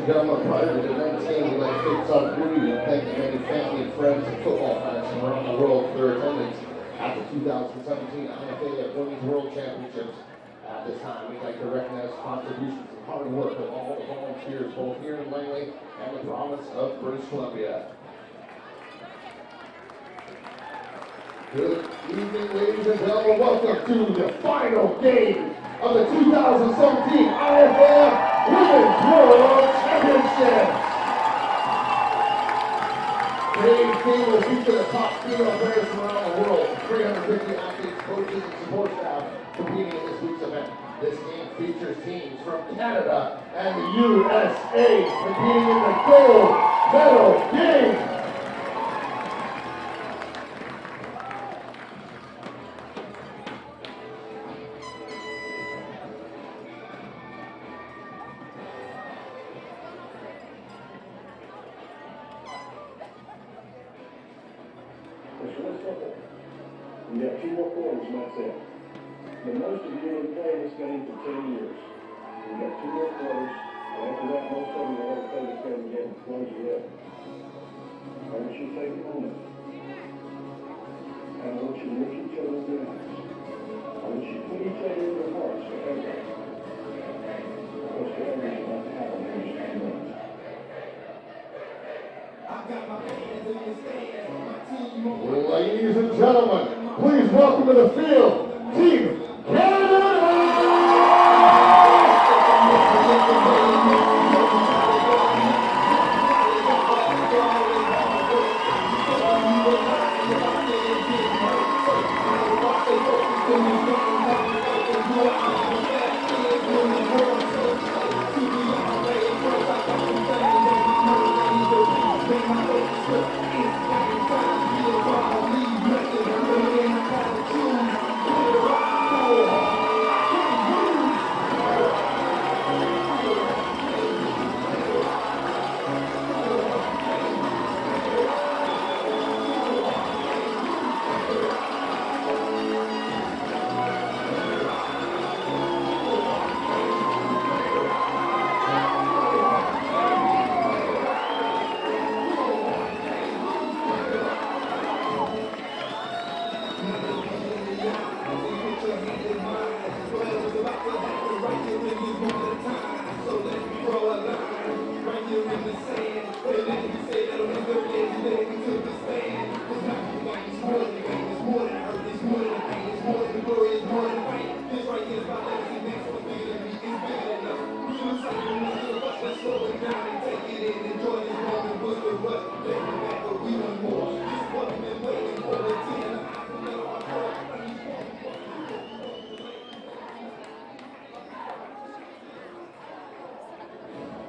and gentlemen, prior to tonight's game, we'd like to take this opportunity to thank the many family and friends and football fans from around the world for their attendance at the 2017 IFAF Women's World Championships. At this time, we'd like to recognize contributions and hard work of all the volunteers, both here in Langley and the province of British Columbia. Good evening, ladies and gentlemen. Welcome to the final game of the 2017 IFAF Women's World Championship. Today's game will feature the top female players from around the world, 350 athletes, coaches, and support staff competing in this week's event. This game features teams from Canada and the USA competing in the gold medal game. We got 2 more quarters, and that's it. The most of you have been playing this game for 10 years. We got 2 more quarters, and after that, most of you are going to play this game again and close it up. I want you to take a moment. And I want you to look each other in the eyes. I want you to put each other in your hearts forever. Because forever is about to happen in just a few minutes. I've got my hands in the stands, my team on. Ladies and gentlemen, please welcome to the field, Team Canada!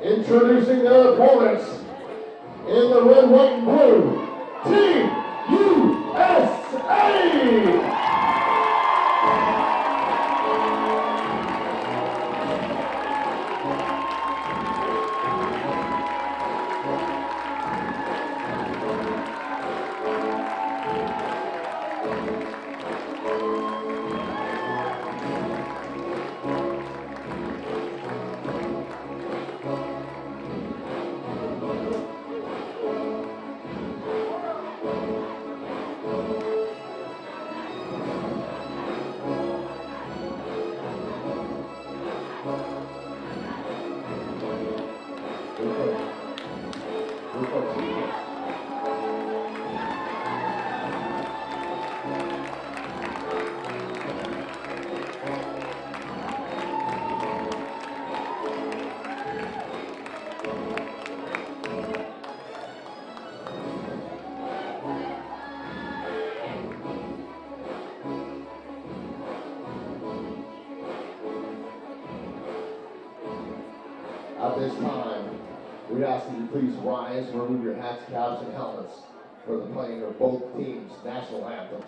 Introducing their opponents in the red, white, and blue, Team USA! At this time, we ask that you please rise and remove your hats, caps, and helmets for the playing of both teams' national anthems.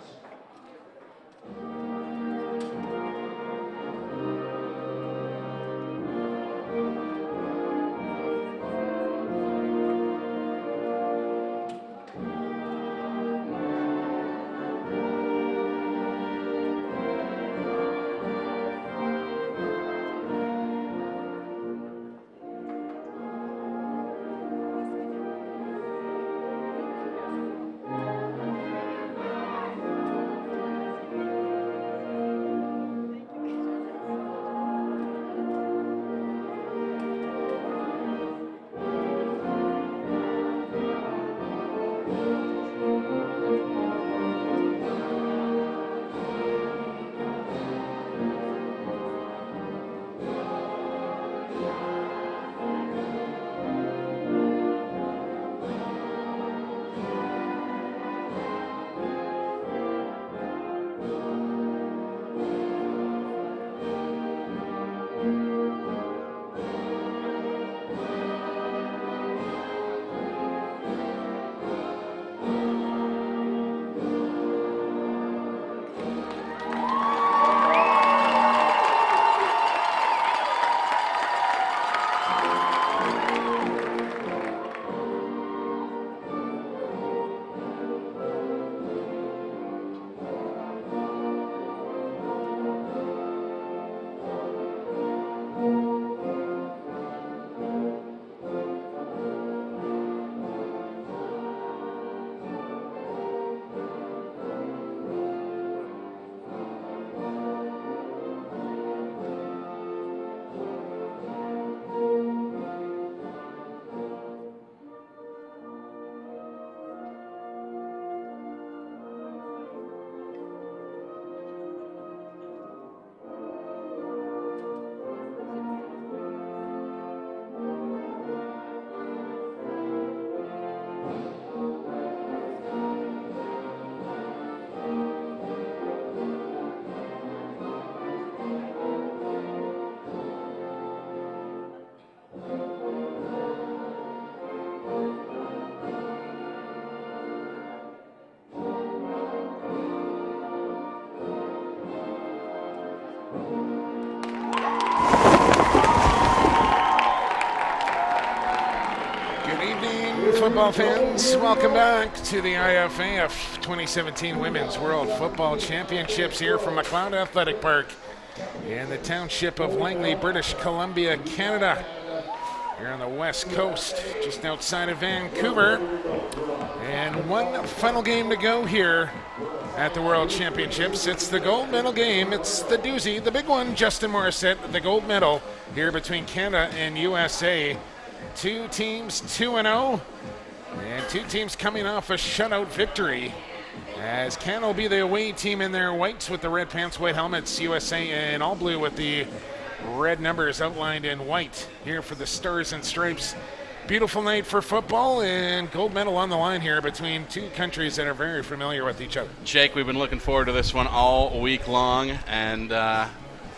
football fans, welcome back to the IFAF 2017 Women's World Football Championships here from McLeod Athletic Park in the township of Langley, British Columbia, Canada. Here on the west coast, just outside of Vancouver. And one final game to go here at the World Championships. It's the gold medal game. It's the doozy, the big one, Justin Morissette, the gold medal here between Canada and USA. Two teams 2-0, and two teams coming off a shutout victory. As Canada will be the away team in their whites with the red pants, white helmets, USA in all blue with the red numbers outlined in white here for the Stars and Stripes. Beautiful night for football and gold medal on the line here between two countries that are very familiar with each other. Jake, we've been looking forward to this one all week long, and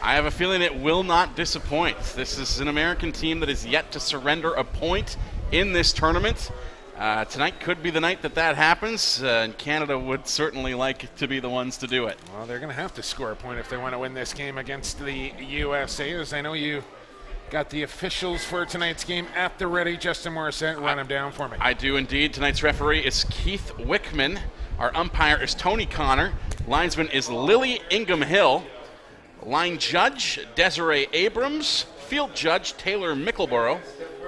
I have a feeling it will not disappoint. This is an American team that is yet to surrender a point in this tournament. Tonight could be the night that happens, and Canada would certainly like to be the ones to do it. Well, they're going to have to score a point if they want to win this game against the USA, as I know you got the officials for tonight's game at the ready. Justin Morissette, run them down for me. I do indeed. Tonight's referee is Keith Wickman. Our umpire is Tony Connor. Linesman is Lily Ingham-Hill. Line judge, Desiree Abrams. Field judge, Taylor Mickleborough.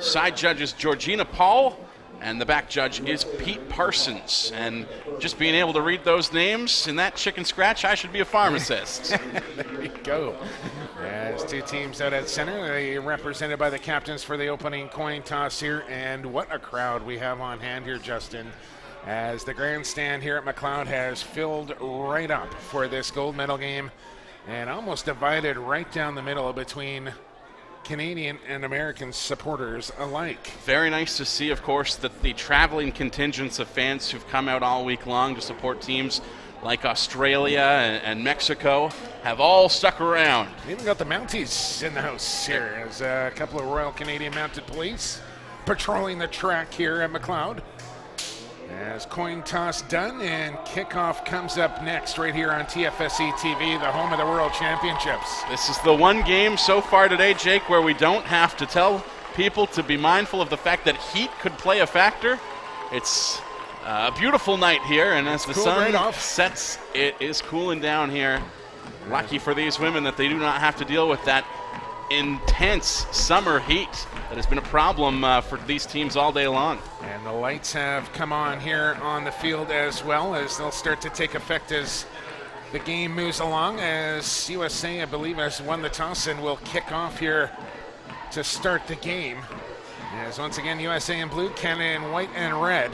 Side judge is Georgina Paul. And the back judge is Pete Parsons. And just being able to read those names in that chicken scratch, I should be a pharmacist. There you go. As two teams out at center, they represented by the captains for the opening coin toss here. And what a crowd we have on hand here, Justin, as the grandstand here at McLeod has filled right up for this gold medal game and almost divided right down the middle between Canadian and American supporters alike. Very nice to see, of course, that the traveling contingents of fans who've come out all week long to support teams like Australia and Mexico have all stuck around. We even got the Mounties in the house here as a couple of Royal Canadian Mounted Police patrolling the track here at McLeod. As coin toss done and kickoff comes up next right here on TFSE TV, the home of the World Championships. This is the one game so far today, Jake, where we don't have to tell people to be mindful of the fact that heat could play a factor. It's a beautiful night here, and as the sun sets, it is cooling down here. Lucky for these women that they do not have to deal with that intense summer heat that has been a problem for these teams all day long. And the lights have come on here on the field as well, as they'll start to take effect as the game moves along, as USA, I believe, has won the toss and will kick off here to start the game. As once again, USA in blue, Canada in white and red.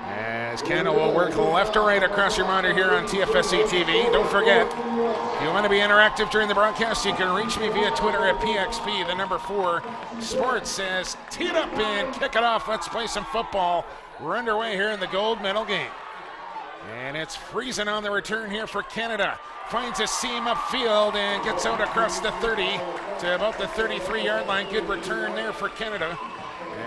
As Canada will work left to right across your monitor here on TFSE TV. Don't forget, if you want to be interactive during the broadcast, you can reach me via Twitter at PXP, the number 4. Sports says, tee it up and kick it off. Let's play some football. We're underway here in the gold medal game. And it's freezing on the return here for Canada. Finds a seam upfield and gets out across the 30 to about the 33-yard line. Good return there for Canada,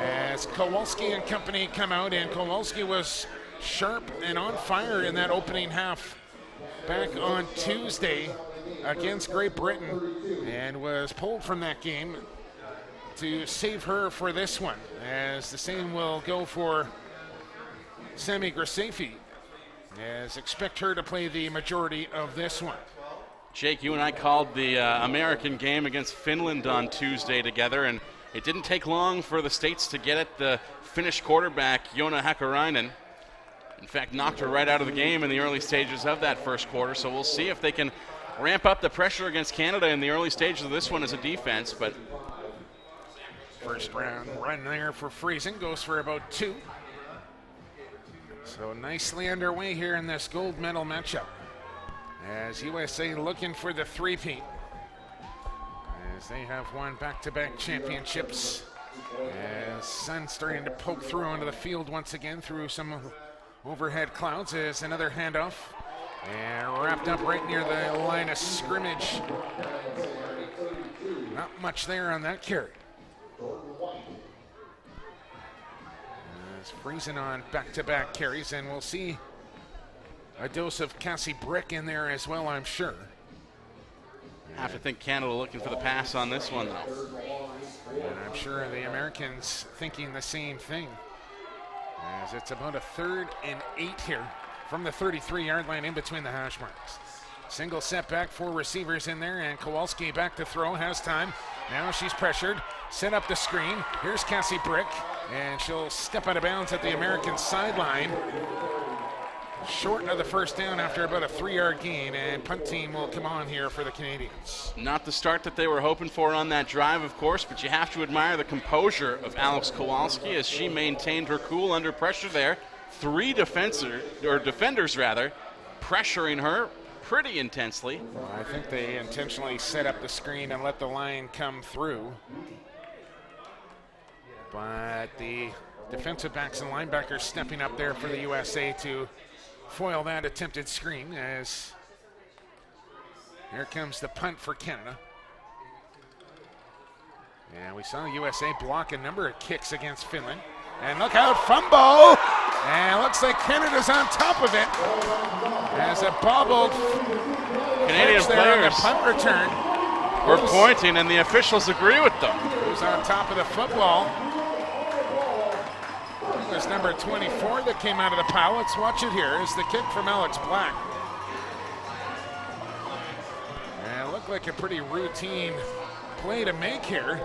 as Kowalski and company come out, and Kowalski was sharp and on fire in that opening half back on Tuesday against Great Britain, and was pulled from that game to save her for this one, as the same will go for Sami Graceffi, as expect her to play the majority of this one. Jake, you and I called the American game against Finland on Tuesday together, and it didn't take long for the States to get at the Finnish quarterback, Joona Häkkinen. In fact, knocked her right out of the game in the early stages of that first quarter. So we'll see if they can ramp up the pressure against Canada in the early stages of this one as a defense. But first round run there for Friesen goes for about 2. So nicely underway here in this gold medal matchup, as USA looking for the three-peat, as they have won back-to-back championships. As sun starting to poke through onto the field once again through some overhead clouds, as another handoff and wrapped up right near the line of scrimmage. Not much there on that carry. As Friesen on back-to-back carries, and we'll see a dose of Cassie Brick in there as well, I'm sure. Have to think Canada looking for the pass on this one, though. And I'm sure the Americans thinking the same thing. As it's about a 3rd and 8 here from the 33-yard line in between the hash marks. Single setback, 4 receivers in there, and Kowalski back to throw, has time. Now she's pressured, set up the screen. Here's Cassie Brick, and she'll step out of bounds at the American sideline. Short of the first down after about a 3-yard gain, and punt team will come on here for the Canadians. Not the start that they were hoping for on that drive, of course, but you have to admire the composure of Alex Kowalski as she maintained her cool under pressure there. 3 defenders pressuring her pretty intensely. Well, I think they intentionally set up the screen and let the line come through. But the defensive backs and linebackers stepping up there for the USA to foil that attempted screen, as here comes the punt for Canada. And we saw USA block a number of kicks against Finland. And look out, fumble! And looks like Canada's on top of it as a bobbled Canadian there on the players punt return. were pointing, and the officials agree with them. Who's on top of the football? It was number 24 that came out of the pile. Let's watch it here. Is the kick from Alex Black. And it looked like a pretty routine play to make here.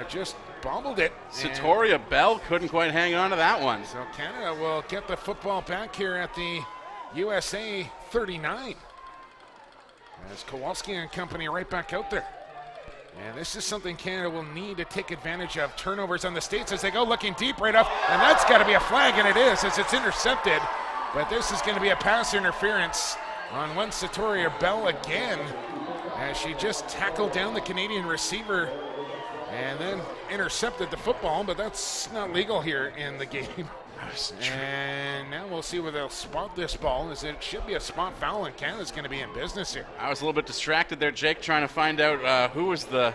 Just bobbled it. Satoria Bell couldn't quite hang on to that one. So Canada will get the football back here at the USA 39. As Kowalski and company right back out there. And this is something Canada will need to take advantage of. Turnovers on the States as they go looking deep right off. And that's got to be a flag, and it is, as it's intercepted. But this is going to be a pass interference on one Satoria Bell again, as she just tackled down the Canadian receiver and then intercepted the football, but that's not legal here in the game. And now we'll see where they'll spot this ball, as it should be a spot foul, and Canada's going to be in business here. I was a little bit distracted there, Jake, trying to find out who was the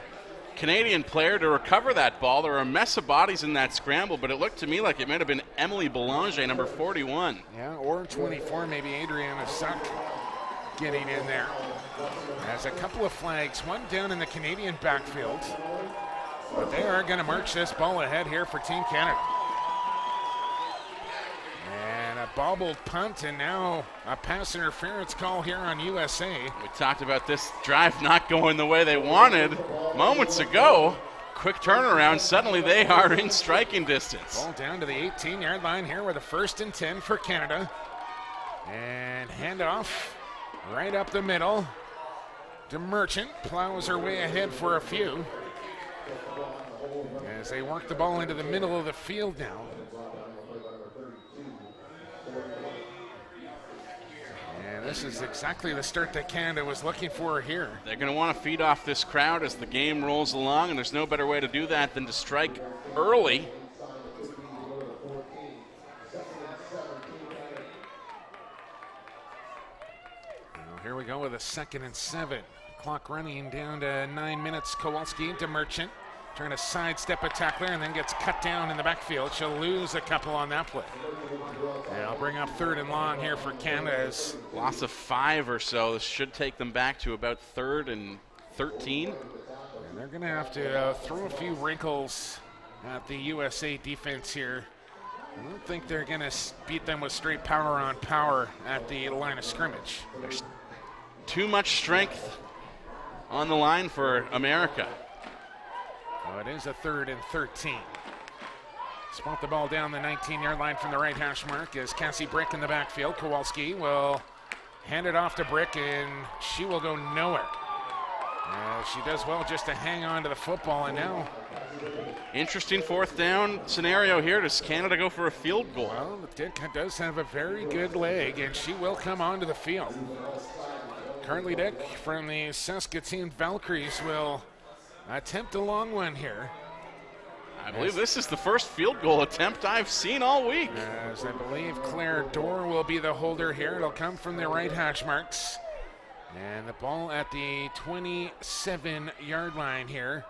Canadian player to recover that ball. There were a mess of bodies in that scramble, but it looked to me like it might have been Emily Belanger, number 41. Yeah, or 24, maybe Adriana Suck getting in there. As a couple of flags, one down in the Canadian backfield. But they are going to march this ball ahead here for Team Canada. And a bobbled punt, and now a pass interference call here on USA. We talked about this drive not going the way they wanted moments ago. Quick turnaround, suddenly they are in striking distance. Ball down to the 18-yard line here with a 1st and 10 for Canada. And handoff right up the middle. DeMerchant plows her way ahead for a few, as they work the ball into the middle of the field now. And this is exactly the start that Canada was looking for here. They're going to want to feed off this crowd as the game rolls along, and there's no better way to do that than to strike early. Well, here we go with a 2nd and 7. Clock running down to 9 minutes. Kowalski to Merchant, trying to sidestep a tackler and then gets cut down in the backfield. She'll lose a couple on that play. And I'll bring up 3rd and long here for Canada's. Loss of 5 or so. This should take them back to about 3rd and 13. And they're going to have to throw a few wrinkles at the USA defense here. I don't think they're going to beat them with straight power on power at the line of scrimmage. There's too much strength on the line for America. Oh, it is a 3rd and 13. Spot the ball down the 19-yard line from the right hash mark as Cassie Brick in the backfield. Kowalski will hand it off to Brick, and she will go nowhere. She does well just to hang on to the football, and now... Interesting 4th down scenario here. Does Canada go for a field goal? Well, Dick does have a very good leg, and she will come onto the field. Carly Dick from the Saskatoon Valkyries will attempt a long one here. I believe this is the first field goal attempt I've seen all week. As I believe Claire Dorr will be the holder here. It'll come from the right hash marks. And the ball at the 27-yard line here.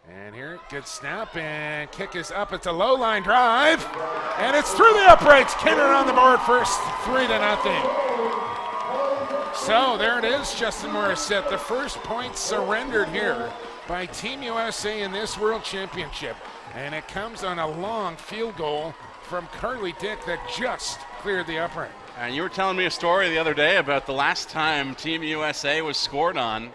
And here, good snap, and kick is up. It's a low line drive, and it's through the uprights. Canada on the board first, 3-0. So there it is, Justin Morissette. The first point surrendered here by Team USA in this World Championship. And it comes on a long field goal from Carly Dick that just cleared the upright. And you were telling me a story the other day about the last time Team USA was scored on.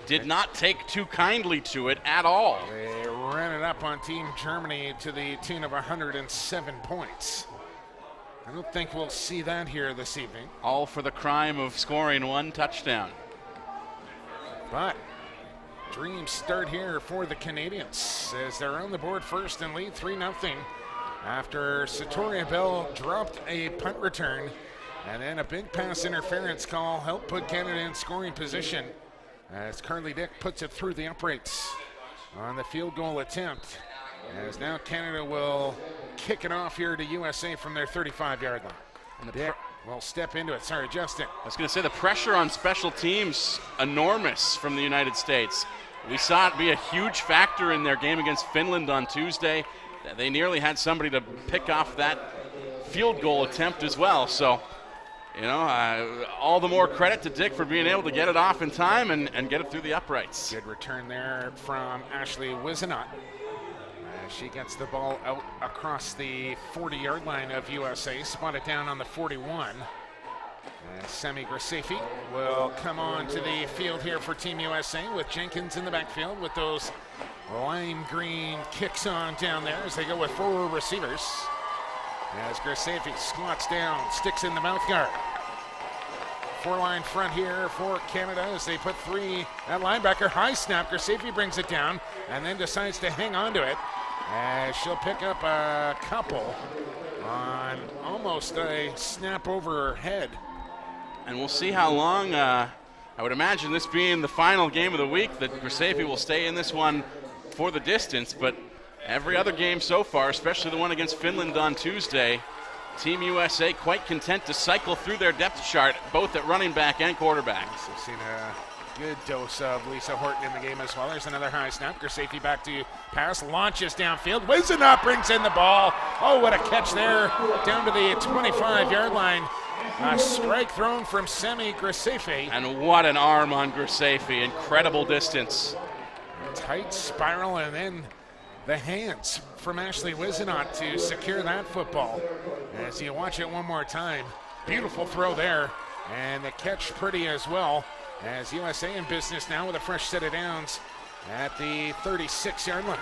Did not take too kindly to it at all. They ran it up on Team Germany to the tune of 107 points. I don't think we'll see that here this evening. All for the crime of scoring one touchdown. But dreams start here for the Canadians as they're on the board first and lead 3-0 after Satoria Bell dropped a punt return, and then a big pass interference call helped put Canada in scoring position as Carly Dick puts it through the uprights on the field goal attempt, as now Canada will kick it off here to USA from their 35-yard line. And Dick will step into it. Sorry, Justin. I was going to say the pressure on special teams enormous from the United States. We saw it be a huge factor in their game against Finland on Tuesday. They nearly had somebody to pick off that field goal attempt as well. So, all the more credit to Dick for being able to get it off in time and get it through the uprights. Good return there from Ashley Wizenot. She gets the ball out across the 40-yard line of USA, spotted down on the 41. And Sami Graceffi will come on to the field here for Team USA with Jenkins in the backfield with those lime green kicks on down there as they go with 4 receivers. As Graceffi squats down, sticks in the mouth guard. 4-line front here for Canada as they put 3 at linebacker. High snap, Graceffi brings it down and then decides to hang on to it as she'll pick up a couple on almost a snap over her head. And we'll see how long, I would imagine this being the final game of the week, that Graceffi will stay in this one for the distance, but every other game so far, especially the one against Finland on Tuesday, Team USA quite content to cycle through their depth chart, both at running back and quarterback. We've seen a good dose of Lisa Horton in the game as well. There's another high snap. Graceffi back to pass, launches downfield. Wizenot brings in the ball. Oh, what a catch there. Down to the 25-yard line. A strike thrown from Sami Graceffi. And what an arm on Graceffi. Incredible distance. Tight spiral, and then the hands from Ashley Wizenot to secure that football. As you watch it one more time, beautiful throw there, and the catch pretty as well, as USA in business now with a fresh set of downs at the 36-yard line.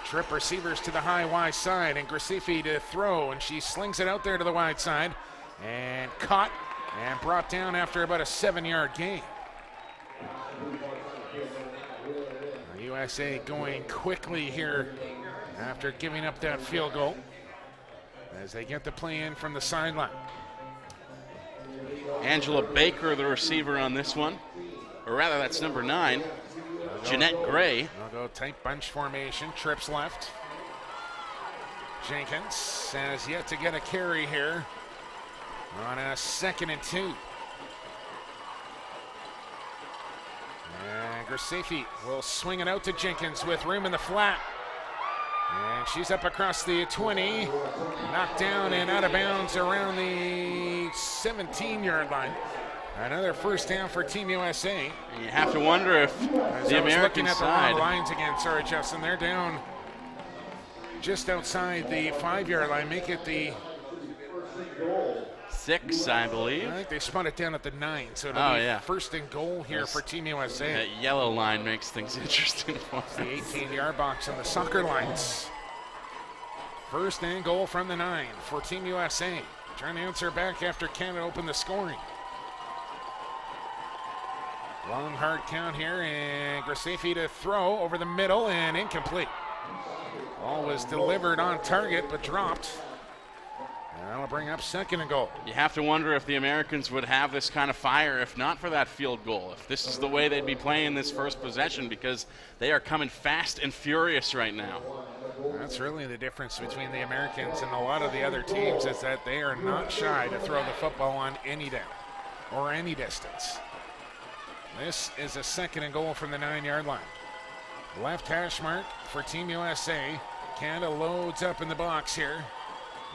Trip receivers to the high wide side, and Graceffi to throw, and she slings it out there to the wide side, and caught and brought down after about a 7-yard gain. USA going quickly here after giving up that field goal as they get the play in from the sideline. Angela Baker, the receiver on this one, or rather that's number 9. Jeanette Gray. They'll go tight bunch formation, trips left. Jenkins has yet to get a carry here on a 2nd and 2. And Graceffi will swing it out to Jenkins with room in the flat. And she's up across the 20, knocked down and out of bounds around the 17-yard line. Another first down for Team USA. And you have to wonder if the American looking at side. the wrong lines again. Sorry, Justin. They're down just outside the 5-yard line. Make it the 6, I believe. I think they spun it down at the 9, so it'll be first and goal here for Team USA. That yellow line makes things interesting for us. The 18-yard box on the soccer lines. First and goal from the 9 for Team USA. Trying to answer back after Canada opened the scoring. Long hard count here, and Graceffi to throw over the middle and incomplete. Ball was delivered on target but dropped. And that'll bring up 2nd and goal. You have to wonder if the Americans would have this kind of fire if not for that field goal. If this is the way they'd be playing this first possession, because they are coming fast and furious right now. That's really the difference between the Americans and a lot of the other teams, is that they are not shy to throw the football on any down or any distance. This is a 2nd and goal from the 9-yard line. Left hash mark for Team USA. Canada loads up in the box here.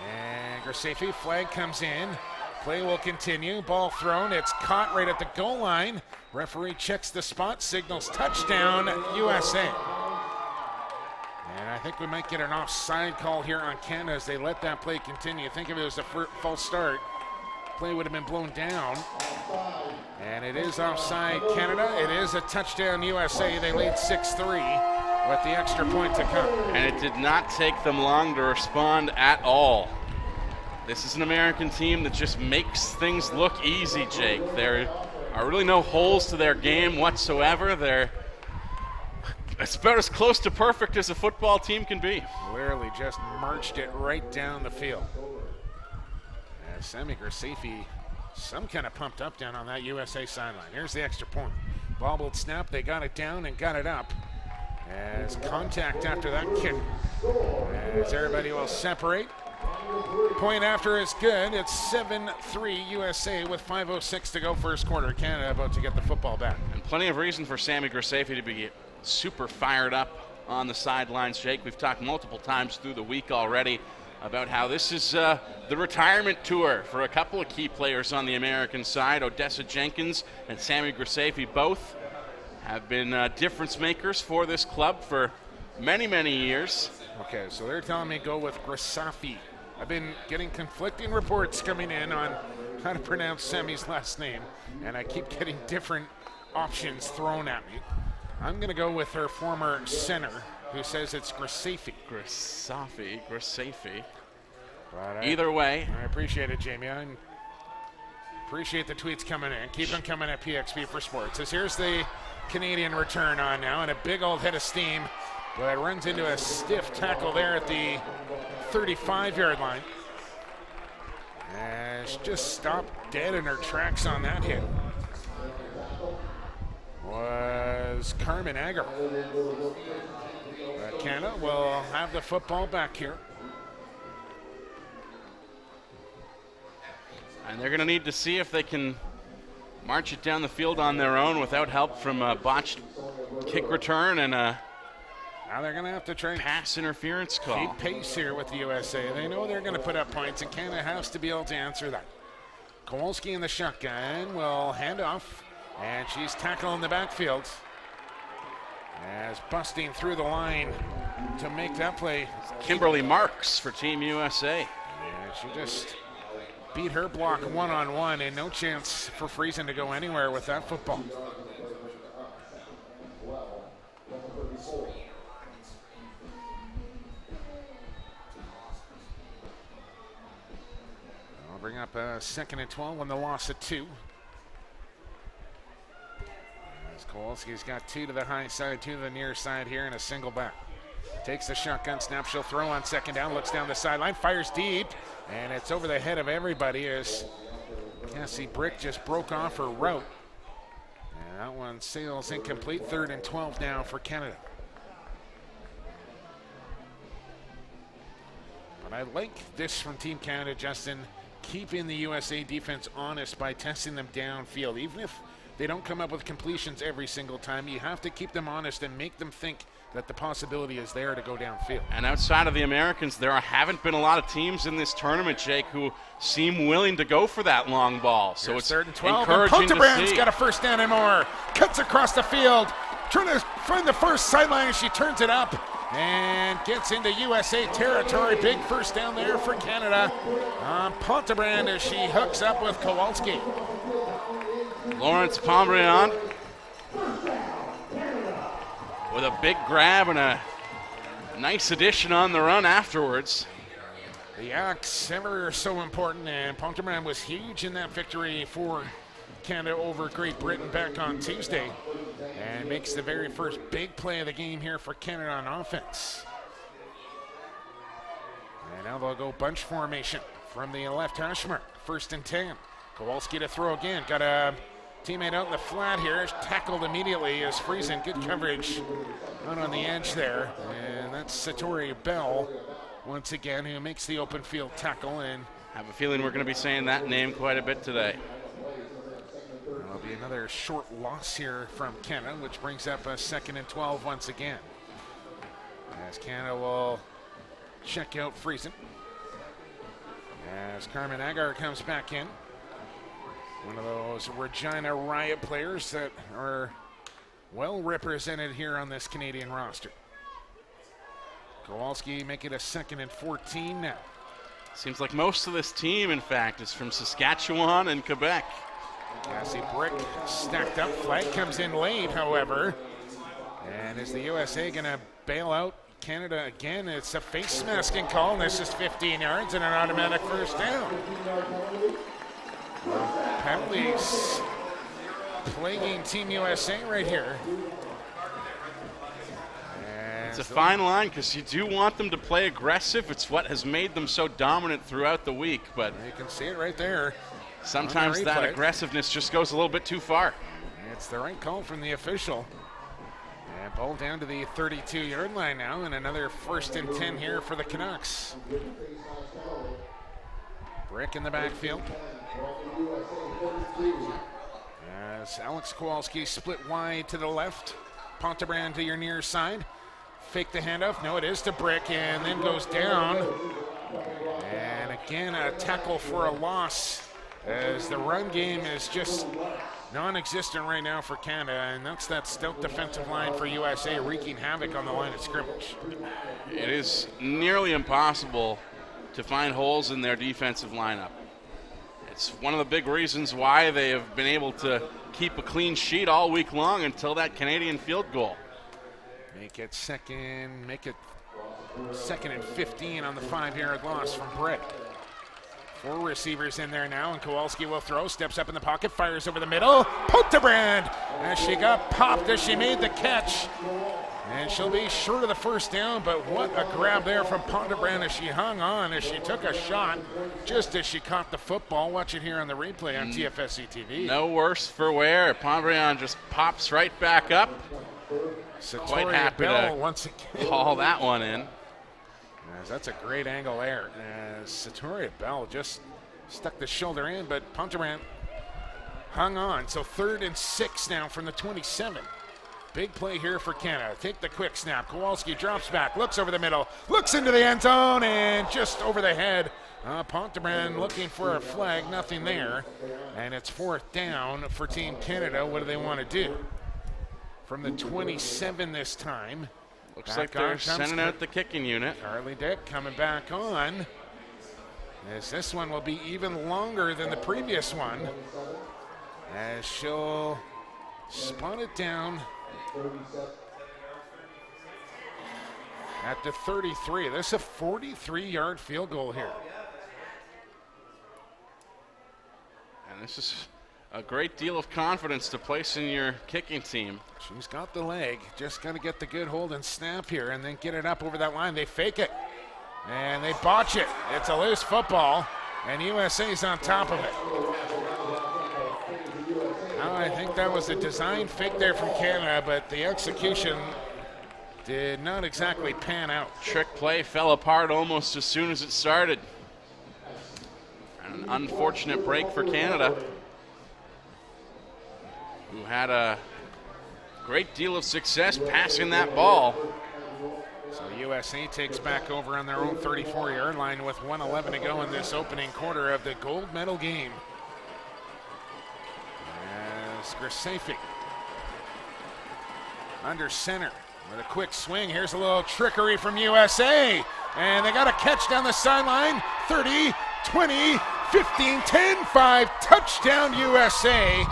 And Graceffi, flag comes in. Play will continue. Ball thrown. It's caught right at the goal line. Referee checks the spot, signals touchdown, USA. And I think we might get an offside call here on Canada as they let that play continue. Think of it as a false start. Play would have been blown down. And it is offside Canada. It is a touchdown USA. They lead 6-3 with the extra point to come. And it did not take them long to respond at all. This is an American team that just makes things look easy, Jake. There are really no holes to their game whatsoever. It's about as close to perfect as a football team can be. Literally just marched it right down the field. As Sami Graceffi, some kind of pumped up down on that USA sideline. Here's the extra point. Bobbled snap, they got it down and got it up. As contact after that kick. As everybody will separate. Point after is good. It's 7-3 USA with 5:06 to go first quarter. Canada about to get the football back. And plenty of reason for Sami Graceffi to be super fired up on the sidelines, Jake. We've talked multiple times through the week already about how this is the retirement tour for a couple of key players on the American side. Odessa Jenkins and Sami Graceffi both have been difference makers for this club for many, many years. Okay, so they're telling me go with Graceffi. I've been getting conflicting reports coming in on how to pronounce Sami's last name, and I keep getting different options thrown at me. I'm going to go with her former center, who says it's Graceffi. Graceffi. But Either way. I appreciate it, Jamie. I appreciate the tweets coming in. Keep them coming at PXP for Sports. As here's the Canadian return on now, and a big old head of steam, but it runs into a stiff tackle there at the 35-yard line. And she just stopped dead in her tracks on that hit. Was Carmen Agar. But Canada will have the football back here. And they're going to need to see if they can march it down the field on their own without help from a botched kick return and a Now they're going to have to try and pass interference call. keep pace here with the USA. They know they're going to put up points, and Canada has to be able to answer that. Kowalski in the shotgun will hand off, and she's tackled in the backfield. As busting through the line to make that play. Kimberly Marks for Team USA. Yeah, she just beat her block one-on-one, and no chance for Friesen to go anywhere with that football. I'll bring up a 2nd and 12 on the loss of 2. As Kowalski's got 2 to the high side, 2 to the near side here, and a single back. Takes the shotgun snap, she'll throw on 2nd down, looks down the sideline, fires deep, and it's over the head of everybody as Cassie Brick just broke off her route. And that one sails incomplete. 3rd and 12 now for Canada. But I like this from Team Canada, Justin, keeping the USA defense honest by testing them downfield. Even if they don't come up with completions every single time, you have to keep them honest and make them think that the possibility is there to go downfield. And outside of the Americans, there haven't been a lot of teams in this tournament, Jake, who seem willing to go for that long ball. So Here's it's 3rd and 12. encouraging And to Pontebrand's see. got a first down and more. Cuts across the field. Trying to find the first sideline, and she turns it up and gets into USA territory. Big first down there for Canada. Pontebrand as she hooks up with Kowalski. Lawrence Pombriand with a big grab and a nice addition on the run afterwards. The axe ever so important, and Pontebrand was huge in that victory for Canada over Great Britain back on Tuesday, and makes the very first big play of the game here for Canada on offense. And now they'll go bunch formation from the left hash mark. 1st and 10. Kowalski to throw again. Got a teammate out in the flat here. Tackled immediately as Friesen. Good coverage out on the edge there. And that's Satori Bell once again who makes the open field tackle. And I have a feeling we're going to be saying that name quite a bit today. there'll be another short loss here from Canada, which brings up a 2nd and 12 once again. As Canada will check out Friesen. As Carmen Agar comes back in. One of those Regina Riot players that are well represented here on this Canadian roster. Kowalski make it a 2nd and 14 now. Seems like most of this team, in fact, is from Saskatchewan and Quebec. Cassie Brick stacked up. Flag comes in late, however. And is the USA going to bail out Canada again? It's a face masking call, and this is 15 yards and an automatic first down. Penalties plaguing Team USA right here. It's a fine line because you do want them to play aggressive. It's what has made them so dominant throughout the week. But you can see it right there. Sometimes that aggressiveness just goes a little bit too far. It's the right call from the official. And ball down to the 32-yard line now, and another 1st and 10 here for the Canucks. Brick in the backfield. As Alex Kowalski split wide to the left. Pontebrand to your near side. Fake the handoff. No, it is to Brick, and then goes down. And again, a tackle for a loss, as the run game is just non-existent right now for Canada, and that's that stout defensive line for USA wreaking havoc on the line of scrimmage. It is nearly impossible to find holes in their defensive lineup. It's one of the big reasons why they have been able to keep a clean sheet all week long until that Canadian field goal. Make it 2nd and 15 on the 5-yard loss from Brick. 4 receivers in there now, and Kowalski will throw, steps up in the pocket, fires over the middle. Pontebrand, as she got popped as she made the catch. And she'll be short of the first down, but what a grab there from Pontebrand as she hung on, as she took a shot just as she caught the football. Watch it here on the replay on TFSC TV. No worse for wear. Pontebrand just pops right back up. Quite happy to once again call that one in. That's a great angle there. Satoria Bell just stuck the shoulder in, but Pontebrand hung on. So 3rd and 6 now from the 27. Big play here for Canada. Take the quick snap. Kowalski drops back, looks over the middle, looks into the end zone, and just over the head. Pontebrand looking for a flag, nothing there. And it's 4th down for Team Canada. What do they want to do? From the 27 this time. Looks like they're sending out the kicking unit. Carly Dick coming back on. As this one will be even longer than the previous one. As she'll spot it down at the 33. This is a 43-yard field goal here. And this is a great deal of confidence to place in your kicking team. She's got the leg, just got to get the good hold and snap here and then get it up over that line. They fake it, and they botch it. It's a loose football, and USA's on top of it. Now, I think that was a design fake there from Canada, but the execution did not exactly pan out. Trick play fell apart almost as soon as it started. An unfortunate break for Canada, who had a great deal of success passing that ball. So USA takes back over on their own 34-yard line with 1:11 to go in this opening quarter of the gold medal game. As Grisafi under center with a quick swing. Here's a little trickery from USA. And they got a catch down the sideline. 30, 20, 15, 10, 5, touchdown USA.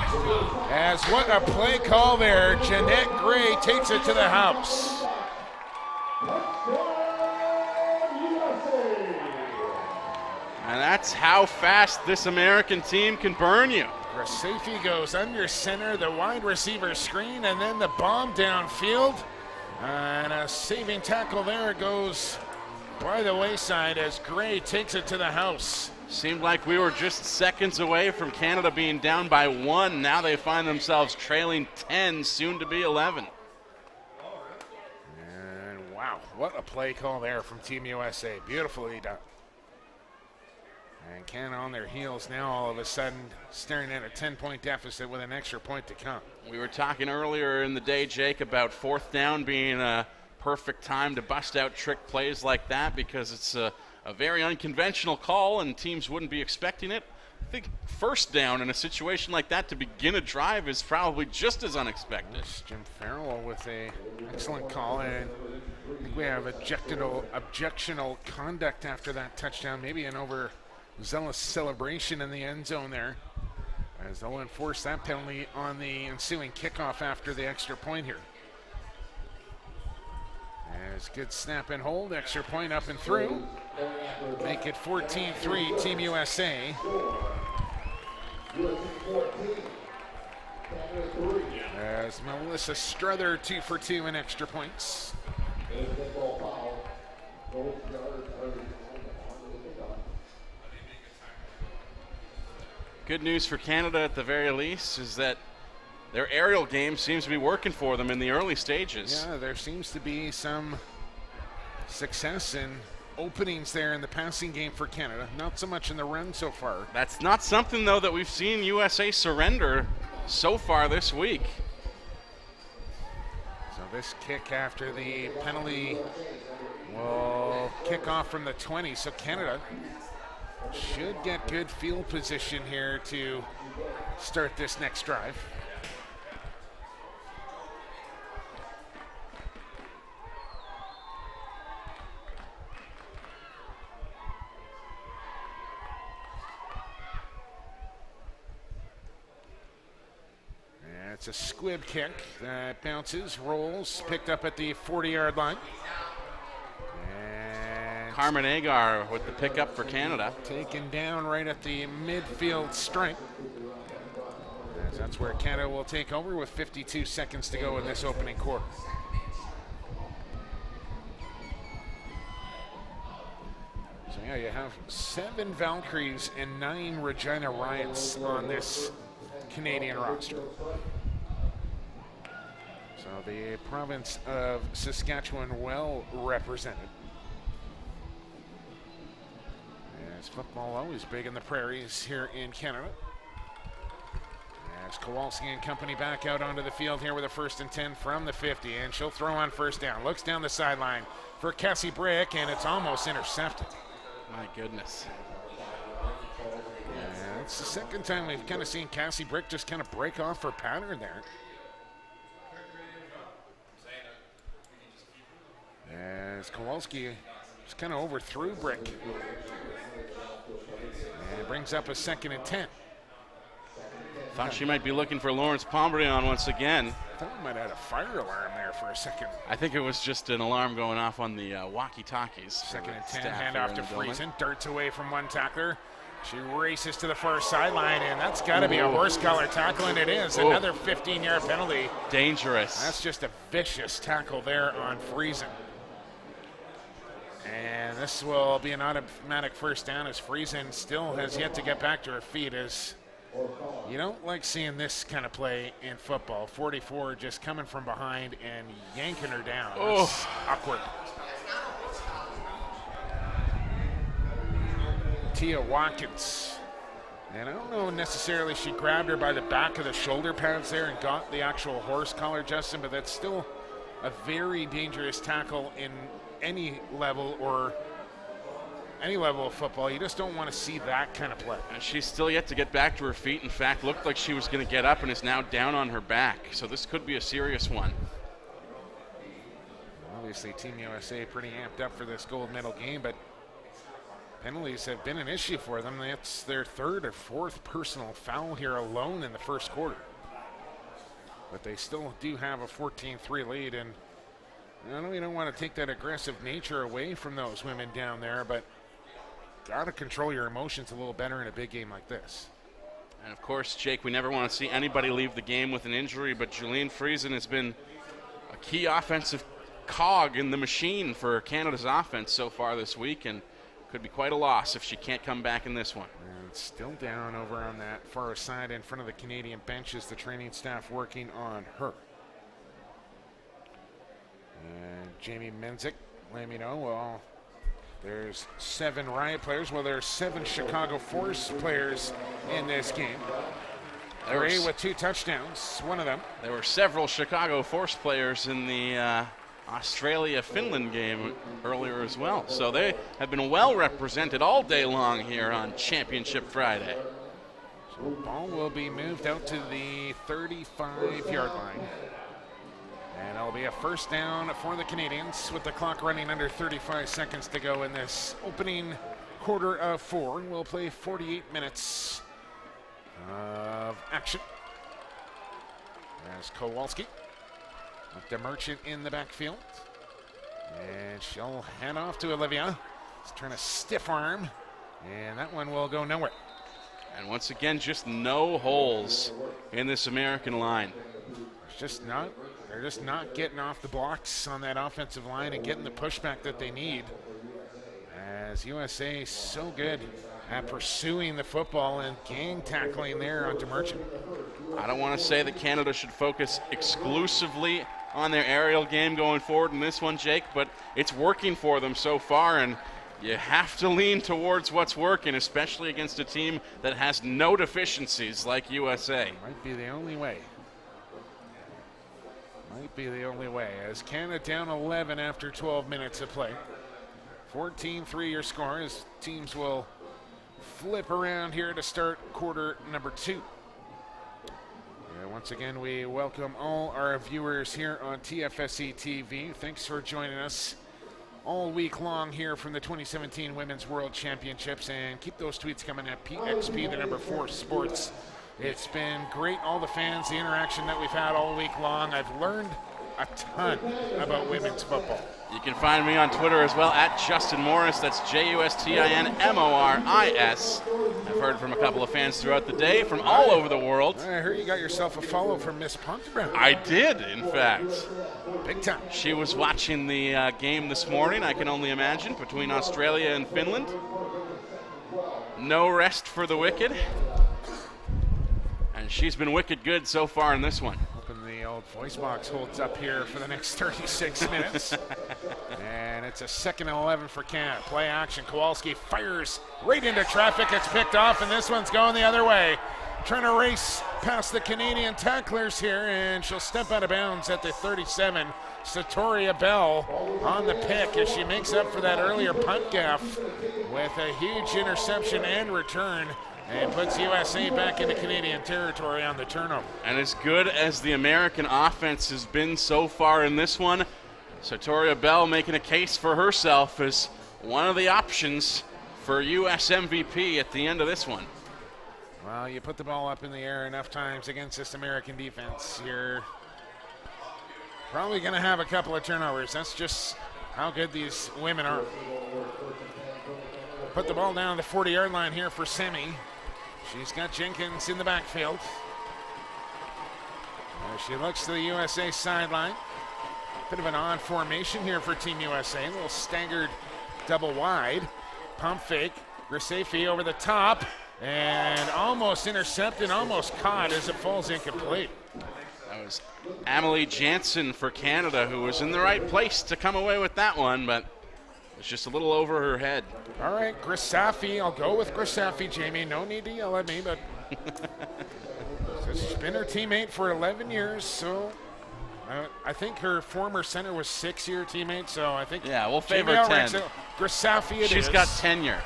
As what a play call there. Jeanette Gray takes it to the house. And that's how fast this American team can burn you. Grisafi goes under center, the wide receiver screen, and then the bomb downfield. And a saving tackle there goes by the wayside as Gray takes it to the house. Seemed like we were just seconds away from Canada being down by 1. Now they find themselves trailing 10, soon to be 11. And wow, what a play call there from Team USA. Beautifully done. And Canada on their heels now, all of a sudden staring at a 10-point deficit with an extra point to come. We were talking earlier in the day, Jake, about 4th down being a perfect time to bust out trick plays like that because it's a very unconventional call and teams wouldn't be expecting it. I think first down in a situation like that to begin a drive is probably just as unexpected. Jim Farrell with a excellent call, and I think we have objectional conduct after that touchdown, maybe an overzealous celebration in the end zone there, as they'll enforce that penalty on the ensuing kickoff after the extra point here. As good snap and hold, extra point up and through. Make it 14-3, Team USA. As Melissa Struther 2 for 2 in extra points. Good news for Canada at the very least is that their aerial game seems to be working for them in the early stages. Yeah, there seems to be some success in openings there in the passing game for Canada. Not so much in the run so far. That's not something, though, that we've seen USA surrender so far this week. So this kick after the penalty will kick off from the 20. So Canada should get good field position here to start this next drive. It's a squib kick that bounces, rolls, picked up at the 40-yard line. And Carmen Agar with the pickup for Canada. Taken down right at the midfield stripe. As that's where Canada will take over with 52 seconds to go in this opening quarter. So yeah, you have 7 Valkyries and 9 Regina Riots on this Canadian roster. So the province of Saskatchewan well represented. As football always big in the prairies here in Canada. As Kowalski and company back out onto the field here with a 1st and 10 from the 50, and she'll throw on first down. Looks down the sideline for Cassie Brick, and it's almost intercepted. My goodness. Yeah, it's the second time we've kind of seen Cassie Brick just kind of break off her pattern there. As Kowalski just kind of overthrew Brick. And it brings up a 2nd and 10. Thought she might be looking for Lawrence Pomberion once again. I thought we might have had a fire alarm there for a second. I think it was just an alarm going off on the walkie-talkies. 2nd and 10, handoff to Friesen. Darts away from one tackler. She races to the far sideline, and that's got to be a horse collar tackle, and it is. Ooh. Another 15-yard penalty. Dangerous. That's just a vicious tackle there on Friesen. And this will be an automatic first down as Friesen still has yet to get back to her feet. As you don't like seeing this kind of play in football. 44 just coming from behind and yanking her down. That's awkward. Tia Watkins. And I don't know necessarily she grabbed her by the back of the shoulder pads there and got the actual horse collar, Justin, but that's still a very dangerous tackle in any level of football. You just don't want to see that kind of play. And she's still yet to get back to her feet. In fact, looked like she was going to get up and is now down on her back. So this could be a serious one. Obviously, Team USA pretty amped up for this gold medal game, but penalties have been an issue for them. That's their 3rd or 4th personal foul here alone in the first quarter. But they still do have a 14-3 lead, and I know you don't want to take that aggressive nature away from those women down there, but got to control your emotions a little better in a big game like this. And of course, Jake, we never want to see anybody leave the game with an injury, but Julian Friesen has been a key offensive cog in the machine for Canada's offense so far this week, and could be quite a loss if she can't come back in this one. And still down over on that far side in front of the Canadian benches, the training staff working on her. And Jamie Menzik, let me know, well, there's 7 Riot players. Well, there's 7 Chicago Force players in this game. 3 with 2 touchdowns, one of them. There were several Chicago Force players in the Australia-Finland game earlier as well. So they have been well represented all day long here on Championship Friday. Ball will be moved out to the 35-yard line. And it'll be a first down for the Canadians with the clock running under 35 seconds to go in this opening quarter of 4. We'll play 48 minutes of action. There's Kowalski with the Merchant in the backfield. And she'll hand off to Olivia. She's trying to stiff arm. And that one will go nowhere. And once again, just no holes in this American line. They're just not getting off the blocks on that offensive line and getting the pushback that they need. As USA is so good at pursuing the football and gang tackling there onto Merchant. I don't want to say that Canada should focus exclusively on their aerial game going forward in this one, Jake, but it's working for them so far, and you have to lean towards what's working, especially against a team that has no deficiencies like USA. Might be the only way. Might be the only way. As Canada down 11 after 12 minutes of play. 14-3 your score as teams will flip around here to start quarter number 2. Once again, we welcome all our viewers here on TFSE TV. Thanks for joining us all week long here from the 2017 Women's World Championships, and keep those tweets coming at PXP, the number 4 Sports. It's been great, all the fans, the interaction that we've had all week long. I've learned a ton about women's football. You can find me on Twitter as well, at Justin Morris. That's JUSTINMORIS. I've heard from a couple of fans throughout the day from all over the world. I heard you got yourself a follow from Miss Pontebrown. I did, in fact. Big time. She was watching the game this morning, I can only imagine, between Australia and Finland. No rest for the wicked. And she's been wicked good so far in this one. Hoping the old voice box holds up here for the next 36 minutes. And it's a 2nd and 11 for Canada. Play action. Kowalski fires right into traffic. It's picked off, and this one's going the other way. Trying to race past the Canadian tacklers here, and she'll step out of bounds at the 37. Satoria Bell on the pick as she makes up for that earlier punt gaffe with a huge interception and return. And puts USA back into Canadian territory on the turnover. And as good as the American offense has been so far in this one, Satoria Bell making a case for herself as one of the options for US MVP at the end of this one. Well, you put the ball up in the air enough times against this American defense, you're probably going to have a couple of turnovers. That's just how good these women are. Put the ball down the 40-yard line here for Semi. She's got Jenkins in the backfield. As she looks to the USA sideline. Bit of an odd formation here for Team USA. A little staggered double wide. Pump fake. Grisafi over the top. And almost intercepted, almost caught as it falls incomplete. That was Amelie Jansen for Canada, who was in the right place to come away with that one, but it's just a little over her head. All right, Grisafi. I'll go with Grisafi, Jamie. No need to yell at me, but she's been her teammate for 11 years, so I think her former center was 6-year teammate, so I think we'll favor 10. So Grisafi it She's is. got tenure.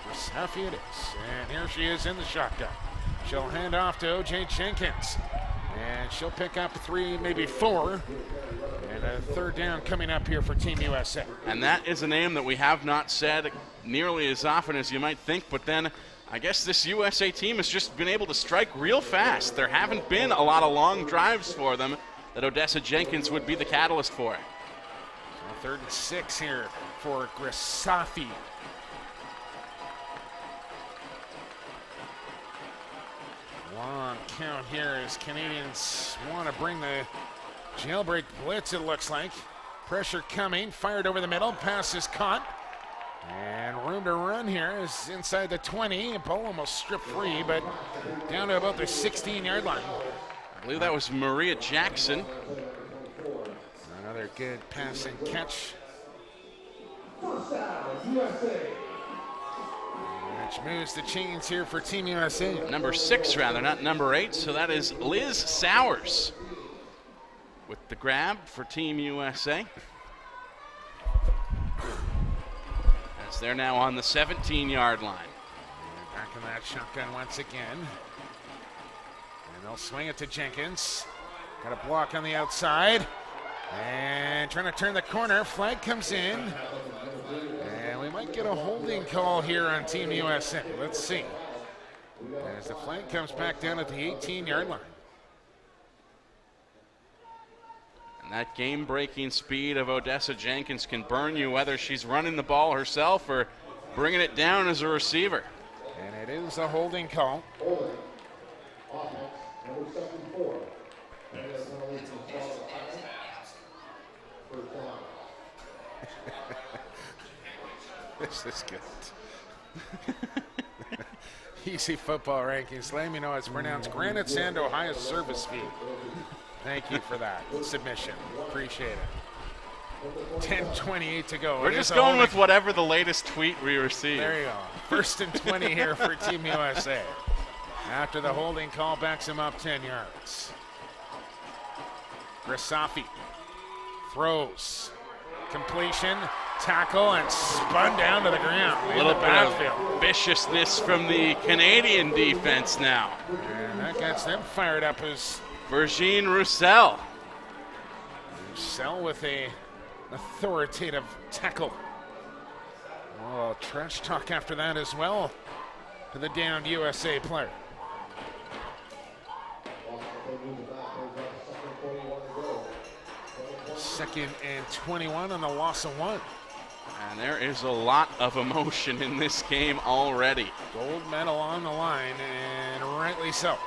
Grisafi it is, and here she is in the shotgun. She'll hand off to O.J. Jenkins, and she'll pick up 3, maybe 4. And a 3rd down coming up here for Team USA. And that is a name that we have not said nearly as often as you might think, but then I guess this USA team has just been able to strike real fast. There haven't been a lot of long drives for them that Odessa Jenkins would be the catalyst for. So 3rd and 6 here for Grisafi. Long count here as Canadians want to bring the jailbreak blitz, it looks like. Pressure coming, fired over the middle, pass is caught. And room to run here is inside the 20. Ball almost stripped free, but down to about the 16-yard line. I believe that was Maria Jackson. Another good pass and catch. Which moves the chains here for Team USA. Number 6, rather, not number 8. So that is Liz Sowers with the grab for Team USA. As they're now on the 17-yard line. And back in the that shotgun once again. And they'll swing it to Jenkins. Got a block on the outside. And trying to turn the corner. Flag comes in. And we might get a holding call here on Team USA. Let's see. As the flag comes back down at the 18-yard line. And that game-breaking speed of Odessa Jenkins can burn you whether she's running the ball herself or bringing it down as a receiver. And it is a holding call. Holding. Offense, number 74. And that's penalty from Charles Tyson. First down. This is good. Easy football rankings. Let me know it's pronounced Granite Sand, Ohio Service Fee. Thank you for that submission. Appreciate it. 10:28 to go. We're just going with whatever the latest tweet we receive. There you go. First and 20 here for Team USA. After the holding call backs him up 10 yards. Grisafi throws. Completion, tackle, and spun down to the ground. A little bit of viciousness from the Canadian defense now. And that gets them fired up as Virginie Roussel. Roussel with a authoritative tackle. Oh, trash talk after that as well to the downed USA player. Second and 21 on the loss of 1. And there is a lot of emotion in this game already. Gold medal on the line, and rightly so.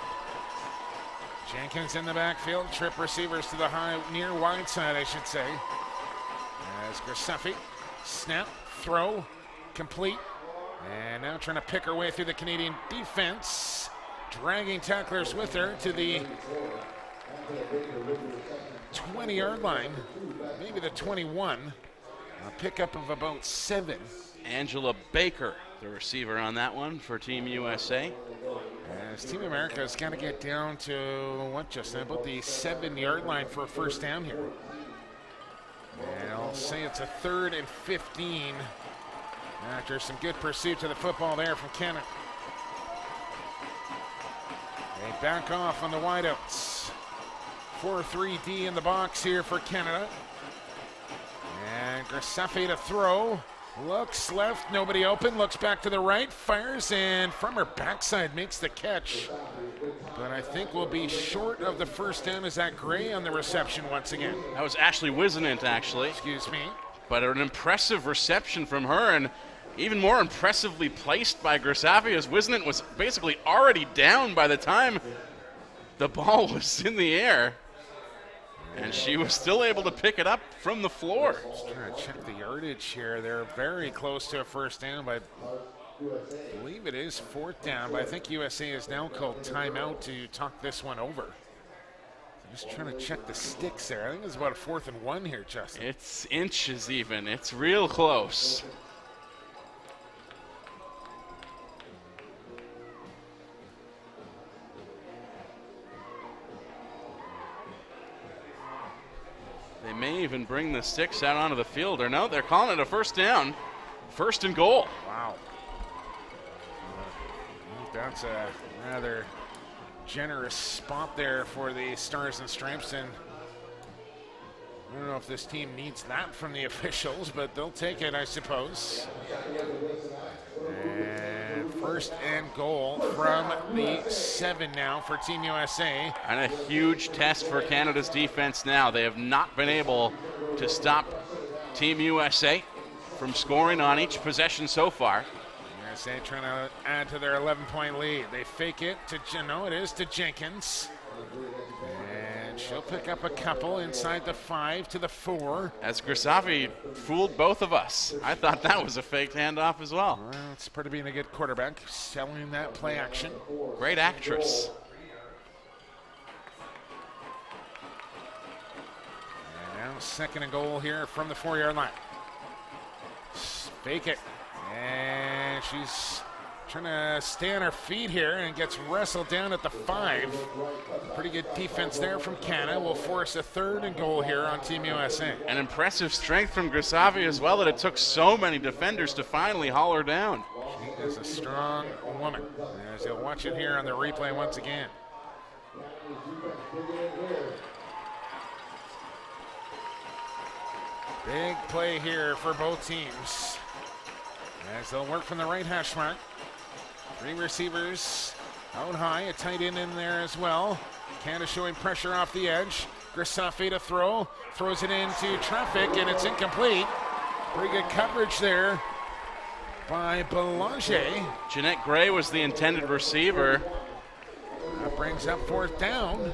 Jenkins in the backfield, trip receivers to the near wide side, I should say. As Grisafi, snap, throw, complete. And now trying to pick her way through the Canadian defense. Dragging tacklers with her to the 20-yard line, maybe the 21. A pickup of about 7. Angela Baker, the receiver on that one for Team USA. As Team America has got to get down to, what, Justin, about the 7-yard line for a first down here. And I'll say it's a 3rd and 15 after some good pursuit to the football there from Canada. They back off on the wideouts. 4-3-D in the box here for Canada. And Grisafi to throw. Looks left, nobody open. Looks back to the right, fires, and from her backside makes the catch. But I think we'll be short of the first down. Is that Gray on the reception once again? That was Ashley Wisenant, actually. Excuse me. But an impressive reception from her, and even more impressively placed by Grisafi, as Wisenant was basically already down by the time the ball was in the air. And she was still able to pick it up from the floor. Just trying to check the yardage here. They're very close to a first down, but I believe it is 4th down. But I think USA is now called timeout to talk this one over. I'm just trying to check the sticks there. I think it's about a 4th and 1 here, Justin. It's inches even. It's real close. They may even bring the sticks out onto the field. Or no, they're calling it a first down. 1st and goal. Wow. I think that's a rather generous spot there for the Stars and Stripes. And I don't know if this team needs that from the officials, but they'll take it, I suppose. And 1st and goal from the 7 now for Team USA. And a huge test for Canada's defense now. They have not been able to stop Team USA from scoring on each possession so far. USA trying to add to their 11-point lead. They fake it to, no, it is to Jenkins. And she'll pick up a couple inside the 5 to the 4. As Grisafi fooled both of us. I thought that was a faked handoff as well. Well, it's part of being a good quarterback, selling that play action. Great actress. And now 2nd and goal here from the 4-yard line. Fake it. And she's trying to stay on her feet here and gets wrestled down at the 5. Pretty good defense there from Canada. Will force a 3rd and goal here on Team USA. An impressive strength from Grisafi as well, that it took so many defenders to finally haul her down. She is a strong woman. As you'll watch it here on the replay once again. Big play here for both teams. As they'll work from the right hash mark. 3 receivers out high, a tight end in there as well. Canada showing pressure off the edge. Grisafe to throw, throws it into traffic, and it's incomplete. Pretty good coverage there by Belanger. Jeanette Gray was the intended receiver. That brings up 4th down.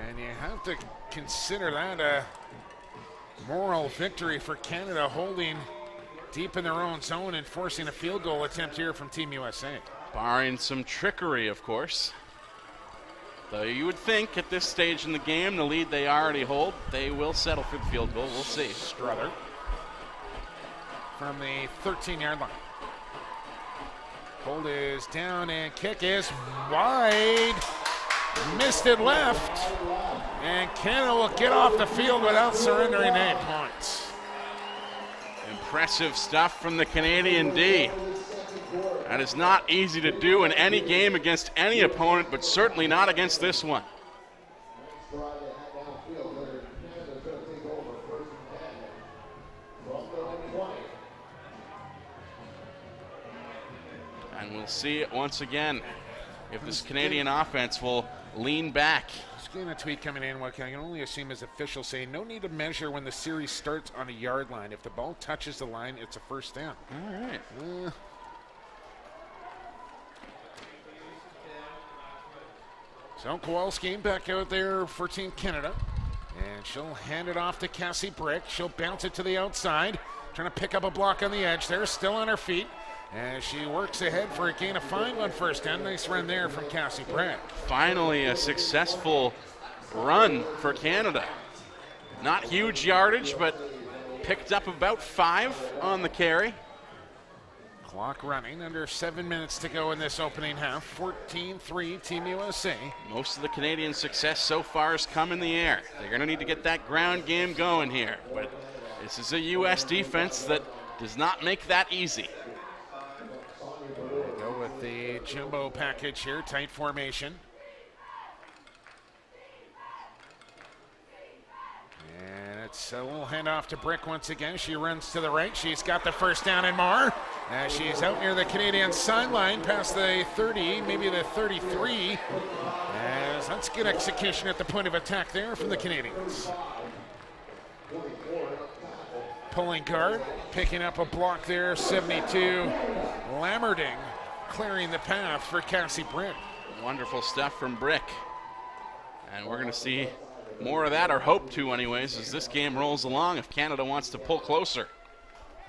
And you have to consider that a moral victory for Canada, holding deep in their own zone and forcing a field goal attempt here from Team USA. Barring some trickery, of course. Though you would think at this stage in the game, the lead they already hold, they will settle for the field goal. We'll see. Struther from the 13-yard line. Hold is down and kick is wide. Missed it left. And Canada will get off the field without surrendering 8 points. Impressive stuff from the Canadian D. That is not easy to do in any game against any opponent, but certainly not against this one. And we'll see it once again if this Canadian offense will lean back. Just getting a tweet coming in, what I can only assume is official saying no need to measure when the series starts on a yard line. If the ball touches the line, it's a first down. All right. So Kowalski back out there for Team Canada. And she'll hand it off to Cassie Brick. She'll bounce it to the outside. Trying to pick up a block on the edge there. Still on her feet. As she works ahead for a gain of 5 on first down. Nice run there from Cassie Brick. Finally a successful run for Canada. Not huge yardage, but picked up about 5 on the carry. Clock running, under 7 minutes to go in this opening half. 14-3 Team USA. Most of the Canadian success so far has come in the air. They're going to need to get that ground game going here. But this is a U.S. defense that does not make that easy. Go with the jumbo package here, tight formation. And it's a little handoff to Brick once again. She runs to the right. She's got the first down and more. As she's out near the Canadian sideline, past the 30, maybe the 33. As that's good execution at the point of attack there from the Canadians. Pulling guard, picking up a block there, 72. Lammerding clearing the path for Cassie Brick. Wonderful stuff from Brick. And we're going to see more of that, or hope to anyways, as this game rolls along if Canada wants to pull closer.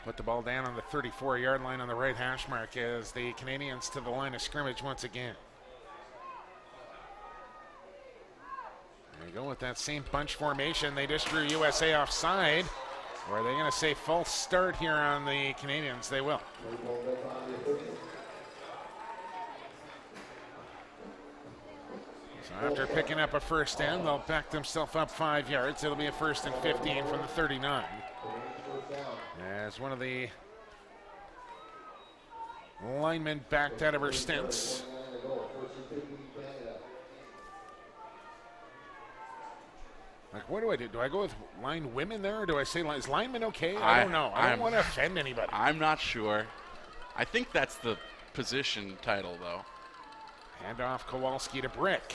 Put the ball down on the 34-yard line on the right hash mark as the Canadians to the line of scrimmage once again. There you go with that same bunch formation. They just drew USA offside. Or are they going to say false start here on the Canadians? They will. So after picking up a first down, they'll back themselves up 5 yards. It'll be a 1st and 15 from the 39. As one of the linemen backed out of her stance. Like, what do I do? Do I go with line women there, or do I say is lineman okay? I don't know. I don't want to offend anybody. I'm not sure. I think that's the position title, though. Handoff Kowalski to Brick.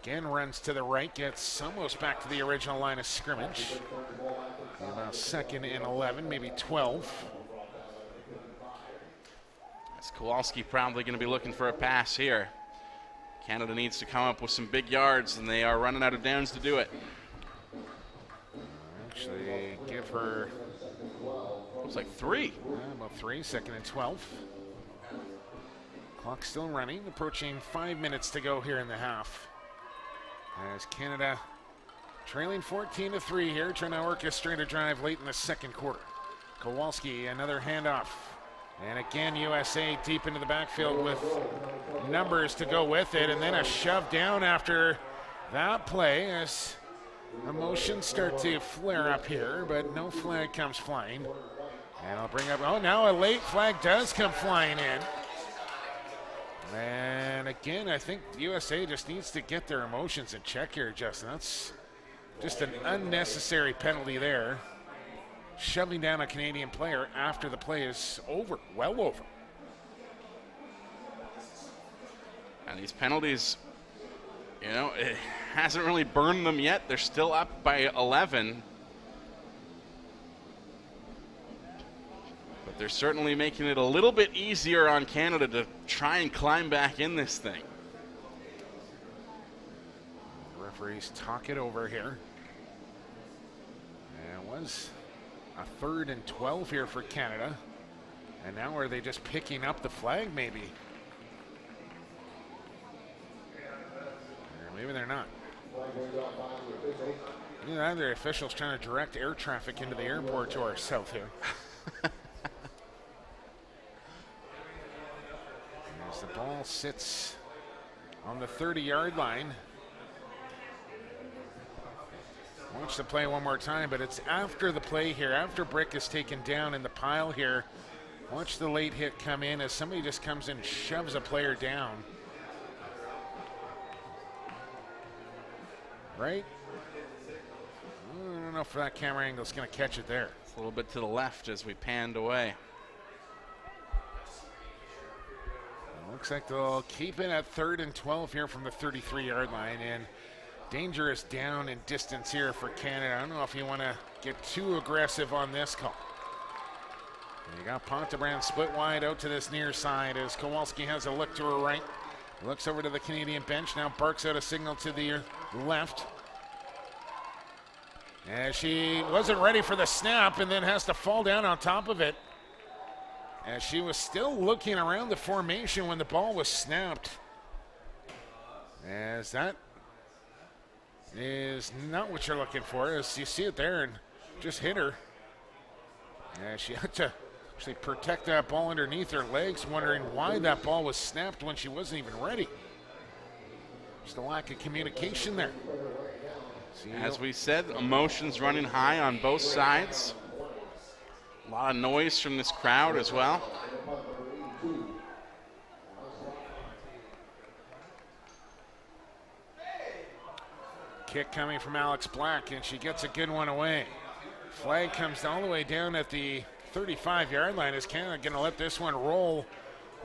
Again runs to the right, gets almost back to the original line of scrimmage. About 2nd and 11, maybe 12. That's Kowalski probably going to be looking for a pass here. Canada needs to come up with some big yards, and they are running out of downs to do it. Actually, give her... Looks like 3. About 3, 2nd and 12. Clock still running, approaching 5 minutes to go here in the half. As Canada trailing 14-3 here, trying to orchestrate a drive late in the second quarter. Kowalski, another handoff. And again, USA deep into the backfield with numbers to go with it. And then a shove down after that play as Emotions start to flare up here, but no flag comes flying. And I'll bring up, oh, now a late flag does come flying in. And again, I think USA just needs to get their emotions in check here, Justin. That's just an unnecessary penalty there. Shoving down a Canadian player after the play is over, well over. And these penalties, you know, it hasn't really burned them yet. They're still up by 11. But they're certainly making it a little bit easier on Canada to try and climb back in this thing. The referees talk it over here. And it was a 3rd and 12 here for Canada. And now are they just picking up the flag maybe? Or maybe they're not. Either the officials trying to direct air traffic into the airport to our south here. As the ball sits on the 30-yard line. Watch the play one more time, but it's after the play here, after Brick is taken down in the pile here. Watch the late hit come in as somebody just comes in and shoves a player down. Right? I don't know if that camera angle is going to catch it there. It's a little bit to the left as we panned away. Looks like they'll keep it at 3rd and 12 here from the 33-yard line, and danger is down in distance here for Canada. I don't know if you want to get too aggressive on this call. And you got Pontebrand split wide out to this near side as Kowalski has a look to her right. Looks over to the Canadian bench. Now barks out a signal to the left. As she wasn't ready for the snap and then has to fall down on top of it. As she was still looking around the formation when the ball was snapped. As that is not what you're looking for, as you see it there and just hit her. As she had to actually protect that ball underneath her legs, wondering why that ball was snapped when she wasn't even ready. Just a lack of communication there. As we said, emotions running high on both sides. A lot of noise from this crowd as well. Kick coming from Alex Black, and she gets a good one away. Flag comes all the way down at the 35-yard line. Is Canada going to let this one roll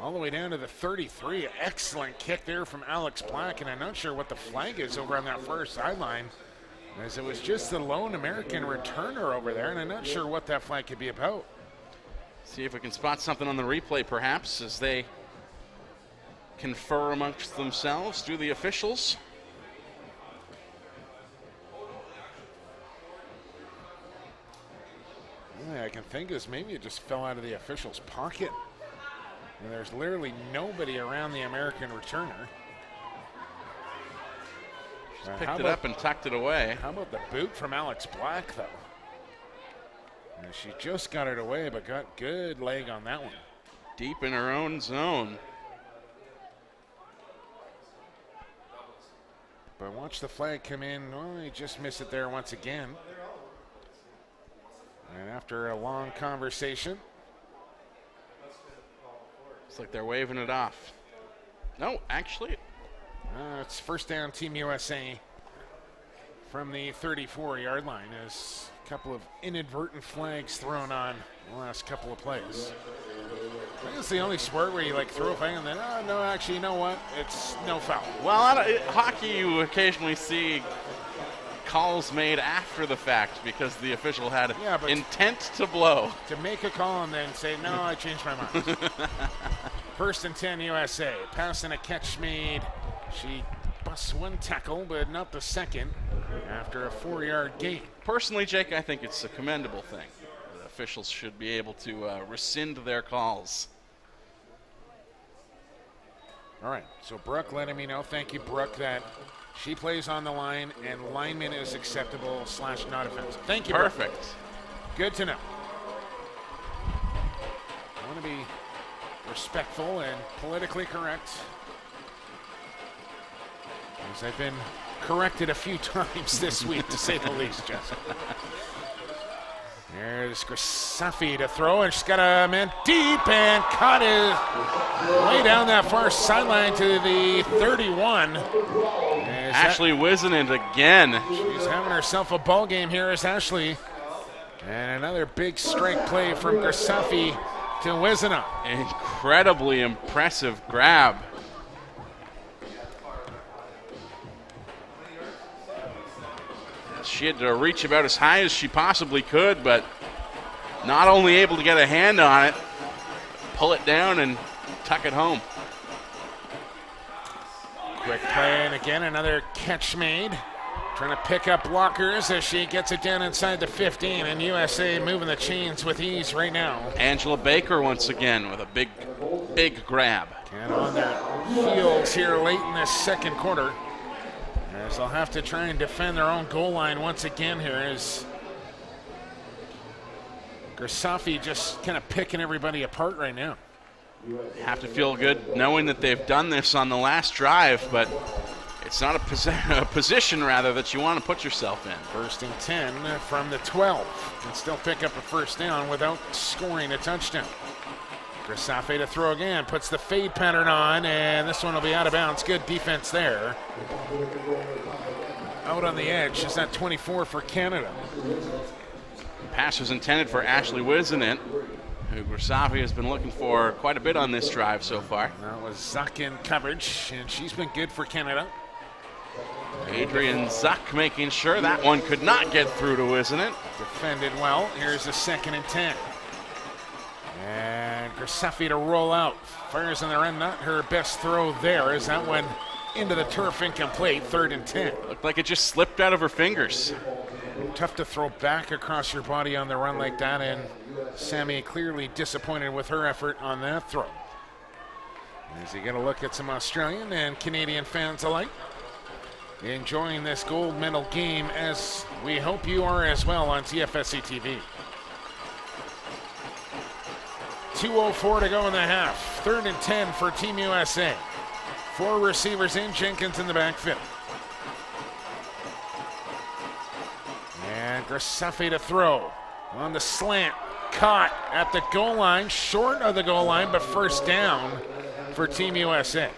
all the way down to the 33? Excellent kick there from Alex Black, and I'm not sure what the flag is over on that first sideline, as it was just the lone American returner over there, and I'm not sure what that flag could be about. See if we can spot something on the replay, perhaps, as they confer amongst themselves through the officials. Only I can think is maybe it just fell out of the official's pocket. And there's literally nobody around the American returner. Picked it up and tucked it away. How about the boot from Alex Black, though? And she just got it away, but got good leg on that one. Deep in her own zone. But watch the flag come in. Oh, he just missed it there once again. And after a long conversation. Looks like they're waving it off. No, actually. It's first down, Team USA from the 34-yard line. As a couple of inadvertent flags thrown on the last couple of plays. I think it's the only sport where you like throw a flag and then, oh, no, actually, you know what? It's no foul. Well, hockey, you occasionally see calls made after the fact because the official had intent to blow. To make a call and then say, no, I changed my mind. First and 10 USA. Pass and a catch made. She busts one tackle, but not the second after a 4-yard gain. Personally, Jake, I think it's a commendable thing. The officials should be able to rescind their calls. All right, so Brooke letting me know, thank you, Brooke, that she plays on the line and lineman is acceptable / not offensive. Thank you, Perfect. Brooke. Good to know. I want to be respectful and politically correct, as I've been corrected a few times this week, to say the least, Jessica. There's Grisafi to throw, and she's got a man deep and caught it way down that far sideline to the 31. Ashley Wisenant again. She's having herself a ball game here as Ashley. And another big strike play from Grisafi to Wisenant. Incredibly impressive grab. She had to reach about as high as she possibly could, but not only able to get a hand on it, pull it down and tuck it home. Quick play, and again another catch made. Trying to pick up blockers as she gets it down inside the 15, and USA moving the chains with ease right now. Angela Baker once again with a big grab. And on their heels here late in this second quarter, as they'll have to try and defend their own goal line once again here, as Grisafi just kind of picking everybody apart right now. Have to feel good knowing that they've done this on the last drive, but it's not a position rather that you want to put yourself in. 1st and 10 from the 12. Can still pick up a first down without scoring a touchdown. Grisafi to throw again, puts the fade pattern on, and this one will be out of bounds. Good defense there. Out on the edge is that 24 for Canada. Pass was intended for Ashley Wisenant, who Grisafi has been looking for quite a bit on this drive so far. That was Zuck in coverage, and she's been good for Canada. Adrian Zuck making sure that one could not get through to Wisenant. Defended well. Here's a 2nd and 10. And Grisafi to roll out. Fires in the end, not her best throw there, as that one into the turf, incomplete. 3rd and 10. Looked like it just slipped out of her fingers. Tough to throw back across your body on the run like that, and Sammy clearly disappointed with her effort on that throw. As you get a look at some Australian and Canadian fans alike, enjoying this gold medal game, as we hope you are as well on TFSC TV. 2:04 to go in the half. 3rd and 10 for Team USA. 4 receivers in, Jenkins in the backfield. And Grisafi to throw on the slant. Caught at the goal line, short of the goal line, but first down for Team USA.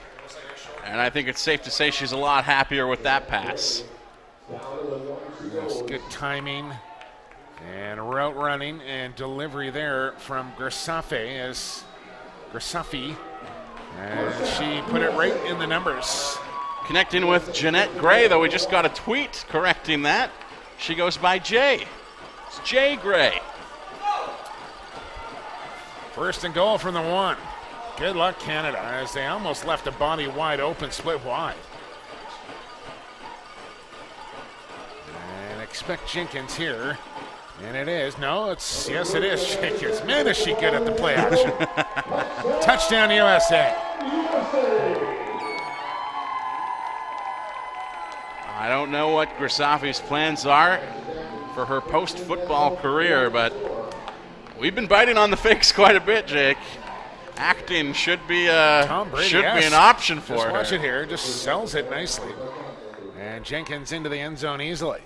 And I think it's safe to say she's a lot happier with that pass. Just good timing and route running and delivery there from Grisafi, as Grisafi, and she put it right in the numbers. Connecting with Jeanette Gray, though we just got a tweet correcting that. She goes by Jay. It's Jay Gray. 1st and goal from the 1. Good luck, Canada, as they almost left a body wide open, split wide. And expect Jenkins here. And it is. No, yes, it is Jenkins. Man, is she good at the play action. Touchdown, USA. I don't know what Grisafi's plans are for her post-football career, but we've been biting on the fakes quite a bit, Jake. Acting should be Tom Brady, be an option for just her. Watch it here. Just sells it nicely. And Jenkins into the end zone easily.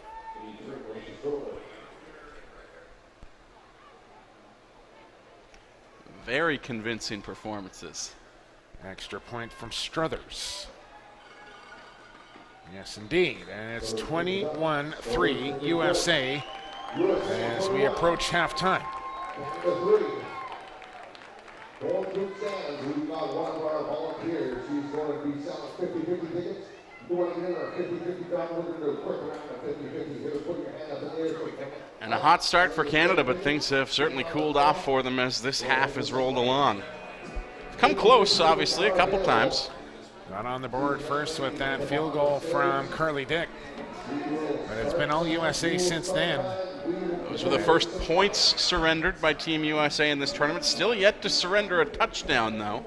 Very convincing performances. Extra point from Struthers. Yes, indeed. And it's 21-3 USA as we approach halftime. Going through Sands, we've got one of our volunteers. She's going to be selling 50-50 tickets. You want to get in our 50-50 crowd, we're going to do a quick round of 50-50. Here, put your hand up in the air. And a hot start for Canada, but things have certainly cooled off for them as this half has rolled along. Come close, obviously, a couple times. Got on the board first with that field goal from Carly Dick. But it's been all USA since then. Those were the first points surrendered by Team USA in this tournament. Still yet to surrender a touchdown, though.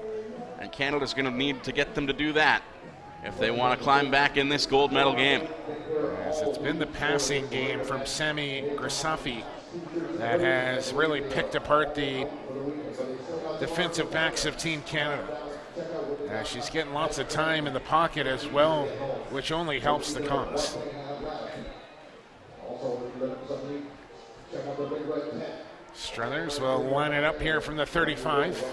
And Canada's going to need to get them to do that if they want to climb back in this gold medal game. Yes, it's been the passing game from Sammy Grisafi that has really picked apart the defensive backs of Team Canada. She's getting lots of time in the pocket as well, which only helps the cause. Struthers will line it up here from the 35. So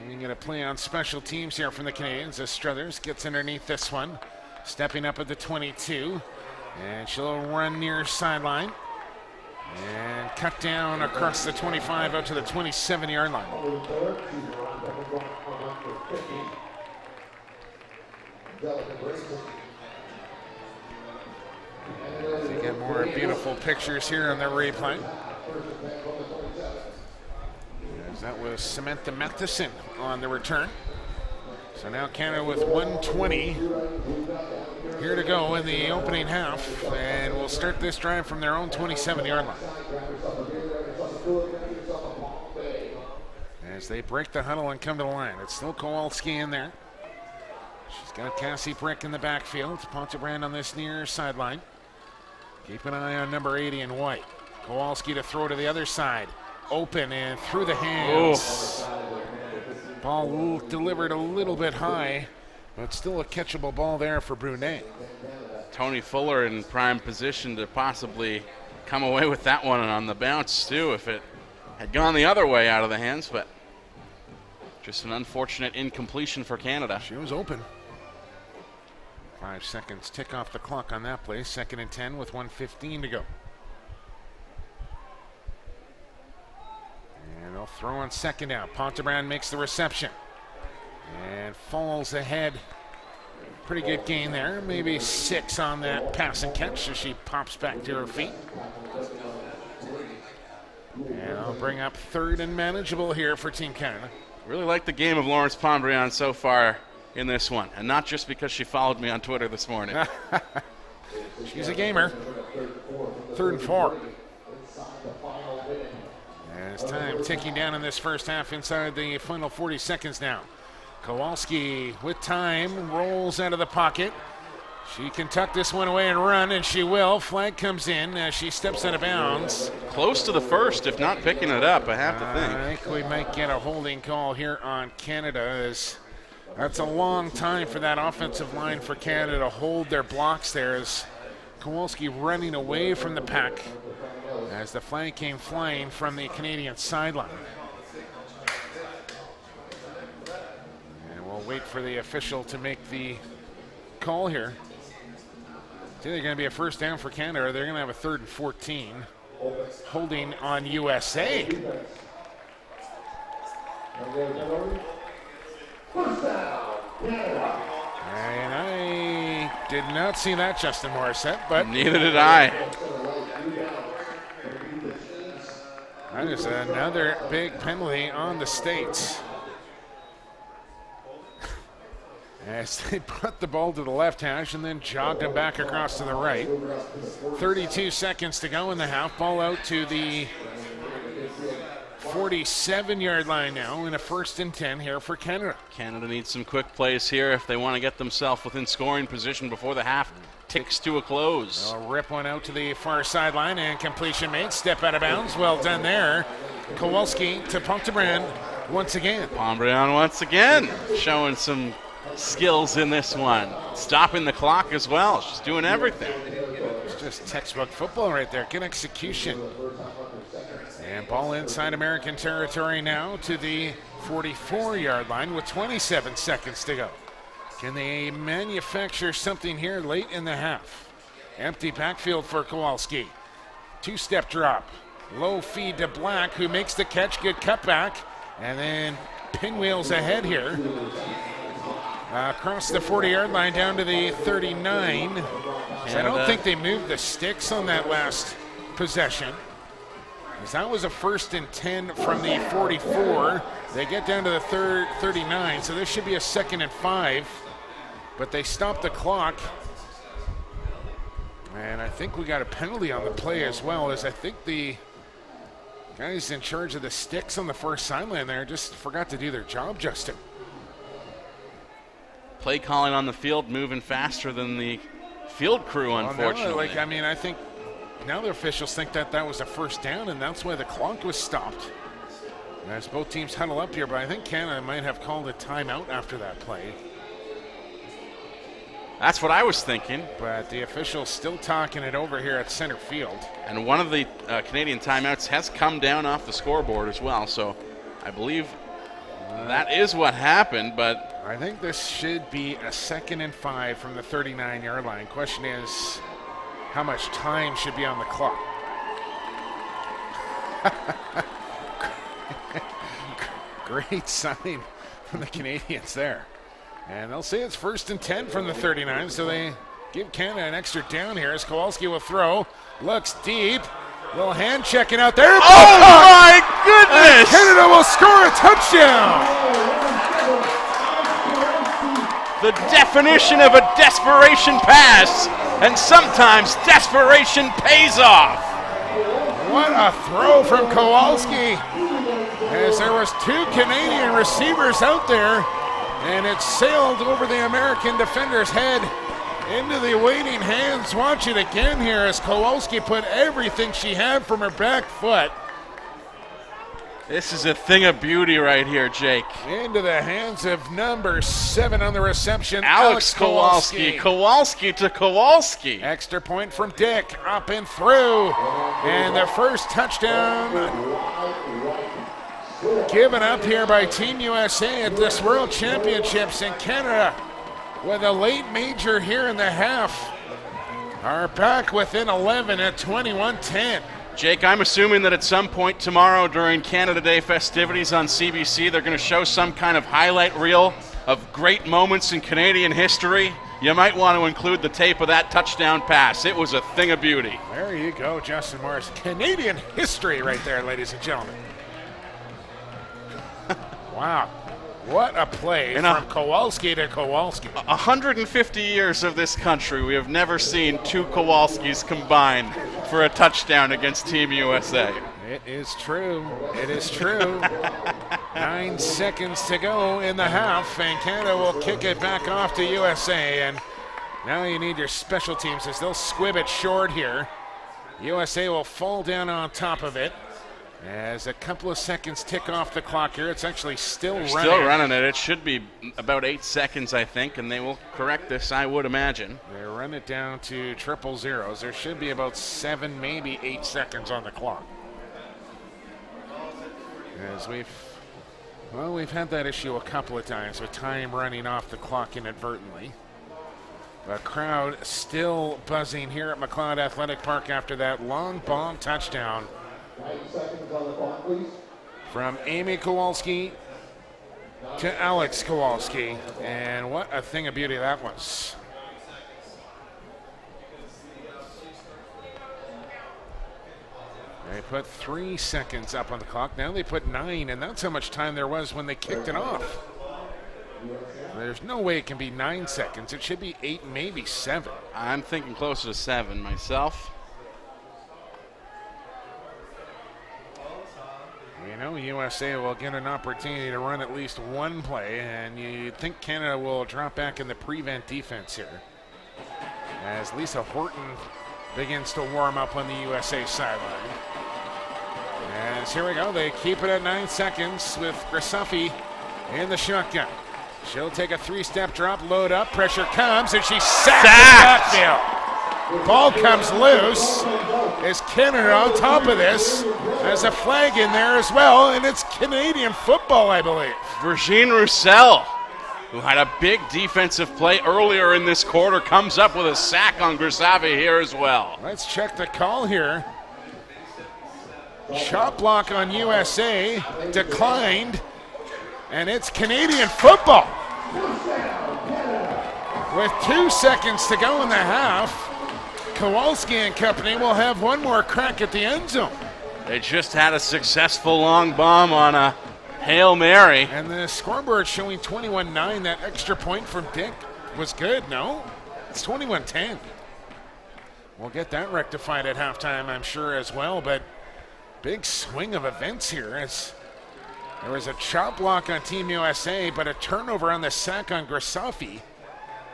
you're going to play on special teams here from the Canadians as Struthers gets underneath this one. Stepping up at the 22. And she'll run near sideline. And cut down across the 25 out to the 27-yard line. So you get more beautiful pictures here on the replay. As that was Samantha Matheson on the return. So now Canada with 1:20 here to go in the opening half, and we'll start this drive from their own 27-yard line. As they break the huddle and come to the line, it's still Kowalski in there. She's got Cassie Brick in the backfield. Pontebrand on this near sideline. Keep an eye on number 80 in white. Kowalski to throw to the other side. Open and through the hands. Ball delivered a little bit high, but still a catchable ball there for Brunet. Tony Fuller in prime position to possibly come away with that one on the bounce too if it had gone the other way out of the hands, but just an unfortunate incompletion for Canada. She was open. 5 seconds tick off the clock on that play. 2nd and 10 with 1:15 to go. And they'll throw on 2nd down. Pontebrand makes the reception and falls ahead. Pretty good gain there. Maybe 6 on that pass and catch as she pops back to her feet. And I'll bring up 3rd and manageable here for Team Canada. Really like the game of Lawrence Ponbriand so far in this one, and not just because she followed me on Twitter this morning. She's a gamer. 3rd and 4. As time ticking down in this first half inside the final 40 seconds now. Kowalski with time rolls out of the pocket. She can tuck this one away and run, and she will. Flag comes in as she steps out of bounds. Close to the first, if not picking it up, I have to think. I think we might get a holding call here on Canada, as that's a long time for that offensive line for Canada to hold their blocks there, as Kowalski running away from the pack as the flag came flying from the Canadian sideline. And we'll wait for the official to make the call here. It's either going to be a first down for Canada or they're going to have a 3rd and 14. Holding on USA. And I did not see that, Justin Morissette, but neither did I. That is another big penalty on the States. As they brought the ball to the left hash and then jogged him back across to the right. 32 seconds to go in the half. Ball out to the 47-yard line now, and a 1st and 10 here for Canada. Canada needs some quick plays here if they want to get themselves within scoring position before the half ticks to a close. They'll rip one out to the far sideline, and completion made. Step out of bounds. Well done there. Kowalski to Pontebrand once again. Pontebrand once again showing some skills in this one. Stopping the clock as well. She's doing everything. It's just textbook football right there. Good execution. And ball inside American territory now to the 44-yard line with 27 seconds to go. Can they manufacture something here late in the half? Empty backfield for Kowalski. 2-step drop. Low feed to Black, who makes the catch. Good cutback. And then pinwheels ahead here. Across the 40-yard line down to the 39. So I don't think they moved the sticks on that last possession. That was a 1st and 10 from the 44. They get down to the 39, so this should be a 2nd and 5. But they stopped the clock. And I think we got a penalty on the play as well, as I think the guys in charge of the sticks on the first sideline there just forgot to do their job, Justin. Play calling on the field moving faster than the field crew, unfortunately. I think now the officials think that that was a 1st down, and that's why the clock was stopped. As both teams huddle up here, but I think Canada might have called a timeout after that play. That's what I was thinking. But the official's still talking it over here at center field. And one of the Canadian timeouts has come down off the scoreboard as well. So I believe that is what happened, but I think this should be a 2nd and 5 from the 39-yard line. Question is, how much time should be on the clock? Great sign from the Canadians there. And they'll say it's 1st and 10 from the 39, so they give Canada an extra down here as Kowalski will throw. Looks deep. Little hand checking out there. oh my goodness! Canada will score a touchdown. The definition of a desperation pass, and sometimes desperation pays off. What a throw from Kowalski, as there was 2 Canadian receivers out there, and it sailed over the American defender's head into the waiting hands. Watch it again here as Kowalski put everything she had from her back foot This is a thing of beauty right here, Jake. into the hands of number 7 on the reception, Alex Kowalski. Kowalski to Kowalski. Extra point from Dick, up and through, and the first touchdown given up here by Team USA at this World Championships in Canada, with a late major here in the half. Are back within 11 at 21-10. Jake, I'm assuming that at some point tomorrow during Canada Day festivities on CBC, they're going to show some kind of highlight reel of great moments in Canadian history. You might want to include the tape of that touchdown pass. It was a thing of beauty. There you go, Justin Morris. Canadian history right there, ladies and gentlemen. Wow. What a play from Kowalski to Kowalski. 150 years of this country, we have never seen 2 Kowalskis combined for a touchdown against Team USA. It is true. It is true. 9 seconds to go in the half, and Canada will kick it back off to USA. And now you need your special teams as they'll squib it short here. USA will fall down on top of it. As a couple of seconds tick off the clock here, it's actually still running. Still running it. It should be about 8 seconds, I think, and they will correct this, I would imagine. They run it down to 000. There should be about 7, maybe 8 seconds on the clock. As we've had that issue a couple of times with time running off the clock inadvertently. The crowd still buzzing here at McLeod Athletic Park after that long bomb touchdown 90 seconds on the clock, please. from Amy Kowalski to Alex Kowalski. And what a thing of beauty that was. They put 3 seconds up on the clock. Now they put 9, and that's how much time there was when they kicked it off. There's no way it can be 9 seconds. It should be 8, maybe 7. I'm thinking closer to 7 myself. You know, USA will get an opportunity to run at least one play, and you think Canada will drop back in the prevent defense here, as Lisa Horton begins to warm up on the USA sideline. As here we go, they keep it at 9 seconds with Grisafi in the shotgun. She'll take a 3-step drop, load up, pressure comes, and she's sacked in the backfield. Ball comes loose. Is Canada on top of this? There's a flag in there as well, and it's Canadian football, I believe. Virginie Roussel, who had a big defensive play earlier in this quarter, comes up with a sack on Grisavi here as well. Let's check the call here. Shot block on USA declined, and it's Canadian football. With 2 seconds to go in the half, Kowalski and company will have one more crack at the end zone. They just had a successful long bomb on a Hail Mary. And the scoreboard showing 21-9. That extra point from Dick was good, no? It's 21-10. We'll get that rectified at halftime, I'm sure, as well. But big swing of events here as there was a chop block on Team USA, but a turnover on the sack on Grisafi.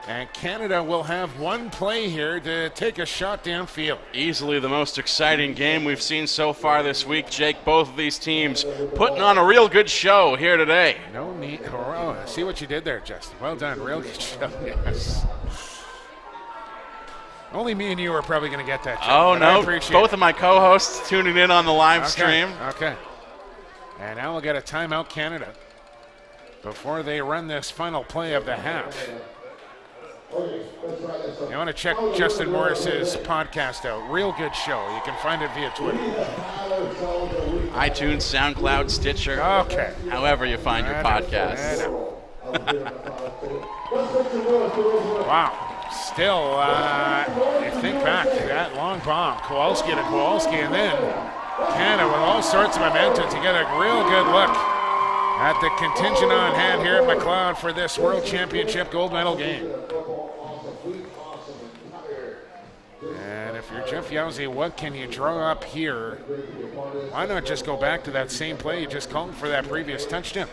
And Canada will have one play here to take a shot downfield. Easily the most exciting game we've seen so far this week, Jake. Both of these teams putting on a real good show here today. No need. Oh, see what you did there, Justin. Well done. Real good show. Yes. Only me and you are probably going to get that. Oh, no. Both of my co-hosts tuning in on the live stream. Okay. And now we'll get a timeout, Canada, before they run this final play of the half. You want to check Justin Morris's podcast out. Real good show. You can find it via Twitter. iTunes, SoundCloud, Stitcher. Okay. However you find your podcasts. Wow. Still, you think back to that long bomb. Kowalski to Kowalski, and then Canada with all sorts of momentum to get a real good look at the contingent on hand here at McLeod for this World Championship gold medal game. And if you're Jeff Yowzy, what can you draw up here? Why not just go back to that same play you just called for that previous touchdown?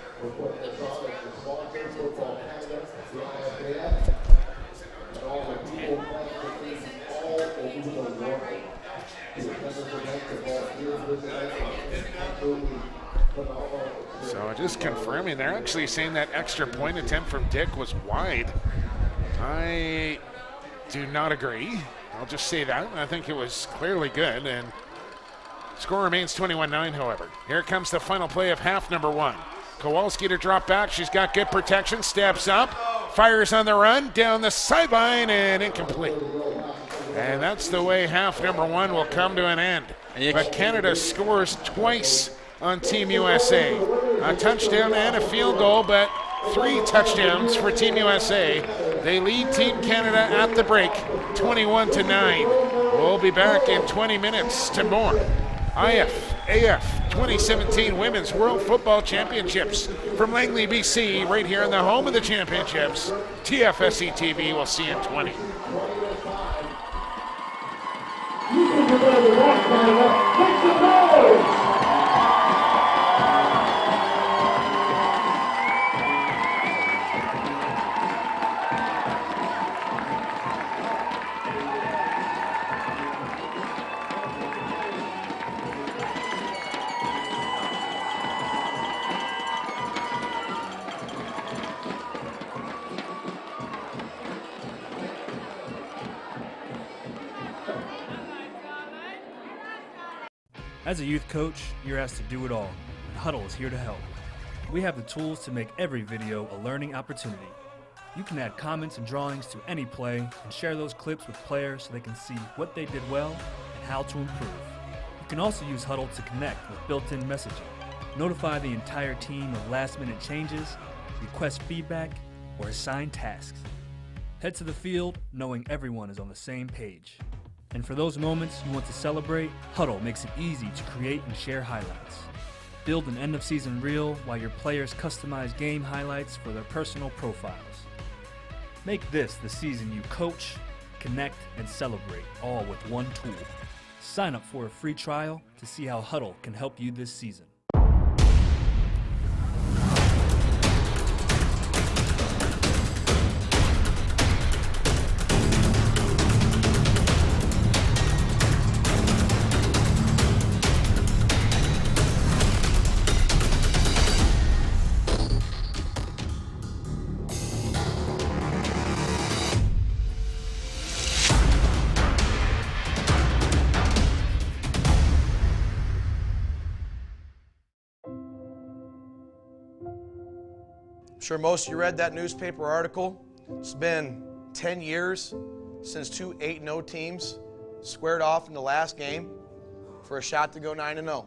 So just confirming, they're actually saying that extra point attempt from Dick was wide. I do not agree. I'll just say that. I think it was clearly good, and score remains 21-9, however. Here comes the final play of half number one. Kowalski to drop back. She's got good protection, steps up, fires on the run, down the sideline, and incomplete. And that's the way half number one will come to an end. But Canada scores twice on Team USA. A touchdown and a field goal, but 3 touchdowns for Team USA. They lead Team Canada at the break, 21-9. We'll be back in 20 minutes to more IFAF 2017 Women's World Football Championships from Langley, BC, right here in the home of the championships. TFSC TV, we'll see you in 20. As a youth coach, you're asked to do it all, and Huddle is here to help. We have the tools to make every video a learning opportunity. You can add comments and drawings to any play and share those clips with players so they can see what they did well and how to improve. You can also use Huddle to connect with built-in messaging, notify the entire team of last-minute changes, request feedback, or assign tasks. Head to the field knowing everyone is on the same page. And for those moments you want to celebrate, Huddle makes it easy to create and share highlights. Build an end-of-season reel while your players customize game highlights for their personal profiles. Make this the season you coach, connect, and celebrate, all with one tool. Sign up for a free trial to see how Huddle can help you this season. I'm sure most of you read that newspaper article. It's been 10 years since 2 8-0 teams squared off in the last game for a shot to go 9-0.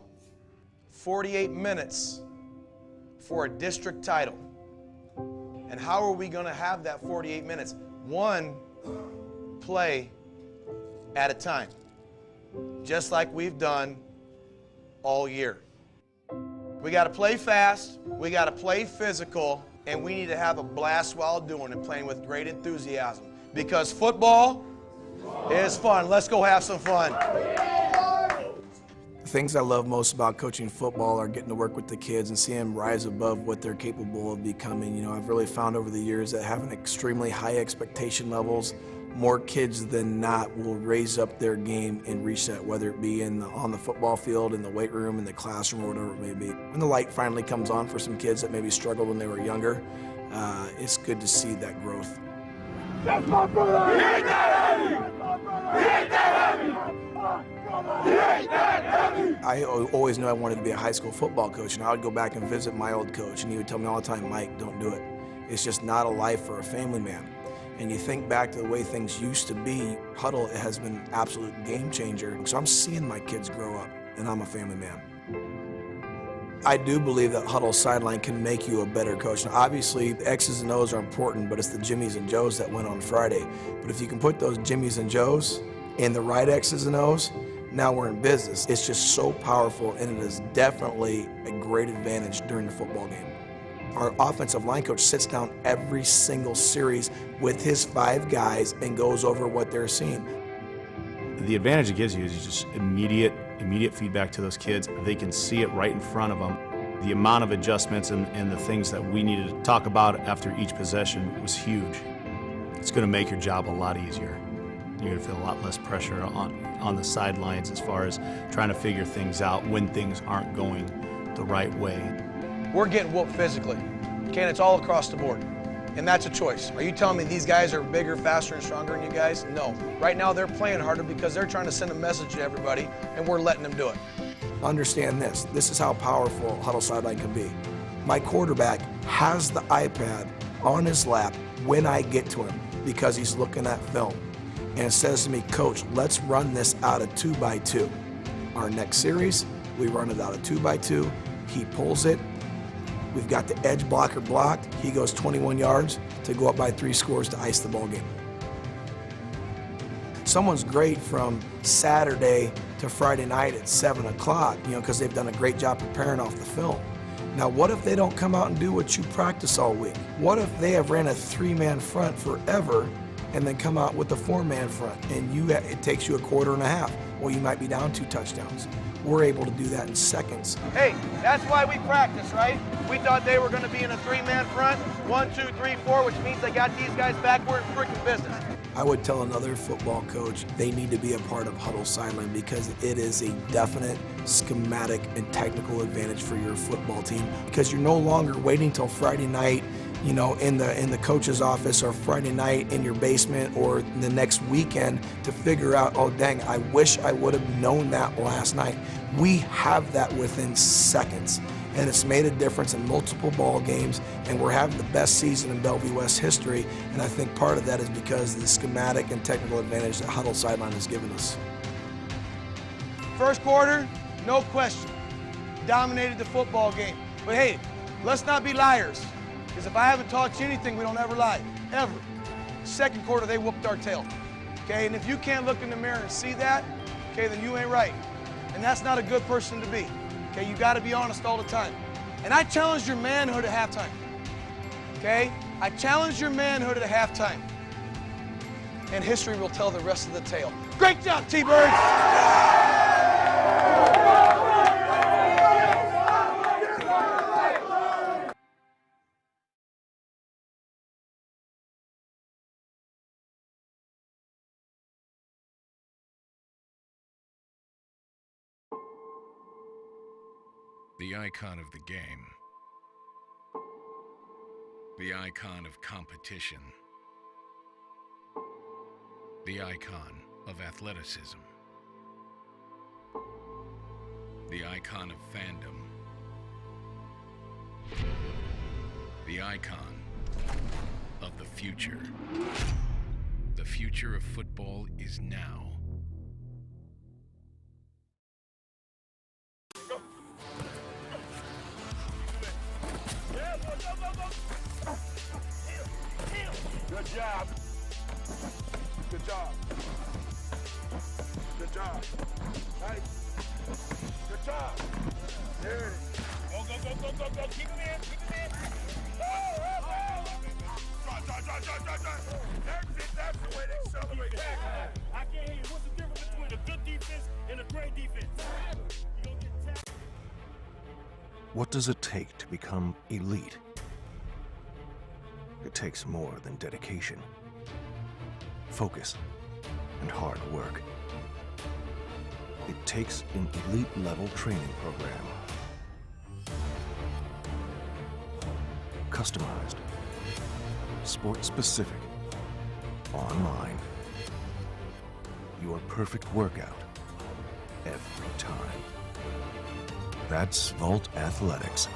48 minutes for a district title. And how are we going to have that 48 minutes? One play at a time, just like we've done all year. We got to play fast, we got to play physical, and we need to have a blast while doing it, playing with great enthusiasm. Because football is fun. Let's go have some fun. things I love most about coaching football are getting to work with the kids and seeing them rise above what they're capable of becoming. You know, I've really found over the years that having extremely high expectation levels, more kids than not will raise up their game and reach that, whether it be on the football field, in the weight room, in the classroom, or whatever it may be. When the light finally comes on for some kids that maybe struggled when they were younger, it's good to see that growth. That's my brother! He ain't that heavy! That's my brother! He ain't that heavy! He ain't that heavy! I always knew I wanted to be a high school football coach, and I would go back and visit my old coach, and he would tell me all the time, Mike, don't do it. It's just not a life for a family man. And you think back to the way things used to be, Huddle has been an absolute game changer. So I'm seeing my kids grow up, and I'm a family man. I do believe that Huddle sideline can make you a better coach. Now, obviously, the X's and O's are important, but it's the Jimmies and Joes that went on Friday. But if you can put those Jimmies and Joes in the right X's and O's, now we're in business. It's just so powerful, and it is definitely a great advantage during the football game. Our offensive line coach sits down every single series with his 5 guys and goes over what they're seeing. The advantage it gives you is just immediate feedback to those kids. They can see it right in front of them. The amount of adjustments and the things that we needed to talk about after each possession was huge. It's going to make your job a lot easier. You're going to feel a lot less pressure on the sidelines as far as trying to figure things out when things aren't going the right way. We're getting whooped physically, okay, and it's all across the board. And that's a choice. Are you telling me these guys are bigger, faster, and stronger than you guys? No. Right now they're playing harder because they're trying to send a message to everybody, and we're letting them do it. Understand this. This is how powerful Huddle Sideline can be. My quarterback has the iPad on his lap when I get to him because he's looking at film. And says to me, Coach, let's run this out of 2x2. Our next series, we run it out of 2x2. He pulls it. We've got the edge blocker blocked. He goes 21 yards to go up by 3 scores to ice the ball game. Someone's great from Saturday to Friday night at 7 o'clock, because they've done a great job preparing off the film. Now, what if they don't come out and do what you practice all week? What if they have ran a 3-man front forever and then come out with a 4-man front and it takes you a quarter and a half? Well, you might be down 2 touchdowns. We're able to do that in seconds. Hey, that's why we practice, right? We thought they were going to be in a 3-man front, 1, 2, 3, 4, which means they got these guys back. We're in freaking business. I would tell another football coach they need to be a part of Huddle Sideline because it is a definite schematic and technical advantage for your football team because you're no longer waiting till Friday night, in the coach's office or Friday night in your basement or the next weekend to figure out, oh dang, I wish I would have known that last night. We have that within seconds, and it's made a difference in multiple ball games, and we're having the best season in Bellevue West history, and I think part of that is because of the schematic and technical advantage that Huddle Sideline has given us. First quarter, no question, dominated the football game. But hey, let's not be liars. Because if I haven't taught you anything, we don't ever lie, ever. Second quarter, they whooped our tail, okay? And if you can't look in the mirror and see that, okay, then you ain't right. And that's not a good person to be, okay? You gotta be honest all the time. And I challenge your manhood at halftime, okay? I challenge your manhood at halftime. And history will tell the rest of the tale. Great job, T-Birds! The icon of the game. The icon of competition. The icon of athleticism. The icon of fandom. The icon of the future. The future of football is now. Good job. Good job. Good job. Nice. Good job. There it is. Go, go, go, go, go, go. Keep him in. Keep him in. That's the way they celebrate. I can't hear you. What's the difference between a good defense and a great defense? What does it take to become elite? It takes more than dedication, focus, and hard work. It takes an elite-level training program. Customized, sport-specific, online. Your perfect workout every time. That's Volt Athletics.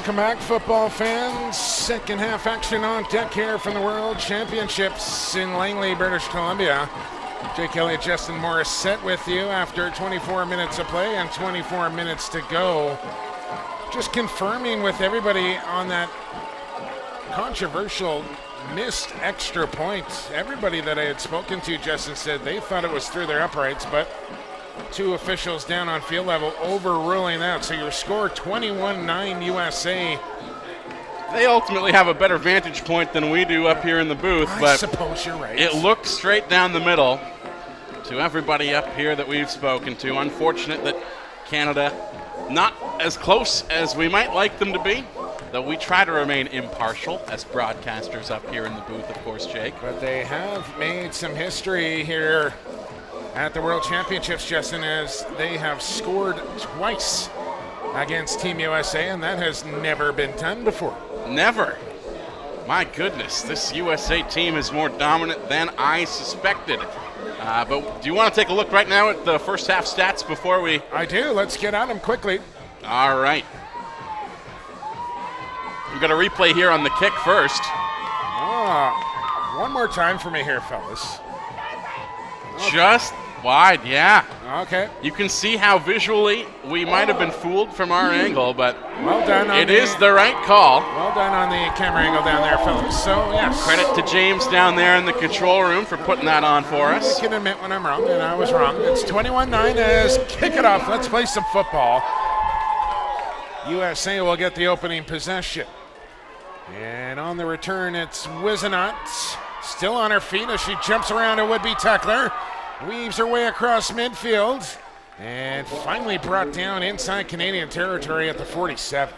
Welcome back, football fans. Second half action on deck here from the World Championships in Langley, British Columbia. Jake Elliott, Justin Morris set with you after 24 minutes of play and 24 minutes to go. Just confirming with everybody on that controversial missed extra point. Everybody that I had spoken to, Justin, said they thought it was through their uprights, but two officials down on field level overruling that. So your score 21-9 USA. They ultimately have a better vantage point than we do up here in the booth, I but suppose you're right. it looked straight down the middle to everybody up here that we've spoken to. Unfortunate that Canada not as close as we might like them to be, though we try to remain impartial as broadcasters up here in the booth, of course, Jake. But they have made some history here at the World Championships, Justin, as they have scored twice against Team USA, and that has never been done before. Never. My goodness, this USA team is more dominant than I suspected. But do you want to take a look right now at the first half stats before we... I do. Let's get at them quickly. All right. We've got a replay here on the kick first. One more time for me here, fellas. Okay. Just wide, yeah. Okay. You can see how visually we might have been fooled from our angle, but well done. It is the right call. Well done on the camera angle down there, fellas. So, yes. Credit to James down there in the control room for putting that on for us. I can admit when I'm wrong, and I was wrong. It's 21-9 as kick it off. Let's play some football. USA will get the opening possession. And on the return, it's Wizenot. Still on her feet as she jumps around a would-be tackler. Weaves her way across midfield. And finally brought down inside Canadian territory at the 47.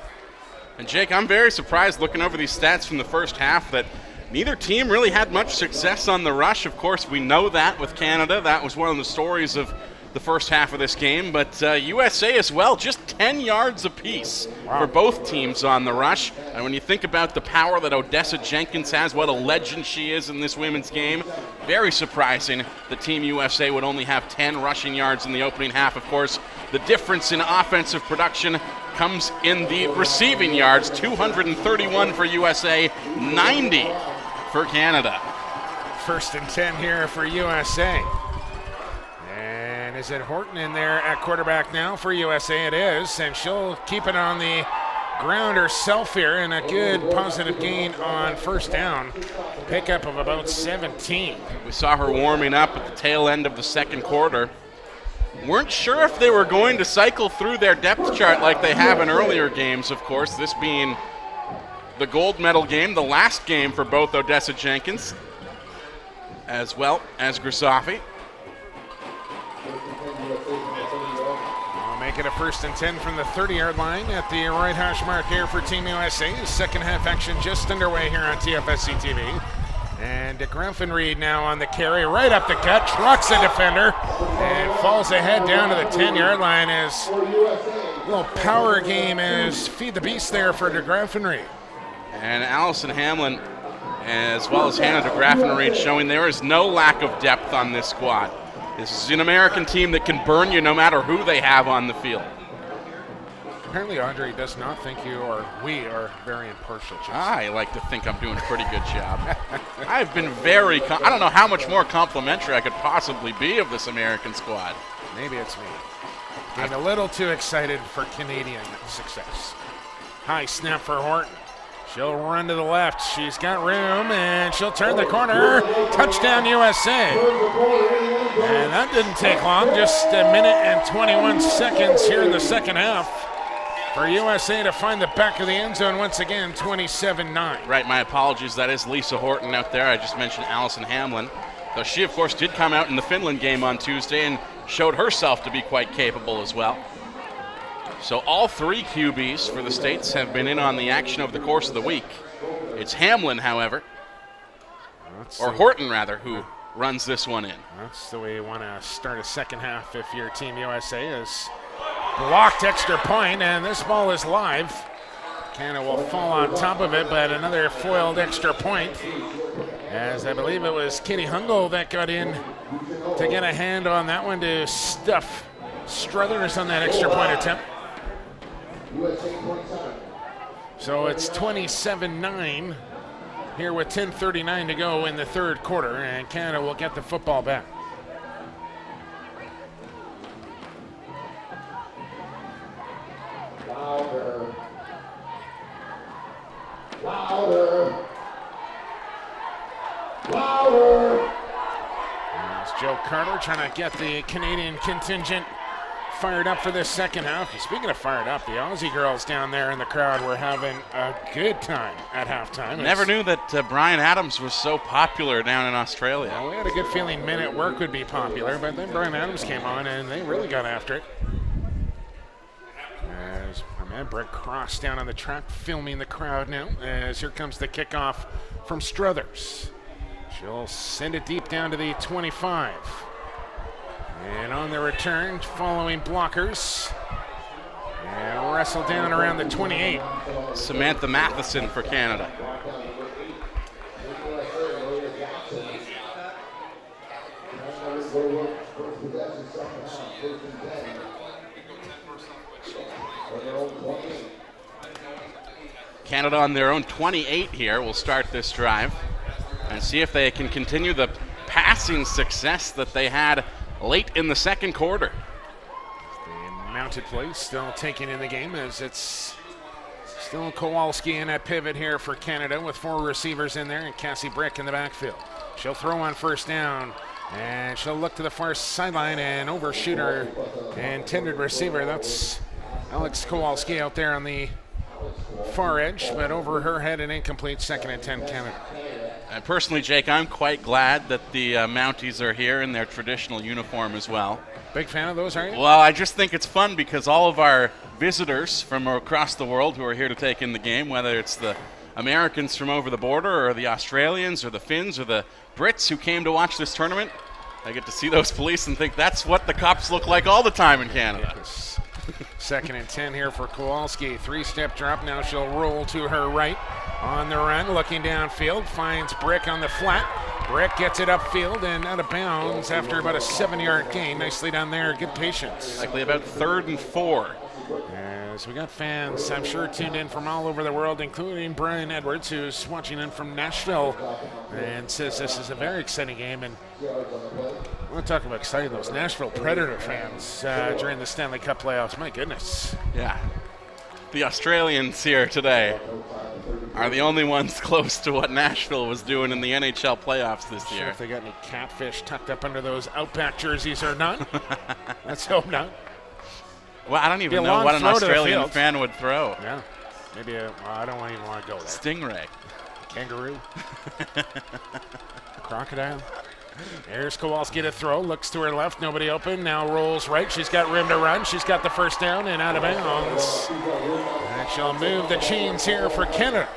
And Jake, I'm very surprised looking over these stats from the first half that neither team really had much success on the rush. Of course, we know that with Canada. That was one of the stories of the first half of this game. But USA as well, just 10 yards apiece for both teams on the rush. And when you think about the power that Odessa Jenkins has, what a legend she is in this women's game, very surprising that Team USA would only have 10 rushing yards in the opening half. Of course, the difference in offensive production comes in the receiving yards, 231 for USA, 90 for Canada. 1st and 10 here for USA. And is it Horton in there at quarterback now for USA? It is, and she'll keep it on the ground herself here, and a good positive gain on first down. Pickup of about 17. We saw her warming up at the tail end of the second quarter. Weren't sure if they were going to cycle through their depth chart like they have in earlier games, of course, this being the gold medal game, the last game for both Odessa Jenkins as well as Grisafi. I'll make it a 1st and 10 from the 30-yard line at the right hash mark here for Team USA. Second half action just underway here on TFSC TV. And Grafenried now on the carry, right up the gut, trucks a defender, and falls ahead down to the 10-yard line as a little power game as feed the beast there for de Grafenried. And Allison Hamlin, as well as Hannah de Grafenried, showing there is no lack of depth on this squad. This is an American team that can burn you no matter who they have on the field. Apparently, Andre does not think you or we are very impartial. I like to think I'm doing a pretty good job. I've been very, I don't know how much more complimentary I could possibly be of this American squad. Maybe it's me. Getting a little too excited for Canadian success. High snap for Horton. She'll run to the left. She's got room, and she'll turn the corner. Touchdown, USA. And that didn't take long. Just a minute and 21 seconds here in the second half for USA to find the back of the end zone once again, 27-9. Right, my apologies. That is Lisa Horton out there. I just mentioned Allison Hamlin. Though she, of course, did come out in the Finland game on Tuesday and showed herself to be quite capable as well. So all three QBs for the States have been in on the action over the course of the week. It's Hamlin, however, or Horton, rather, who runs this one in. That's the way you want to start a second half if your Team USA is blocked extra point, and this ball is live. Canada will fall on top of it, but another foiled extra point, as I believe it was Kitty Hungle that got in to get a hand on that one to stuff Struthers on that extra point attempt. So it's 27-9 here with 10:39 to go in the third quarter, and Canada will get the football back. Louder. Louder. Louder. There's Joe Carter trying to get the Canadian contingent fired up for this second half. Speaking of fired up, the Aussie girls down there in the crowd were having a good time at halftime. Never knew that Brian Adams was so popular down in Australia. Well, we had a good feeling Men at Work would be popular, but then Brian Adams came on and they really got after it. As my man Brett Cross down on the track filming the crowd now, as here comes the kickoff from Struthers. She'll send it deep down to the 25. And on the return, following blockers, and wrestle down around the 28. Samantha Matheson for Canada. Canada on their own 28 here will start this drive and see if they can continue the passing success that they had late in the second quarter. The mounted play still taking in the game, as it's still Kowalski in at pivot here for Canada with four receivers in there and Cassie Brick in the backfield. She'll throw on first down, and she'll look to the far sideline and overshoot her intended receiver. That's Alex Kowalski out there on the far edge, but over her head an incomplete. 2nd and 10 Canada. And personally, Jake, I'm quite glad that the Mounties are here in their traditional uniform as well. Big fan of those, are you? Well, I just think it's fun because all of our visitors from across the world who are here to take in the game, whether it's the Americans from over the border or the Australians or the Finns or the Brits who came to watch this tournament, I get to see those police and think that's what the cops look like all the time in Canada. Yes. 2nd and 10 here for Kowalski. 3-step drop. Now she'll roll to her right on the run, looking downfield, finds Brick on the flat. Brick gets it upfield and out of bounds after about a 7-yard gain. Nicely done there. Good patience. Likely about 3rd and 4. As we got fans, I'm sure, tuned in from all over the world, including Brian Edwards, who's watching in from Nashville and says this is a very exciting game. And I want to talk about exciting, those Nashville Predator fans during the Stanley Cup playoffs. My goodness. Yeah. The Australians here today are the only ones close to what Nashville was doing in the NHL playoffs this year. Sure if they got any catfish tucked up under those Outback jerseys or not. Let's hope not. Well, I don't even know what an Australian fan would throw. Yeah. Maybe I don't even want to go there. Stingray. Kangaroo. Crocodile. There's Kowalski to throw. Looks to her left. Nobody open. Now rolls right. She's got room to run. She's got the first down and out of bounds. And she'll move the chains here for Canada.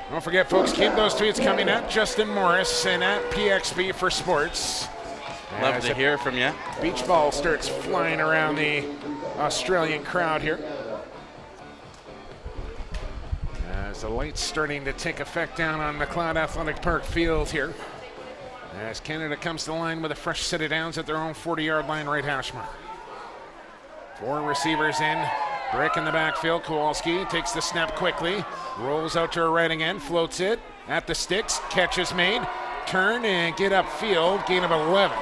Don't forget, folks, keep those tweets coming at Justin Morris and at PXB for Sports. Love to hear from you. Beach ball starts flying around the Australian crowd here. As the lights starting to take effect down on McLeod Athletic Park field here. As Canada comes to the line with a fresh set of downs at their own 40-yard line right hash mark. 4 receivers in. Brick in the backfield. Kowalski takes the snap quickly. Rolls out to her right again. Floats it at the sticks. Catch is made. Turn and get upfield. Gain of 11.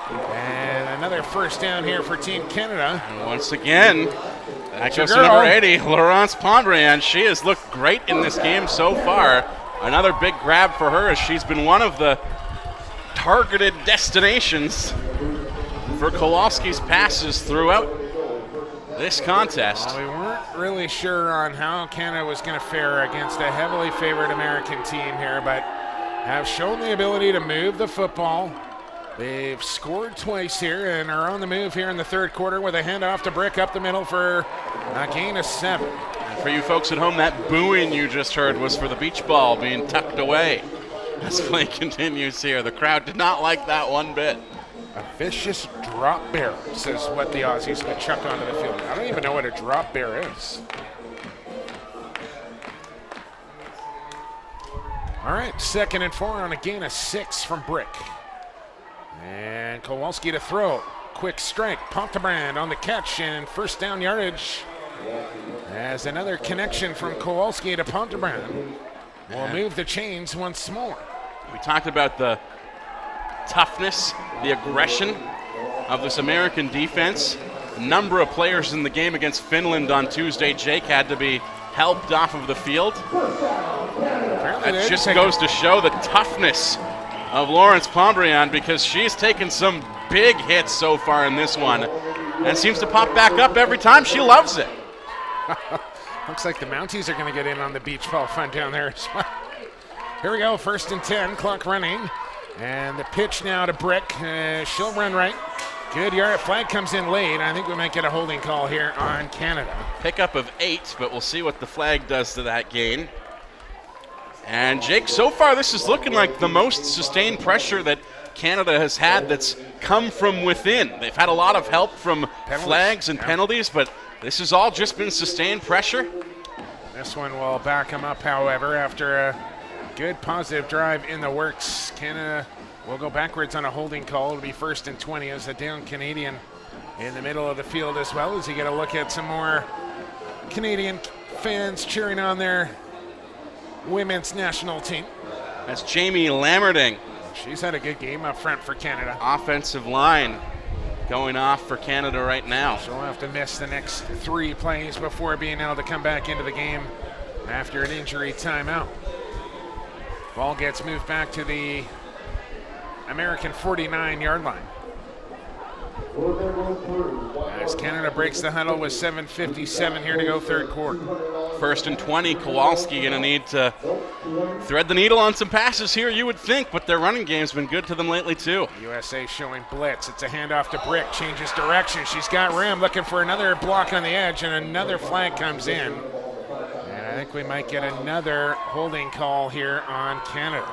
And another first down here for Team Canada. And once again, that goes to number 80, Laurence Pondrian. She has looked great in this game so far. Another big grab for her as she's been one of the targeted destinations for Kowalski's passes throughout this contest. Well, we weren't really sure on how Canada was going to fare against a heavily favored American team here, but have shown the ability to move the football. They've scored twice here and are on the move here in the third quarter with a handoff to Brick up the middle for a gain of 7. And for you folks at home, that booing you just heard was for the beach ball being tucked away. As play continues here, the crowd did not like that one bit. A vicious drop bear, says what the Aussies would chuck onto the field. I don't even know what a drop bear is. All right, 2nd and 4 on a gain of 6 from Brick. And Kowalski to throw. Quick strike. Pontebrand on the catch and first down yardage. As another connection from Kowalski to Pontebrand will move the chains once more. We talked about the toughness, the aggression of this American defense. A number of players in the game against Finland on Tuesday, Jake, had to be helped off of the field. That just goes to show the toughness of Lawrence Pombriand, because she's taken some big hits so far in this one and seems to pop back up every time. She loves it. Looks like the Mounties are going to get in on the beach ball fun down there as well. Here we go, 1st and 10, clock running. And the pitch now to Brick. She'll run right. Good yard. Flag comes in late. I think we might get a holding call here on Canada. Pickup of 8, but we'll see what the flag does to that gain. And Jake, so far this is looking like the most sustained pressure that Canada has had that's come from within. They've had a lot of help from flags and penalties, but this has all just been sustained pressure. This one will back them up, however, after a good positive drive in the works. Canada will go backwards on a holding call. It'll be 1st and 20 as a down Canadian in the middle of the field, as well as you get a look at some more Canadian fans cheering on their women's national team. That's Jamie Lammerding. She's had a good game up front for Canada. Offensive line going off for Canada right now. She'll have to miss the next 3 plays before being able to come back into the game after an injury timeout. Ball gets moved back to the American 49-yard line. As Canada breaks the huddle with 7:57 here to go, third quarter. 1st and 20, Kowalski going to need to thread the needle on some passes here, you would think, but their running game's been good to them lately too. USA showing blitz. It's a handoff to Brick, changes direction. She's got Ram looking for another block on the edge, and another flag comes in. And I think we might get another holding call here on Canada.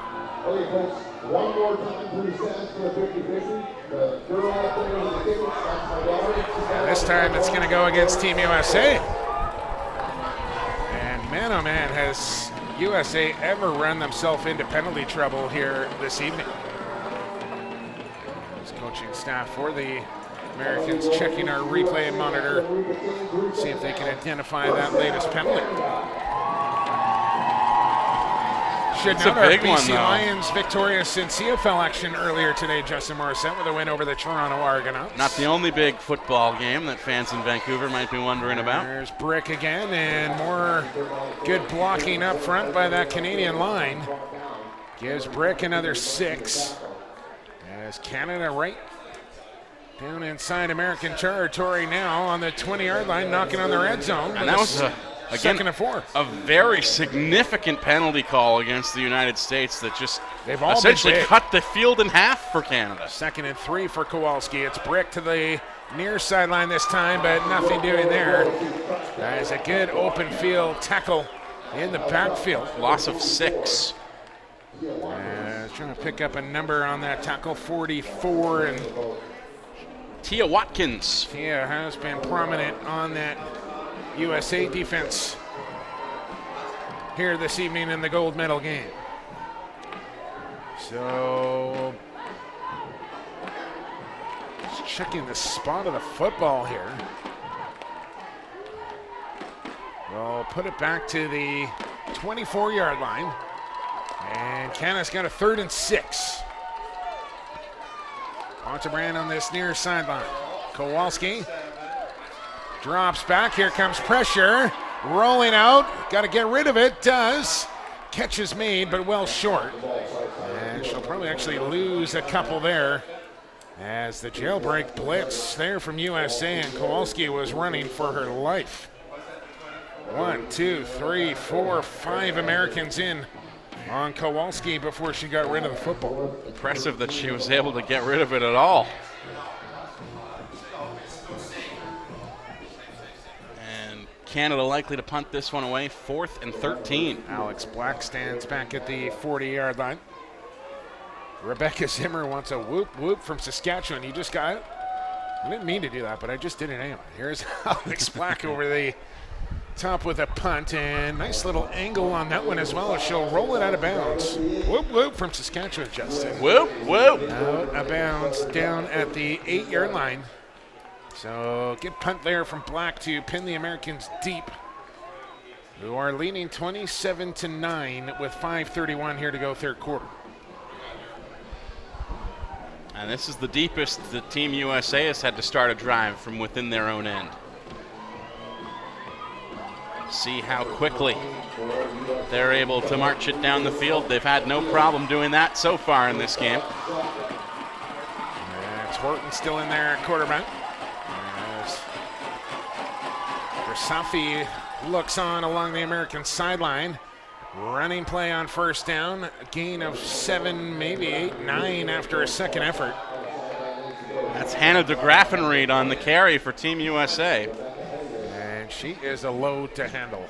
Okay, folks, one more time, please stand for the 50-50. The girl up there with the tickets, that's my daughter. And this time it's going to go against Team USA. And man, oh man, has USA ever run themselves into penalty trouble here this evening. This coaching staff for the Americans checking our replay monitor, see if they can identify that latest penalty. Should note our BC Lions victorious in CFL action earlier today, Justin Morissette, with a win over the Toronto Argonauts. Not the only big football game that fans in Vancouver might be wondering about. There's Brick again, and more good blocking up front by that Canadian line. Gives Brick another 6. As Canada right down inside American territory now on the 20-yard line, knocking on the red zone. And that was again, 2nd and 4. A very significant penalty call against the United States that just essentially cut the field in half for Canada. 2nd and 3 for Kowalski. It's Brick to the near sideline this time, but nothing doing there. That is a good open field tackle in the backfield. Loss of 6. Trying to pick up a number on that tackle, 44. And Tia Watkins. Tia has been prominent on that USA defense here this evening in the gold medal game. So, just checking the spot of the football here. We'll put it back to the 24-yard line. And Canada's got a 3rd and 6. Pontebrand on this near sideline. Kowalski drops back. Here comes pressure. Rolling out. Got to get rid of it. Does. Catch is made, but well short. And she'll probably actually lose a couple there As the jailbreak blitz there from USA, and Kowalski was running for her life. 1, 2, 3, 4, 5 Americans in on Kowalski before she got rid of the football. Impressive that she was able to get rid of it at all. And Canada likely to punt this one away, 4th and 13. Alex Black stands back at the 40-yard line. Rebecca Zimmer wants a whoop whoop from Saskatchewan. You just got it? I didn't mean to do that, but I just did it anyway. Here's Alex Black over the top with a punt, and nice little angle on that one as well as she'll roll it out of bounds. Whoop whoop from Saskatchewan, Justin. Whoop whoop. Out of bounds down at the 8-yard line. So good punt there from Black to pin the Americans deep, who are leading 27-9 with 5:31 here to go third quarter. And this is the deepest the Team USA has had to start a drive from within their own end. See how quickly they're able to march it down the field. They've had no problem doing that so far in this game. It's Horton still in there at quarterback. Safi looks on along the American sideline. Running play on first down. A gain of 7, maybe 8, 9 after a second effort. That's Hannah de Graffenried on the carry for Team USA. And she is a load to handle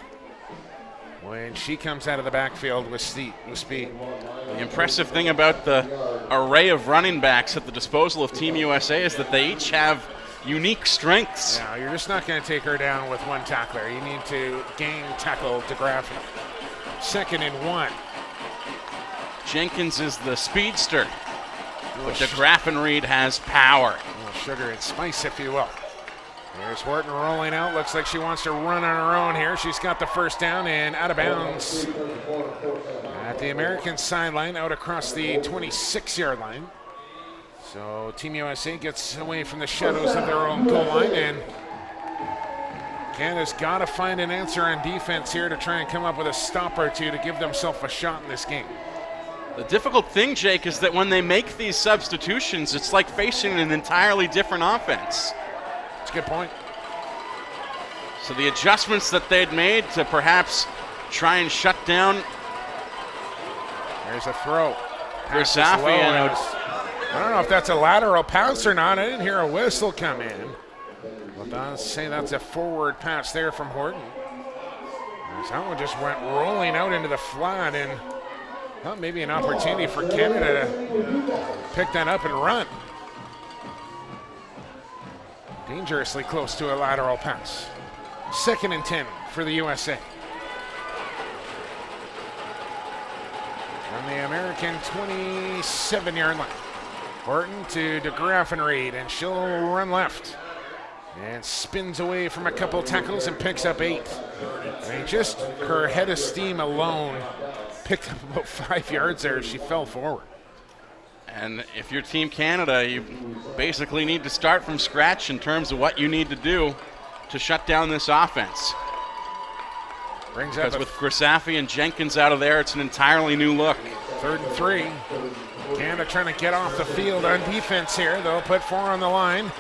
when she comes out of the backfield with speed. The impressive thing about the array of running backs at the disposal of Team USA is that they each have unique strengths. Yeah, you're just not going to take her down with one tackler. You need to gang tackle DeGraff. 2nd and 1. Jenkins is the speedster, but DeGraffenried has power. A little sugar and spice, if you will. There's Horton rolling out. Looks like she wants to run on her own here. She's got the first down and out of bounds at the American sideline, out across the 26-yard line. So Team USA gets away from the shadows of their own goal line, and Canada's got to find an answer on defense here to try and come up with a stop or two to give themselves a shot in this game. The difficult thing, Jake, is that when they make these substitutions, it's like facing an entirely different offense. That's a good point. So the adjustments that they'd made to perhaps try and shut down. There's a throw. Grisafi, I don't know if that's a lateral pass or not. I didn't hear a whistle come in. But I'll say that's a forward pass there from Horton. That one just went rolling out into the flat, and well, maybe an opportunity for Canada to pick that up and run. Dangerously close to a lateral pass. 2nd and 10 for the USA. On the American 27-yard line. Horton to de Graffenried, and she'll run left. And spins away from a couple tackles and picks up 8. I mean, just her head of steam alone picked up about 5 yards there as she fell forward. And if you're Team Canada, you basically need to start from scratch in terms of what you need to do to shut down this offense. Because with Grisafi and Jenkins out of there, it's an entirely new look. 3rd and 3. Canada trying to get off the field on defense here. They'll put 4 on the line.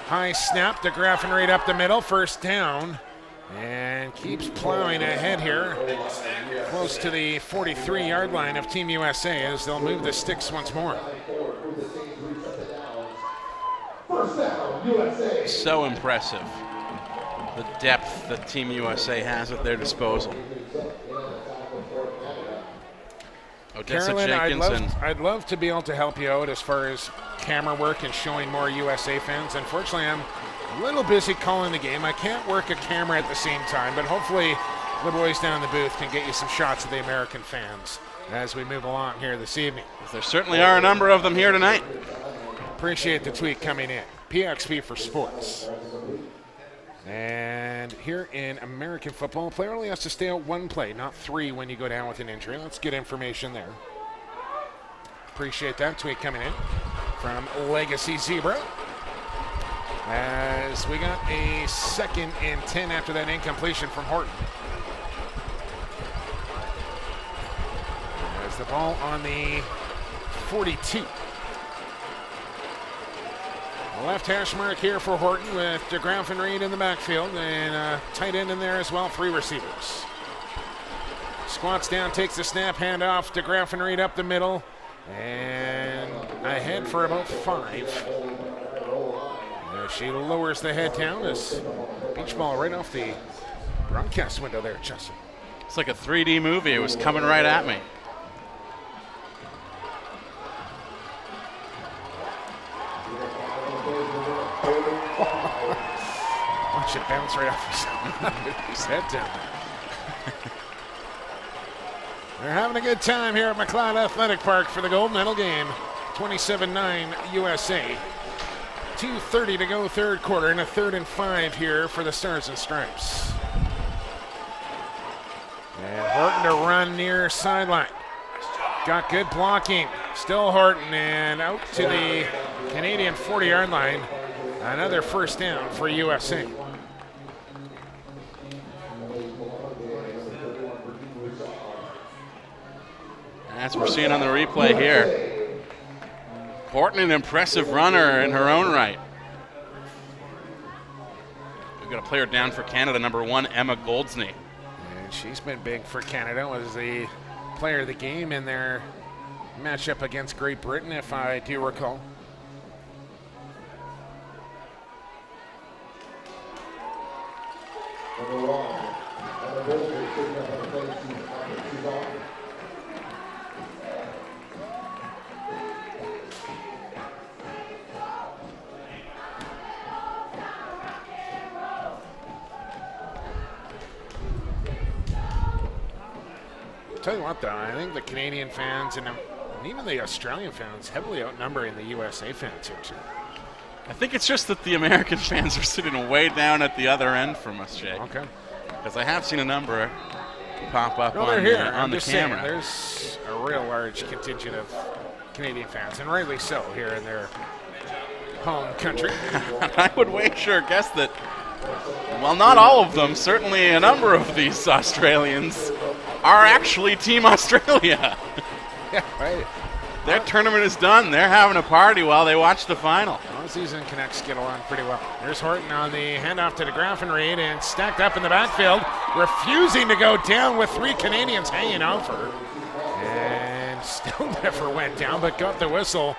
High snap to Graffenried up the middle. First down. And keeps plowing ahead here. Close to the 43-yard line of Team USA as they'll move the sticks once more. So impressive. The depth that Team USA has at their disposal. Odessa Carolyn, Jenkins I'd love to be able to help you out as far as camera work and showing more USA fans. Unfortunately, I'm a little busy calling the game. I can't work a camera at the same time, but hopefully the boys down in the booth can get you some shots of the American fans as we move along here this evening. There certainly are a number of them here tonight. Appreciate the tweet coming in. PXP for sports. And here in American football, a player only has to stay out 1 play, not 3 when you go down with an injury. Let's get information there. Appreciate that tweet coming in from Legacy Zebra. As we got a 2nd and 10 after that incompletion from Horton. As the ball on the 42. Left hash mark here for Horton with DeGraff and Reed in the backfield, and tight end in there as well, 3 receivers. Squats down, takes the snap, handoff to DeGraff and Reed up the middle, and ahead for about 5. As she lowers the head down, as beach ball right off the broadcast window there, Justin. It's like a 3D movie. It was coming right at me. Watch it bounce right off his head down. They're having a good time here at McLeod Athletic Park for the gold medal game. 27-9 USA. 2:30 to go, third quarter, and a 3rd and 5 here for the Stars and Stripes. And Horton to run near sideline. Got good blocking. Still Horton, and out to the Canadian 40-yard line. Another first down for USA. As we're seeing on the replay here. Horton, an impressive runner in her own right. We've got a player down for Canada, number 1, Emma Goldsney. And she's been big for Canada, was the player of the game in their matchup against Great Britain, if I do recall. Tell you what, though, I think the Canadian fans and even the Australian fans heavily outnumbering the USA fans here, too. I think it's just that the American fans are sitting way down at the other end from us, Jake. Okay. Because I have seen a number pop up on the camera. Saying, there's a real large contingent of Canadian fans, and rightly so, here in their home country. I would guess that, well, not all of them, certainly a number of these Australians are actually Team Australia. Yeah, right. Their tournament is done. They're having a party while they watch the final. Aussies and Canucks get along pretty well. There's Horton on the handoff to DeGraff and Reed, and stacked up in the backfield, refusing to go down with 3 Canadians hanging out for her. And still never went down, but got the whistle.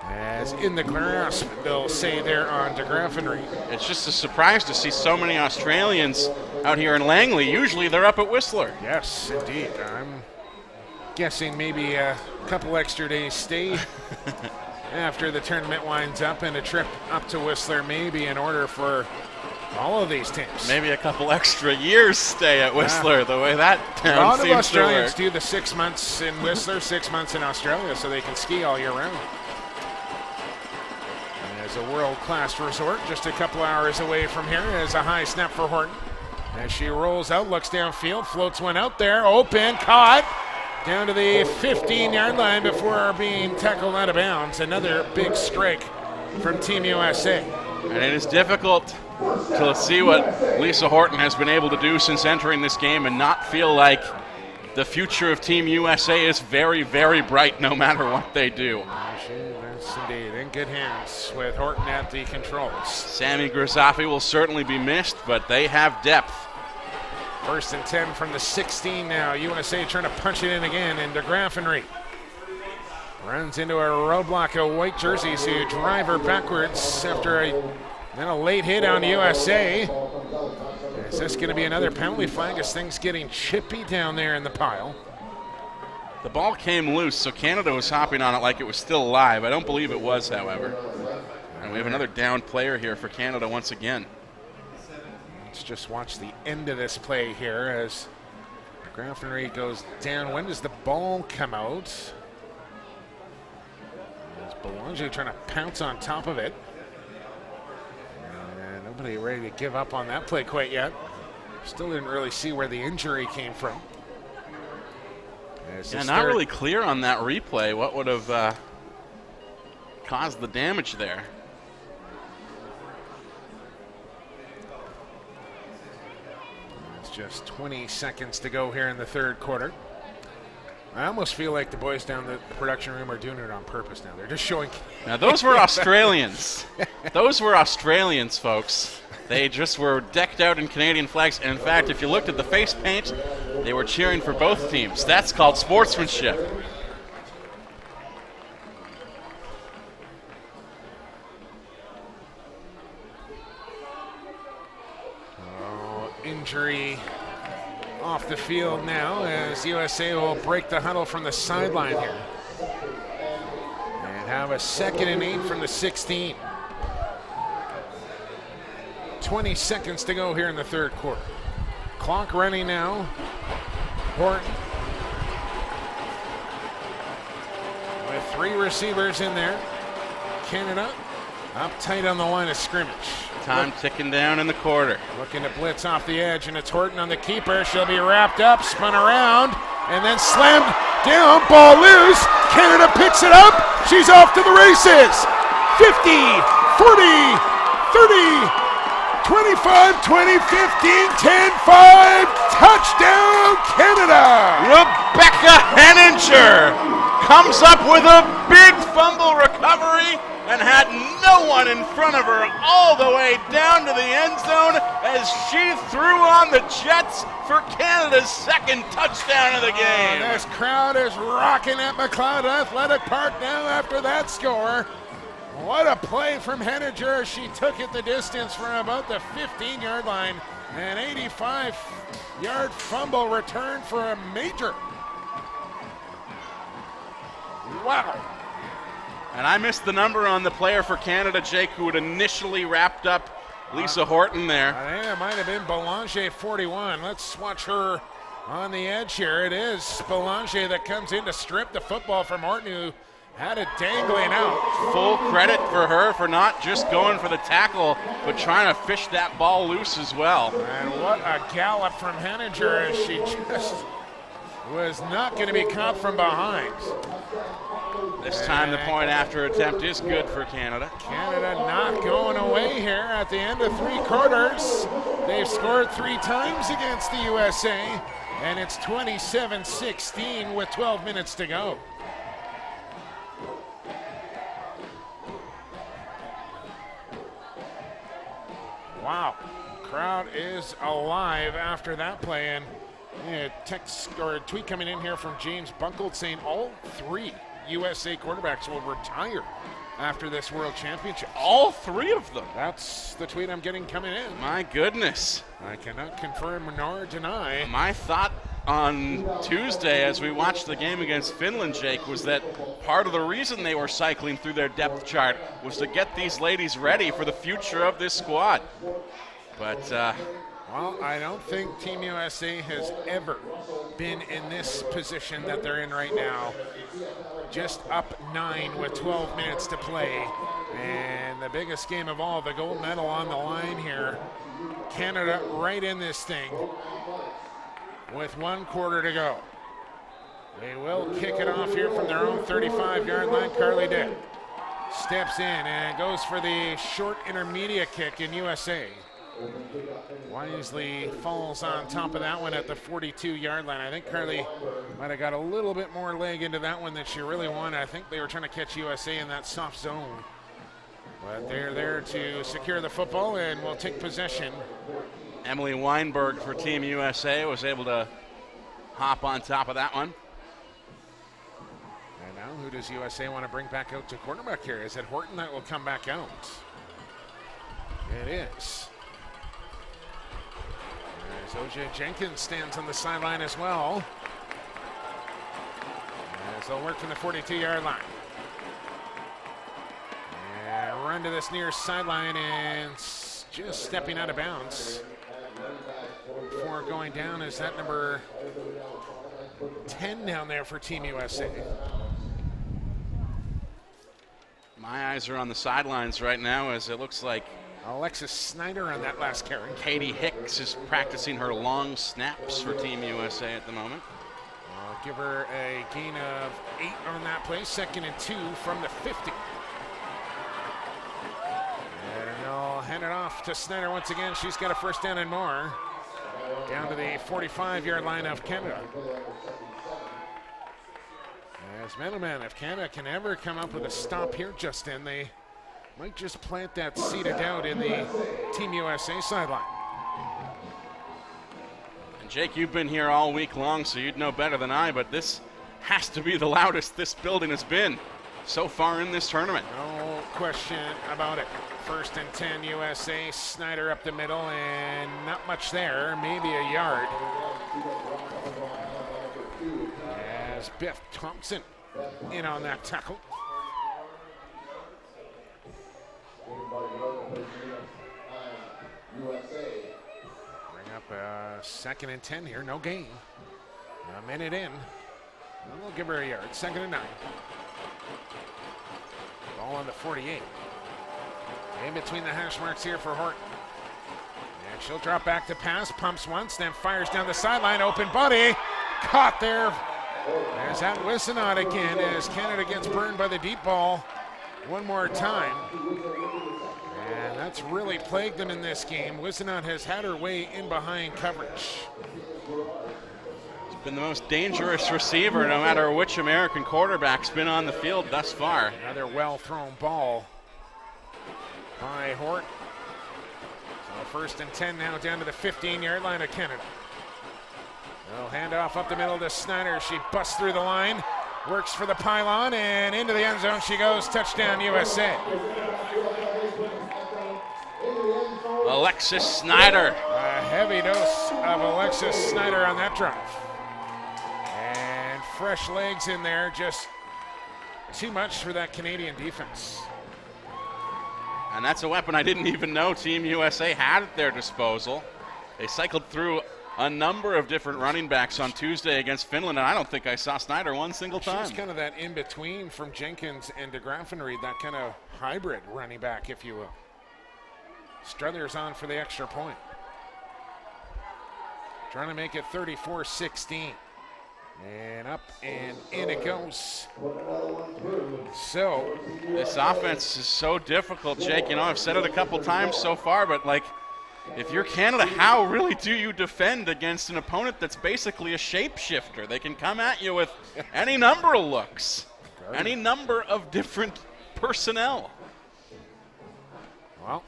As in the grasp, they'll say there on DeGraff and Reed. It's just a surprise to see so many Australians out here in Langley. Usually they're up at Whistler. Yes, indeed. I'm guessing maybe a couple extra days stay after the tournament winds up, and a trip up to Whistler maybe in order for all of these teams. Maybe a couple extra years stay at Whistler, the way that town seems to work. A lot of Australians do the 6 months in Whistler, 6 months in Australia, so they can ski all year round. As a world-class resort, just a couple hours away from here, as a high snap for Horton. As she rolls out, looks downfield, floats one out there, open, caught, down to the 15-yard line before being tackled out of bounds. Another big strike from Team USA. And it is difficult to see what Lisa Horton has been able to do since entering this game and not feel like the future of Team USA is very, very bright no matter what they do. Yes, indeed. In good hands with Horton at the controls. Sammy Grisafi will certainly be missed, but they have depth. 1st and 10 from the 16 now. USA trying to punch it in again, and DeGraff and Reed runs into a roadblock of white jerseys who drive her backwards after a late hit on USA. Is this going to be another penalty flag as things getting chippy down there in the pile? The ball came loose, so Canada was hopping on it like it was still alive. I don't believe it was, however. And we have another downed player here for Canada once again. Let's just watch the end of this play here as DeGraff and Reed goes down. When does the ball come out? Is Belanger trying to pounce on top of it? And nobody ready to give up on that play quite yet. Still didn't really see where the injury came from. Yeah, not really clear on that replay what would have caused the damage there. It's just 20 seconds to go here in the third quarter. I almost feel like the boys down the production room are doing it on purpose now. They're just showing. Now, those were Australians. Those were Australians, folks. They just were decked out in Canadian flags. And in fact, if you looked at the face paint, they were cheering for both teams. That's called sportsmanship. Oh, injury off the field now as USA will break the huddle from the sideline here. And have a 2nd and 8 from the 16. 20 seconds to go here in the third quarter. Clock running now. Horton with 3 receivers in there. Canada up tight on the line of scrimmage. Time ticking down in the quarter. Looking to blitz off the edge, and it's Horton on the keeper. She'll be wrapped up, spun around, and then slammed down. Ball loose. Canada picks it up. She's off to the races. 50, 40, 30, 25, 20, 15, 10, 5. Touchdown, Canada. Rebecca Henninger comes up with a big fumble recovery and had no one in front of her all the way down to the end zone as she threw on the Jets for Canada's 2nd touchdown of the game. This crowd is rocking at McLeod Athletic Park now after that score. What a play from Henninger. She took it the distance from about the 15-yard line. An 85-yard fumble return for a major. Wow. And I missed the number on the player for Canada, Jake, who had initially wrapped up Lisa Horton there. I think it might have been Belanger, 41. Let's watch her on the edge here. It is Belanger that comes in to strip the football from Horton, who had it dangling out. Full credit for her for not just going for the tackle, but trying to fish that ball loose as well. And what a gallop from Henninger as she just was not going to be caught from behind. This time the point after attempt is good for Canada. Canada not going away here at the end of 3 quarters. They've scored 3 times against the USA, and it's 27-16 with 12 minutes to go. Wow, crowd is alive after that play, and a text or a tweet coming in here from James Bunkled saying all 3 USA quarterbacks will retire after this World Championship. All 3 of them? That's the tweet I'm getting coming in. My goodness. I cannot confirm nor deny. My thought on Tuesday as we watched the game against Finland, Jake, was that part of the reason they were cycling through their depth chart was to get these ladies ready for the future of this squad. But, well, I don't think Team USA has ever been in this position that they're in right now. Just up 9 with 12 minutes to play. And the biggest game of all, the gold medal on the line here. Canada right in this thing with 1 quarter to go. They will kick it off here from their own 35-yard line. Carly Dick steps in and goes for the short intermediate kick in USA. Wisely falls on top of that one at the 42-yard line. I think Carly might have got a little bit more leg into that one than she really wanted. I think they were trying to catch USA in that soft zone. But they're there to secure the football and will take possession. Emily Weinberg for Team USA was able to hop on top of that one. And now who does USA want to bring back out to quarterback here? Is it Horton that will come back out? It is. As O.J. Jenkins stands on the sideline as well. As they'll work from the 42-yard line. And run to this near sideline and just stepping out of bounds. Before going down is that number 10 down there for Team USA. My eyes are on the sidelines right now as it looks like Alexis Snyder on that last carry. Katie Hicks is practicing her long snaps for Team USA at the moment. I'll give her a gain of 8 on that play. 2nd and 2 from the 50. And they'll hand it off to Snyder once again. She's got a first down and more. Down to the 45-yard line of Canada. As middlemen, if Canada can ever come up with a stop here, Justin, they might just plant that seed of doubt in the Team USA sideline. And Jake, you've been here all week long, so you'd know better than I, but this has to be the loudest this building has been so far in this tournament. No question about it. 1st and 10 USA, Snyder up the middle, and not much there, maybe a yard. As Biff Thompson in on that tackle. Bring up a 2nd and 10 here, no gain. A minute in. We'll give her a yard, 2nd and 9. Ball on the 48. In between the hash marks here for Horton. And she'll drop back to pass, pumps once, then fires down the sideline, open body. Caught there. There's that Wissenot again as Canada gets burned by the deep ball one more time. And that's really plagued them in this game. Wissenot has had her way in behind coverage. He's been the most dangerous receiver no matter which American quarterback's been on the field thus far. Another well-thrown ball by Hort. So 1st and 10 now down to the 15-yard line of Canada. Well, handoff up the middle to Snyder. She busts through the line, works for the pylon, and into the end zone she goes. Touchdown USA. Alexis Snyder. A heavy dose of Alexis Snyder on that drive. And fresh legs in there, just too much for that Canadian defense. And that's a weapon I didn't even know Team USA had at their disposal. They cycled through a number of different running backs on Tuesday against Finland, and I don't think I saw Snyder one single time. She's kind of that in-between from Jenkins and de Graffenried, that kind of hybrid running back, if you will. Struthers on for the extra point. Trying to make it 34-16. And up and in it goes. So this offense is so difficult, Jake. You know, I've said it a couple times so far, but like, if you're Canada, how really do you defend against an opponent that's basically a shapeshifter? They can come at you with any number of looks, any number of different personnel. Well,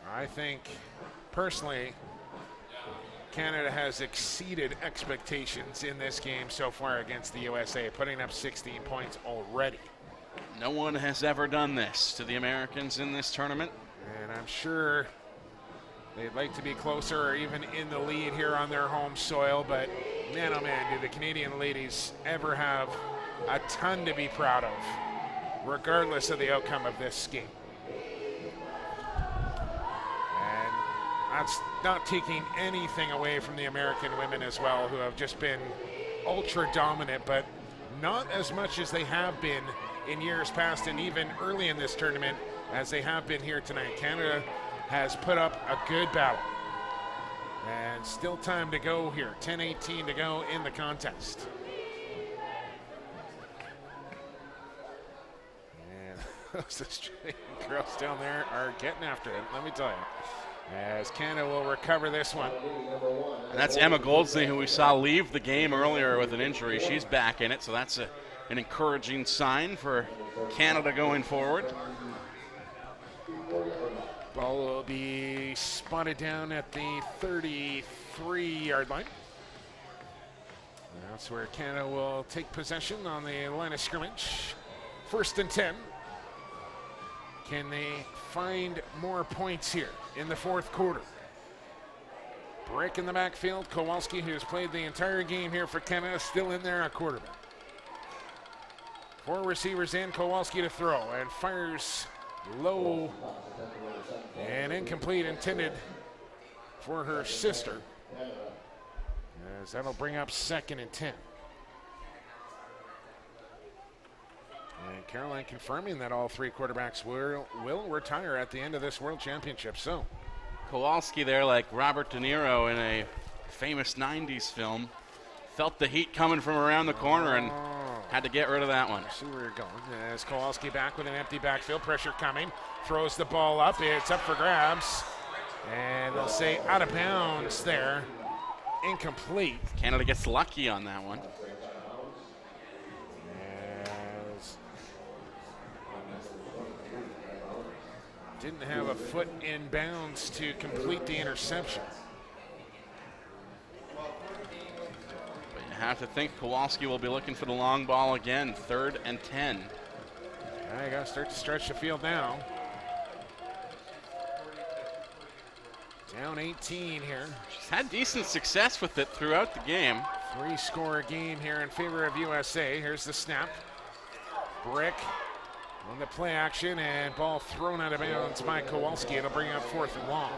I think personally Canada has exceeded expectations in this game so far against the USA, putting up 16 points already. No one has ever done this to the Americans in this tournament. And I'm sure they'd like to be closer or even in the lead here on their home soil, but man, oh man, do the Canadian ladies ever have a ton to be proud of, regardless of the outcome of this game. And that's not taking anything away from the American women as well, who have just been ultra dominant, but not as much as they have been in years past and even early in this tournament as they have been here tonight. Canada has put up a good battle. And still time to go here. 10:18 to go in the contest. And those Australian girls down there are getting after it, let me tell you. As Canada will recover this one. And that's Emma Goldsley, who we saw leave the game earlier with an injury. She's back in it, so that's an encouraging sign for Canada going forward. Ball will be spotted down at the 33-yard line. That's where Canada will take possession on the line of scrimmage. 1st and 10. Can they find more points here in the fourth quarter? Break in the backfield. Kowalski, who's played the entire game here for Canada, still in there at quarterback. 4 receivers in, Kowalski to throw, and fires low and incomplete, intended for her sister, as that'll bring up 2nd and 10. And Caroline confirming that all 3 quarterbacks will retire at the end of this World Championship. So Kowalski there, like Robert De Niro in a famous 90s film, felt the heat coming from around the corner and had to get rid of that one. See where you're going. As Kowalski back with an empty backfield, pressure coming, throws the ball up. It's up for grabs, and they'll say out of bounds there, incomplete. Canada gets lucky on that one. didn't have a foot in bounds to complete the interception. But you have to think Kowalski will be looking for the long ball again, 3rd and 10. Now you got to start to stretch the field now. Down 18 here. She's had decent success with it throughout the game. 3-score game here in favor of USA. Here's the snap. Brick on the play action, and ball thrown out of bounds by Kowalski. It'll bring up 4th and long.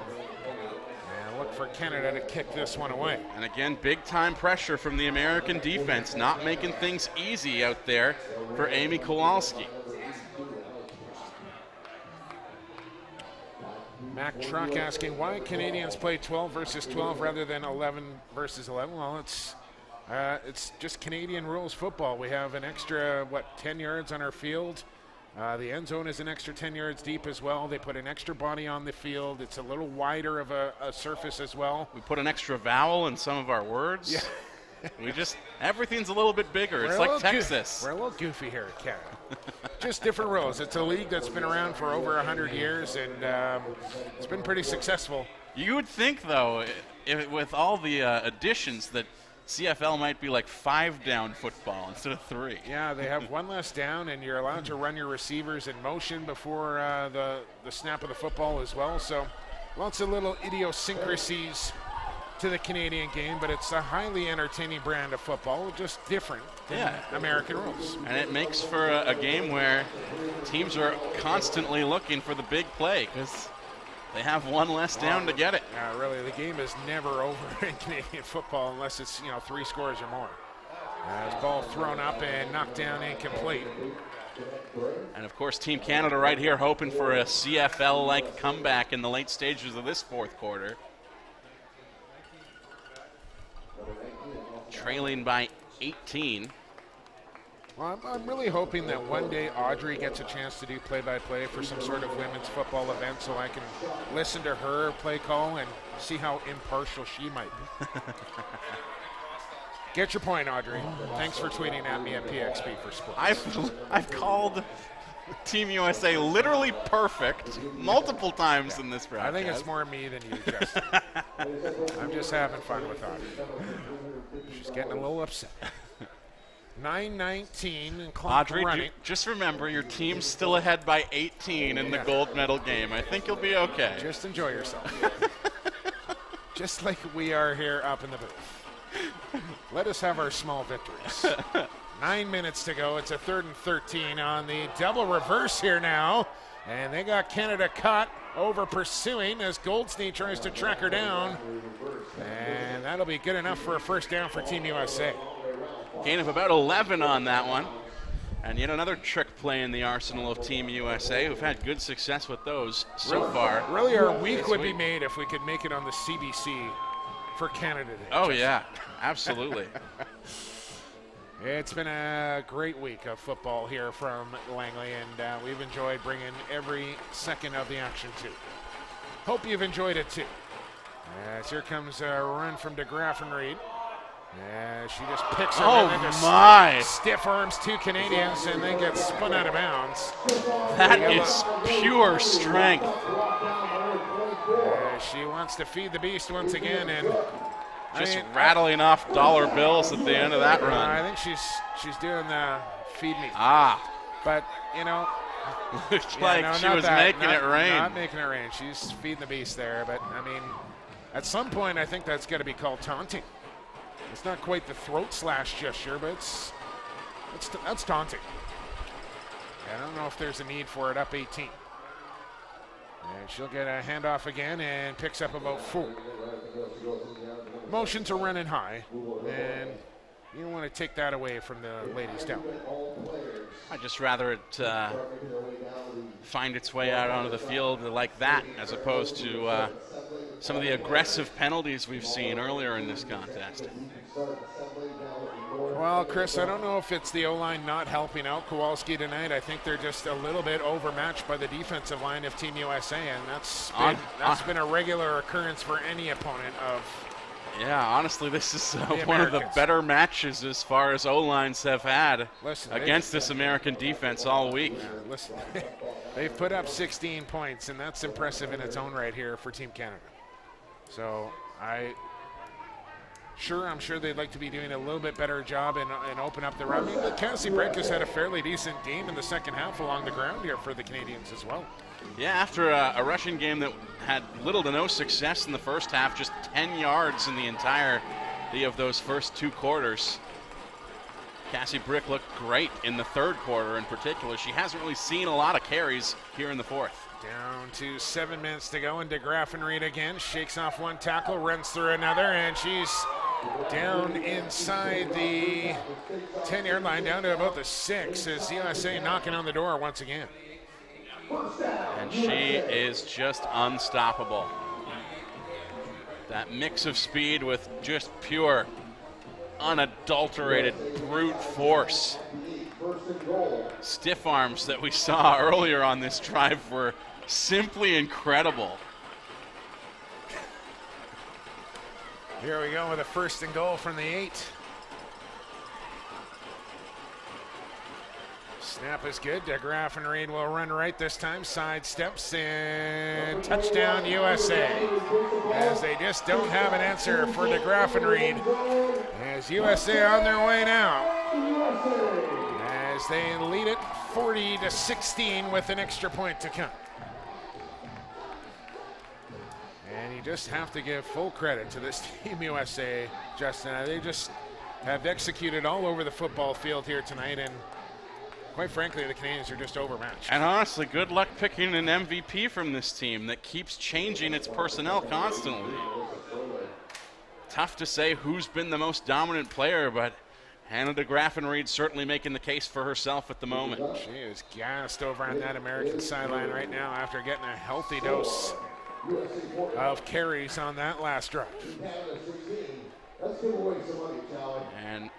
And look for Canada to kick this one away. And again, big time pressure from the American defense, not making things easy out there for Amy Kowalski. Mac Truck asking why Canadians play 12 versus 12 rather than 11 versus 11. Well, it's just Canadian rules football. We have an extra, 10 yards on our field. The end zone is an extra 10 yards deep as well. They put an extra body on the field. It's a little wider of a surface as well. We put an extra vowel in some of our words. Yeah. Everything's a little bit bigger. It's like Texas. We're a little goofy here at Canada. Just different rules. It's a league that's been around for over 100 years, and it's been pretty successful. You would think, though, with all the additions, that CFL might be like 5-down football instead of 3. Yeah, they have 1 less down, and you're allowed to run your receivers in motion before the snap of the football as well. So lots of little idiosyncrasies to the Canadian game, but it's a highly entertaining brand of football, just different than American rules. And it makes for a game where teams are constantly looking for the big play because they have 1 less down to get it. Yeah, really, the game is never over in Canadian football unless it's 3 scores or more. Ball thrown up and knocked down, incomplete. And of course, Team Canada right here hoping for a CFL-like comeback in the late stages of this 4th quarter. Trailing by 18. Well, I'm really hoping that one day Audrey gets a chance to do play-by-play for some sort of women's football event so I can listen to her play call and see how impartial she might be. Get your point, Audrey. Thanks for tweeting at me at PXP for Sports. I've called Team USA literally perfect multiple times in this broadcast. I think it's more me than you, Justin. I'm just having fun with Audrey. She's getting a little upset. 9:19 and clock Audrey, running. Just remember, your team's still ahead by 18 in the gold medal game. I think you'll be okay. Just enjoy yourself. Just like we are here up in the booth. Let us have our small victories. 9 minutes to go. It's a 3rd and 13 on the double reverse here now. And they got Canada caught over pursuing as Goldsney tries to track her down. And that'll be good enough for a 1st down for Team USA. Gain of about 11 on that one. And yet another trick play in the arsenal of Team USA, who've had good success with those so far. Really, our week would be made if we could make it on the CBC for Canada Day. Oh, yeah, absolutely. It's been a great week of football here from Langley, and we've enjoyed bringing every second of the action too. Hope you've enjoyed it too. As here comes a run from DeGraff and Reed. She just picks her and just stiff arms 2 Canadians and then gets spun out of bounds. That is pure strength. She wants to feed the beast once again, and just rattling off dollar bills at the end of that run. I think she's doing the feed me. But looks like she was making it rain. Not making it rain. She's feeding the beast there. But I mean, at some point, I think that's got to be called taunting. It's not quite the throat slash gesture, but that's taunting. I don't know if there's a need for it up 18. And she'll get a handoff again and picks up about 4. Motions are running high, and you don't want to take that away from the ladies down. I'd just rather it find its way out onto the field like that as opposed to some of the aggressive penalties we've seen earlier in this contest. Well, Chris, I don't know if it's the O-line not helping out Kowalski tonight. I think they're just a little bit overmatched by the defensive line of Team USA, and that's been a regular occurrence for any opponent of Yeah, honestly, this is one of the better matches as far as O-lines have had against this American defense all week. Listen, they've put up 16 points, and that's impressive in its own right here for Team Canada. So I'm sure they'd like to be doing a little bit better job and open up the run. I mean, Cassie Brick has had a fairly decent game in the second half along the ground here for the Canadians as well. Yeah, after a rushing game that had little to no success in the first half, just 10 yards in the entirety of those first 2 quarters. Cassie Brick looked great in the third quarter in particular. She hasn't really seen a lot of carries here in the fourth. Down to 7 minutes to go, and DeGraffenried again shakes off one tackle, runs through another, and she's down inside the 10-yard line, down to about the 6, as USA knocking on the door once again. And she is just unstoppable. That mix of speed with just pure, unadulterated brute force. Stiff arms that we saw earlier on this drive were simply incredible. Here we go with a 1st and goal from the 8. Snap is good. DeGraffenried will run right this time. Side steps and touchdown USA. As they just don't have an answer for DeGraffenried. As USA on their way now. As they lead it 40-16 with an extra point to come. And you just have to give full credit to this Team USA, Justin. They just have executed all over the football field here tonight, and quite frankly, the Canadians are just overmatched. And honestly, good luck picking an MVP from this team that keeps changing its personnel constantly. Tough to say who's been the most dominant player, but Hannah DeGraffenried certainly making the case for herself at the moment. She is gassed over on that American sideline right now after getting a healthy dose of carries on that last drive. And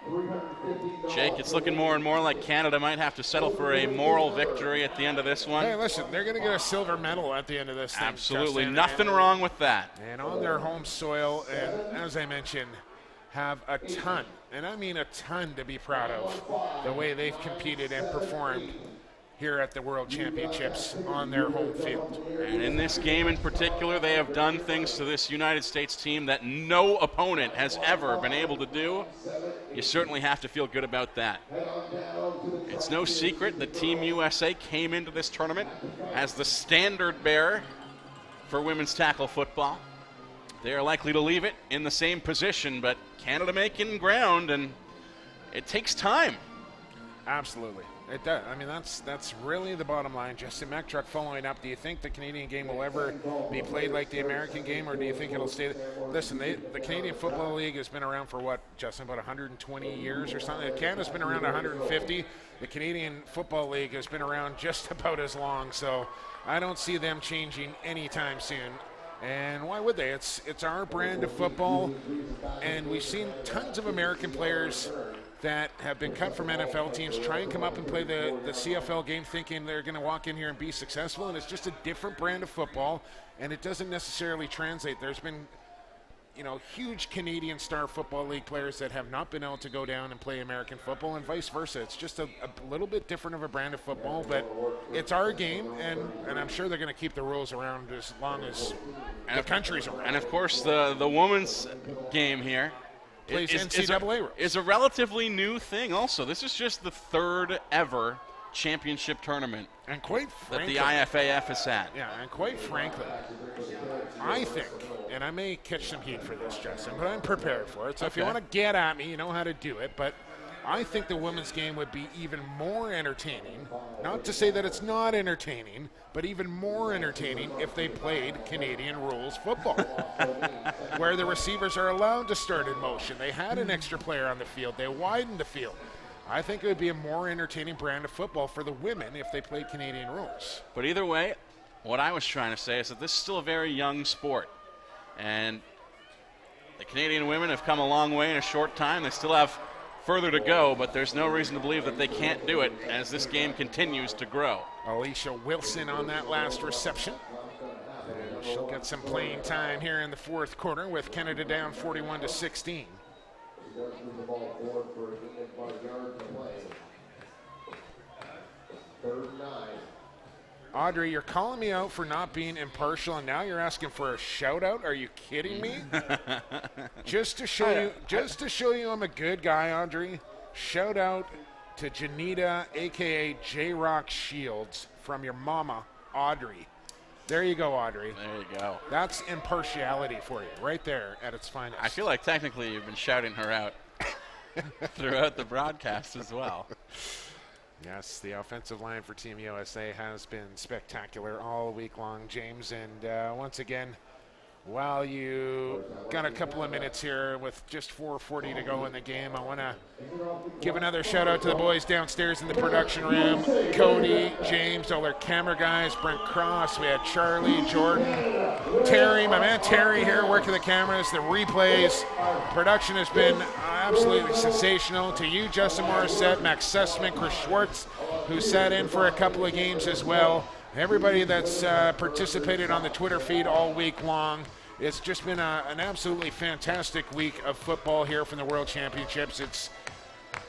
Jake, it's looking more and more like Canada might have to settle for a moral victory at the end of this one. Hey, listen, they're going to get a silver medal at the end of this thing. Absolutely, nothing wrong with that. And on their home soil, and as I mentioned, have a ton, and I mean a ton, to be proud of the way they've competed and performed here at the World Championships on their home field. And in this game in particular, they have done things to this United States team that no opponent has ever been able to do. You certainly have to feel good about that. It's no secret that Team USA came into this tournament as the standard bearer for women's tackle football. They are likely to leave it in the same position, but Canada making ground, and it takes time. Absolutely. It does. I mean, that's really the bottom line. Justin McTruck following up. Do you think the Canadian game will ever be played like the American game, or do you think it'll stay? Listen, the Canadian Football League has been around for what, Justin, about 120 years or something? Canada's been around 150. The Canadian Football League has been around just about as long, so I don't see them changing anytime soon. And why would they? It's our brand of football, and we've seen tons of American players that have been cut from NFL teams try and come up and play the CFL game thinking they're going to walk in here and be successful, and it's just a different brand of football, and it doesn't necessarily translate. There's been, huge Canadian Star Football League players that have not been able to go down and play American football, and vice versa. It's just a little bit different of a brand of football, but it's our game, and I'm sure they're going to keep the rules around as long as the country's around. And of course, the women's game here plays NCAA rules. Is a relatively new thing also. This is just the third ever championship tournament and quite frankly, that the IFAF has had. Yeah, and quite frankly, I think, and I may catch some heat for this, Justin, but I'm prepared for it. So if you want to get at me, you know how to do it. But I think the women's game would be even more entertaining. Not to say that it's not entertaining, but even more entertaining if they played Canadian rules football, where the receivers are allowed to start in motion. They had an extra player on the field. They widened the field. I think it would be a more entertaining brand of football for the women if they played Canadian rules. But either way, what I was trying to say is that this is still a very young sport. And the Canadian women have come a long way in a short time. They still have further to go, but there's no reason to believe that they can't do it as this game continues to grow. Alicia Wilson on that last reception. she'll get some playing time here in the fourth quarter with Canada down 41-16. She does move the ball forward for a 8-yard play. 3rd and 9. Audrey, you're calling me out for not being impartial, and now you're asking for a shout out. Are you kidding me? just to show you I'm a good guy, Audrey. Shout out to Janita, aka J Rock Shields, from your mama, Audrey. There you go, Audrey. There you go. That's impartiality for you, right there at its finest. I feel like technically you've been shouting her out throughout the broadcast as well. Yes, the offensive line for Team USA has been spectacular all week long, James. And once again, while you got a couple of minutes here with just 4:40 to go in the game, I want to give another shout out to the boys downstairs in the production room. Cody, James, all our camera guys, Brent Cross, we had Charlie, Jordan, Terry, my man Terry here working the cameras, the replays. Production has been absolutely sensational. To you, Justin Morissette, Max Sussman, Chris Schwartz, who sat in for a couple of games as well. Everybody that's participated on the Twitter feed all week long. It's just been an absolutely fantastic week of football here from the World Championships.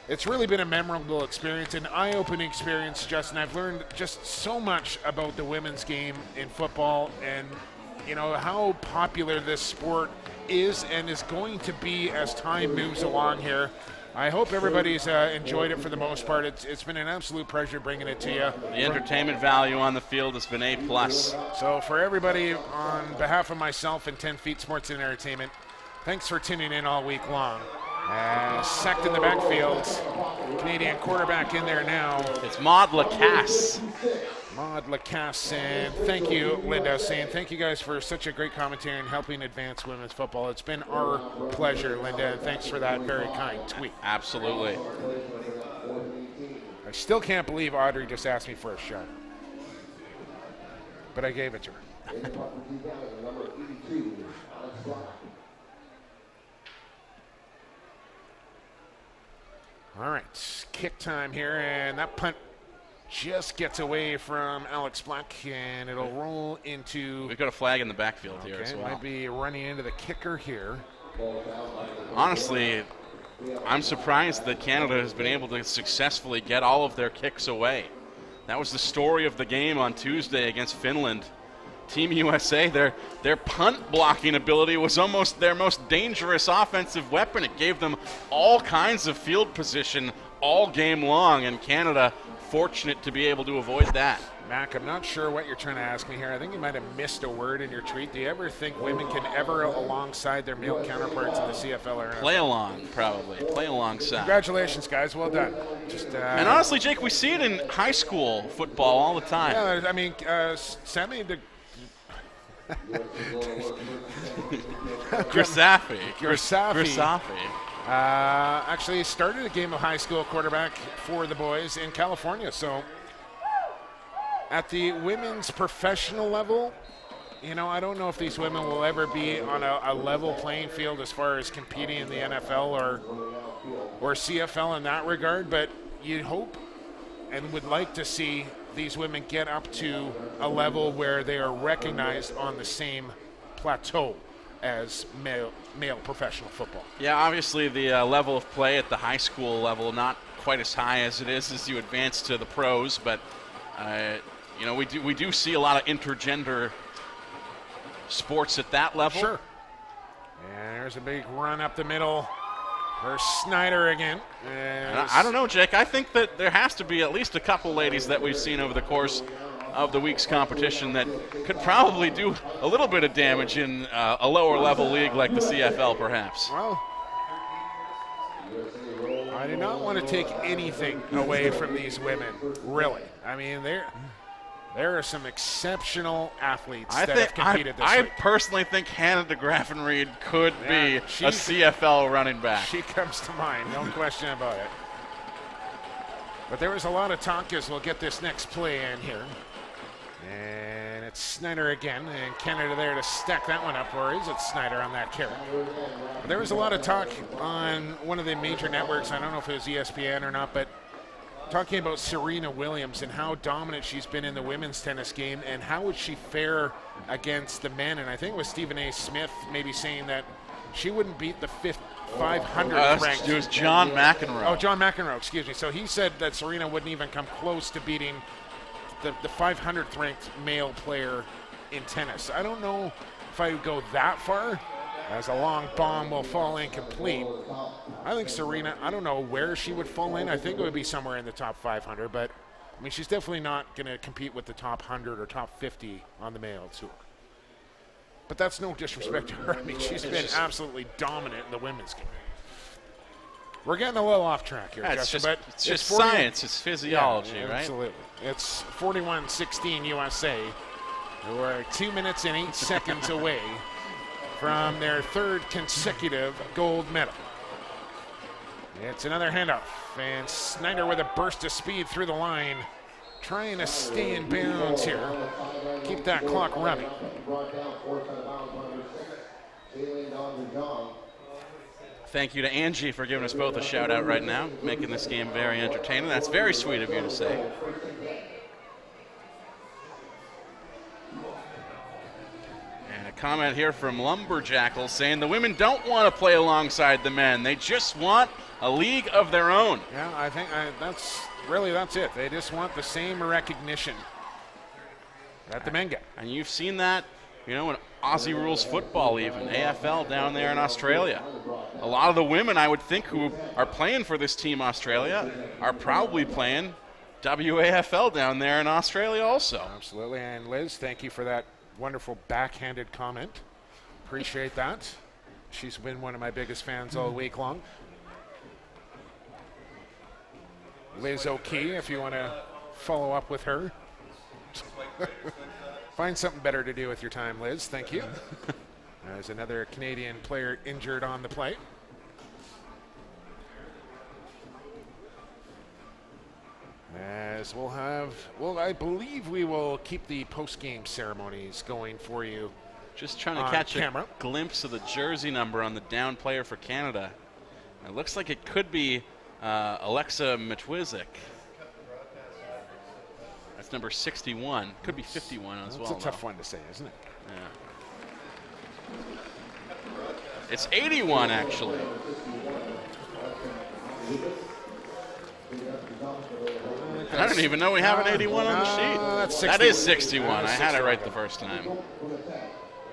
It's really been a memorable experience, an eye-opening experience, Justin. I've learned just so much about the women's game in football and, you know, how popular this sport is and is going to be as time moves along here. I hope everybody's enjoyed it for the most part. It's been an absolute pleasure bringing it to you. The entertainment value on the field has been A+. So for everybody, on behalf of myself and 10 Feet Sports and Entertainment, thanks for tuning in all week long. Sacked in the backfield, Canadian quarterback in there now. It's Maud Lacasse. Maud Lacasse, and thank you, Linda, saying thank you guys for such a great commentary and helping advance women's football. It's been our pleasure, Linda, and thanks for that very kind tweet. Absolutely. I still can't believe Audrey just asked me for a shot, but I gave it to her. All right, kick time here, and that punt just gets away from Alex Black, and it'll roll into... We've got a flag in the backfield here as well. Might be running into the kicker here. Honestly, I'm surprised that Canada has been able to successfully get all of their kicks away. That was the story of the game on Tuesday against Finland. Team USA, their punt blocking ability was almost their most dangerous offensive weapon. It gave them all kinds of field position all game long, and Canada fortunate to be able to avoid that. Mac, I'm not sure what you're trying to ask me here. I think you might have missed a word in your tweet. Do you ever think women can ever alongside their male counterparts in the CFL or play along, probably. Play alongside. Congratulations, guys. Well done. And honestly, Jake, we see it in high school football all the time. Yeah, I mean, Sammy Grisafi. Actually started a game of high school quarterback for the boys in California. So at the women's professional level, you know, I don't know if these women will ever be on a level playing field as far as competing in the NFL or CFL in that regard, but you hope and would like to see these women get up to a level where they are recognized on the same plateau as male professional football. Yeah, obviously the level of play at the high school level not quite as high as it is as you advance to the pros, but you know, we do see a lot of intergender sports at that level. Sure. And there's a big run up the middle for Snyder again. I don't know, Jake. I think that there has to be at least a couple ladies that we've seen over the course of the week's competition that could probably do a little bit of damage in a lower level league like the CFL, perhaps. Well, I do not want to take anything away from these women, really. I mean, there are some exceptional athletes that have competed this week. I personally think Hannah DeGraffenreid could be a CFL running back. She comes to mind, no question about it. But there was a lot of talk as we'll get this next play in here. And it's Snyder again, and Canada there to stack that one up, or is it Snyder on that carry? There was a lot of talk on one of the major networks, I don't know if it was ESPN or not, but talking about Serena Williams and how dominant she's been in the women's tennis game, and how would she fare against the men. And I think it was Stephen A. Smith maybe saying that she wouldn't beat the 500th ranked. It was John McEnroe. Oh, John McEnroe, excuse me. So he said that Serena wouldn't even come close to beating the 500th ranked male player in tennis. I don't know if I would go that far, as a long bomb will fall incomplete. I think Serena, I don't know where she would fall in. I think it would be somewhere in the top 500, but I mean, she's definitely not going to compete with the top 100 or top 50 on the male tour. But that's no disrespect to her. I mean, she's been absolutely dominant in the women's game. We're getting a little off track here, It's Justin, just, but it's just science. It's physiology, yeah, right? Absolutely. It's 41-16 USA, who are 2 minutes and 8 seconds away from their third consecutive gold medal. It's another handoff, and Snyder with a burst of speed through the line, trying to stay in bounds here. Keep that clock running. Thank you to Angie for giving us both a shout out right now, making this game very entertaining. That's very sweet of you to say. And a comment here from Lumberjackal saying the women don't want to play alongside the men. They just want a league of their own. Yeah, I think that's it. They just want the same recognition that the men get. And you've seen that, in Aussie rules football, even AFL down there in Australia. A lot of the women, I would think, who are playing for this team Australia are probably playing WAFL down there in Australia also. Absolutely. And Liz, thank you for that wonderful backhanded comment. Appreciate that. She's been one of my biggest fans all week long. Liz O'Key, if you want to follow up with her. Find something better to do with your time, Liz. Thank you. There's another Canadian player injured on the play. As I believe we will keep the post-game ceremonies going for you. Just trying to catch a glimpse of the jersey number on the down player for Canada. It looks like it could be Alexa Matwizik. That's number 61. Could be 51 as well. That's a tough one to say, isn't it? Yeah. It's 81, actually. I don't even know we have an 81 on the sheet. That is 61. I had it right the first time.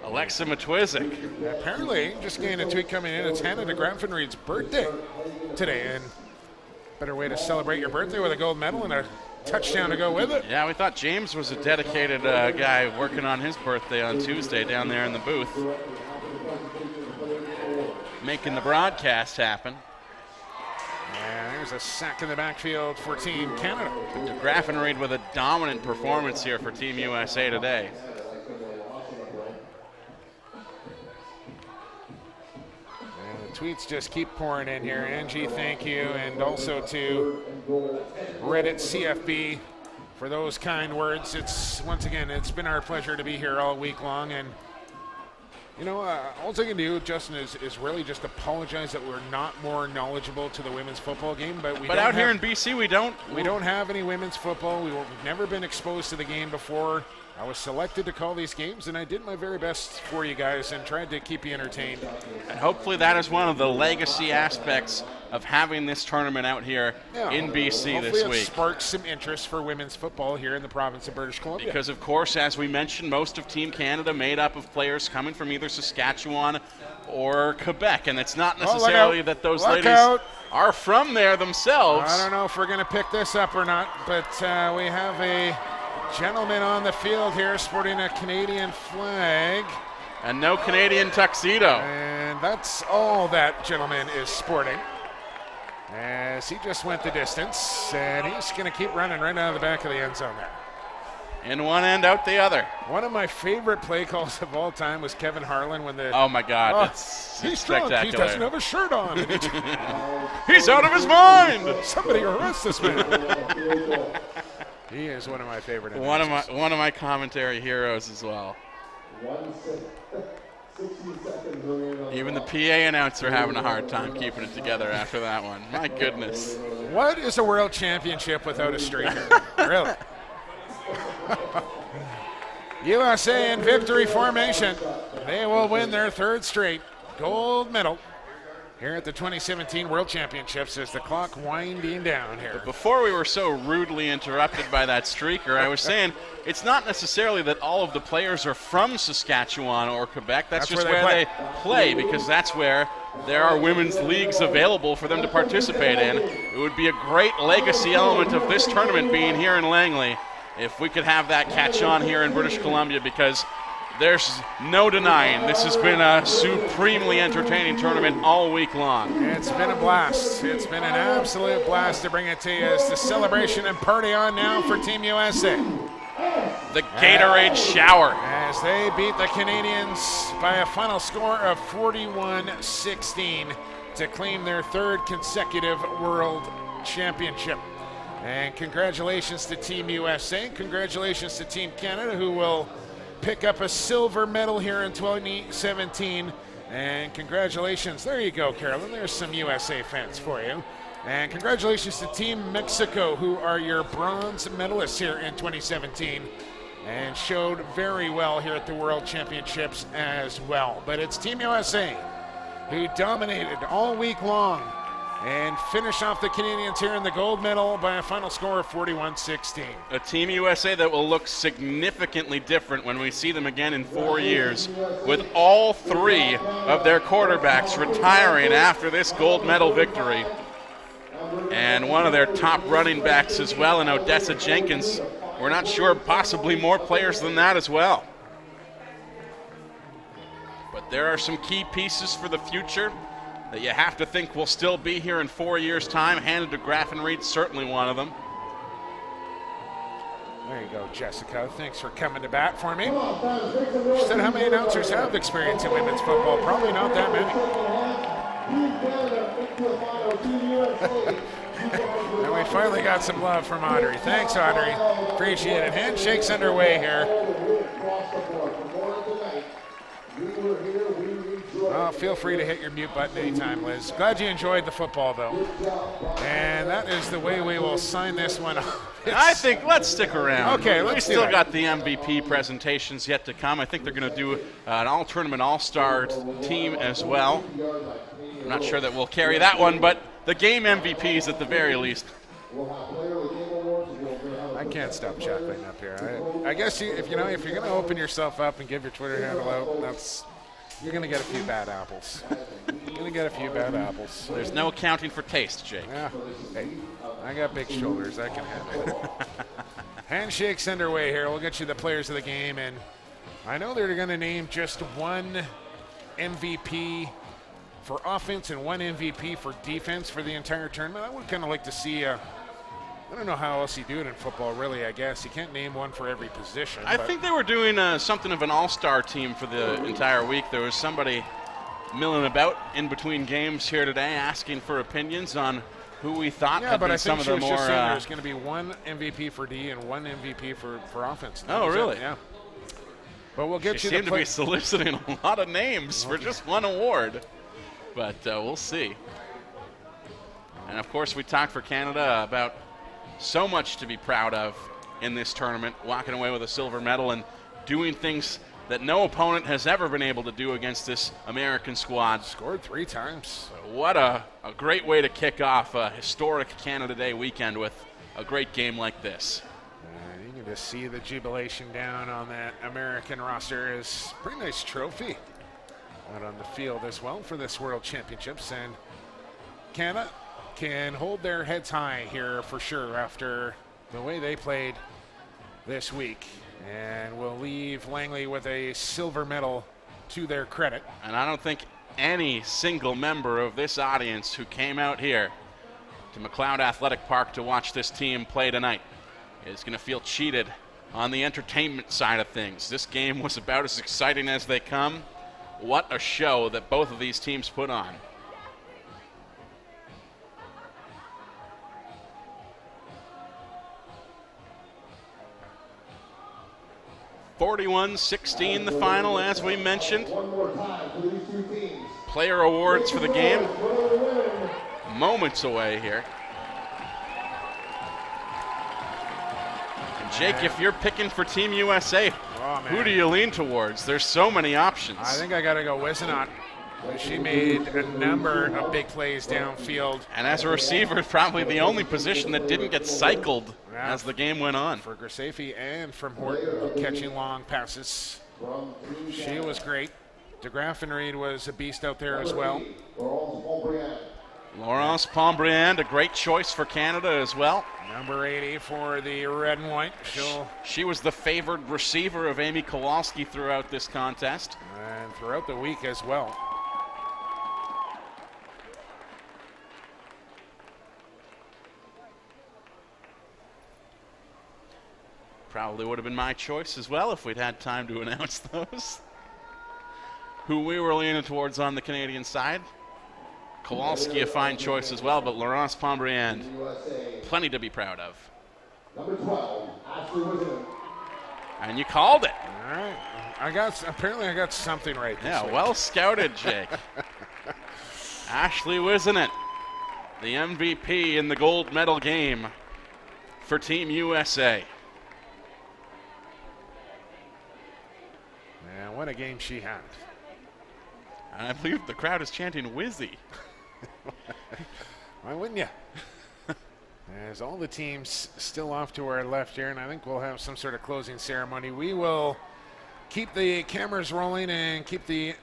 Alexa Matwizik. Apparently, just getting a tweet coming in, it's Hannah de Graffenried's birthday today, and better way to celebrate your birthday with a gold medal and a touchdown to go with it. Yeah, we thought James was a dedicated guy working on his birthday on Tuesday down there in the booth, making the broadcast happen. And there's a sack in the backfield for Team Canada. De Graffenried with a dominant performance here for Team USA today. And the tweets just keep pouring in here. Angie, thank you. And also to Reddit CFB for those kind words. Once again, it's been our pleasure to be here all week long. And all I can do, Justin, is really just apologize that we're not more knowledgeable to the women's football game. But out here in BC, we don't have any women's football. We've never been exposed to the game before. I was selected to call these games, and I did my very best for you guys and tried to keep you entertained. And hopefully that is one of the legacy aspects of having this tournament out here in BC this week. Hopefully it sparks some interest for women's football here in the province of British Columbia. Because, of course, as we mentioned, most of Team Canada made up of players coming from either Saskatchewan or Quebec, and it's not necessarily that those ladies are from there themselves. I don't know if we're going to pick this up or not, but we have a gentleman on the field here sporting a Canadian flag. And no Canadian tuxedo. And that's all that gentleman is sporting, as he just went the distance, and he's going to keep running right out of the back of the end zone there. In one end, out the other. One of my favorite play calls of all time was Kevin Harlan when the... Oh, my God. It's spectacular. He doesn't have a shirt on. He's out of his mind. Somebody arrest this man. He is one of my favorite announcers. One of my commentary heroes as well. Even the PA announcer having a hard time keeping it together after that one. My goodness. What is a world championship without a streaker? Really? USA in victory formation. They will win their third straight gold medal here at the 2017 World Championships as the clock winding down here. But before we were so rudely interrupted by that streaker, I was saying it's not necessarily that all of the players are from Saskatchewan or Quebec. That's just where they play, because that's where there are women's leagues available for them to participate in. It would be a great legacy element of this tournament being here in Langley if we could have that catch on here in British Columbia, because there's no denying this has been a supremely entertaining tournament all week long. It's been a blast. It's been an absolute blast to bring it to you as the celebration and party on now for Team USA. The Gatorade shower. As they beat the Canadians by a final score of 41-16 to claim their third consecutive World Championship. And congratulations to Team USA. Congratulations to Team Canada, who will pick up a silver medal here in 2017. And congratulations, there you go, Carolyn. There's some USA fans for you. And congratulations to Team Mexico, who are your bronze medalists here in 2017 and showed very well here at the World Championships as well. But it's Team USA who dominated all week long and finish off the Canadians here in the gold medal by a final score of 41-16. A Team USA that will look significantly different when we see them again in 4 years, with all three of their quarterbacks retiring after this gold medal victory. And one of their top running backs as well in Odessa Jenkins. We're not sure, possibly more players than that as well. But there are some key pieces for the future that you have to think will still be here in 4 years' time. Handed to Graffenried, certainly one of them. There you go, Jessica. Thanks for coming to bat for me. She said, how many announcers have experience in women's football? Probably not that many. And we finally got some love from Audrey. Thanks, Audrey. Appreciate it. Handshakes underway here. Oh, feel free to hit your mute button anytime, Liz. Glad you enjoyed the football, though. And that is the way we will sign this one off. I think let's stick around. Okay, we still got the MVP presentations yet to come. I think they're going to do an all-tournament all-star team as well. I'm not sure that we'll carry that one, but the game MVPs at the very least. I can't stop chuckling up here. I guess if you're going to open yourself up and give your Twitter handle out, you're going to get a few bad apples. You're going to get a few bad apples. There's no accounting for taste, Jake. Yeah. Hey, I got big shoulders. I can handle it. Handshakes underway here. We'll get you the players of the game, and I know they're going to name just one MVP for offense and one MVP for defense for the entire tournament. I would kind of like to see I don't know how else you do it in football, really, I guess. You can't name one for every position. I think they were doing something of an all-star team for the entire week. There was somebody milling about in between games here today asking for opinions on who we thought could be some of the more... there's going to be one MVP for D and one MVP for offense. Oh, really? Yeah. But we'll get you the... She seemed to be soliciting a lot of names for just one award. But we'll see. And, of course, we talked for Canada about so much to be proud of in this tournament, walking away with a silver medal and doing things that no opponent has ever been able to do against this American squad. Scored 3 times. What a great way to kick off a historic Canada Day weekend with a great game like this. You can just see the jubilation down on that American roster. Is a pretty nice trophy out on the field as well for this World Championships. And Canada can hold their heads high here for sure after the way they played this week. And we'll leave Langley with a silver medal to their credit. And I don't think any single member of this audience who came out here to McLeod Athletic Park to watch this team play tonight is going to feel cheated on the entertainment side of things. This game was about as exciting as they come. What a show that both of these teams put on. (41-16) the final, as we mentioned. Player awards for the game moments away here. Jake, if you're picking for Team USA, who do you lean towards? There's so many options. I think I got to go Wisenot. She made a number of big plays downfield. And as a receiver, probably the only position that didn't get cycled as the game went on. For Graceffi and from Horton, catching long passes. She was great. DeGraff and Reed was a beast out there as well. Laurence Pombriand, a great choice for Canada as well. Number 80 for the red and white. She was the favored receiver of Amy Kowalski throughout this contest. And throughout the week as well. Probably would have been my choice as well if we'd had time to announce those. Who we were leaning towards on the Canadian side. Kowalski, a fine choice as well, but Laurence Pombriand, plenty to be proud of. Number 12, Ashley Wiseman. And you called it. All right. Apparently I got something right this week. Well scouted, Jake. Ashley Wiseman, the MVP in the gold medal game for Team USA. And what a game she had. And I believe the crowd is chanting Wizzy. Why wouldn't you? As all the teams still off to our left here, and I think we'll have some sort of closing ceremony. We will keep the cameras rolling and keep the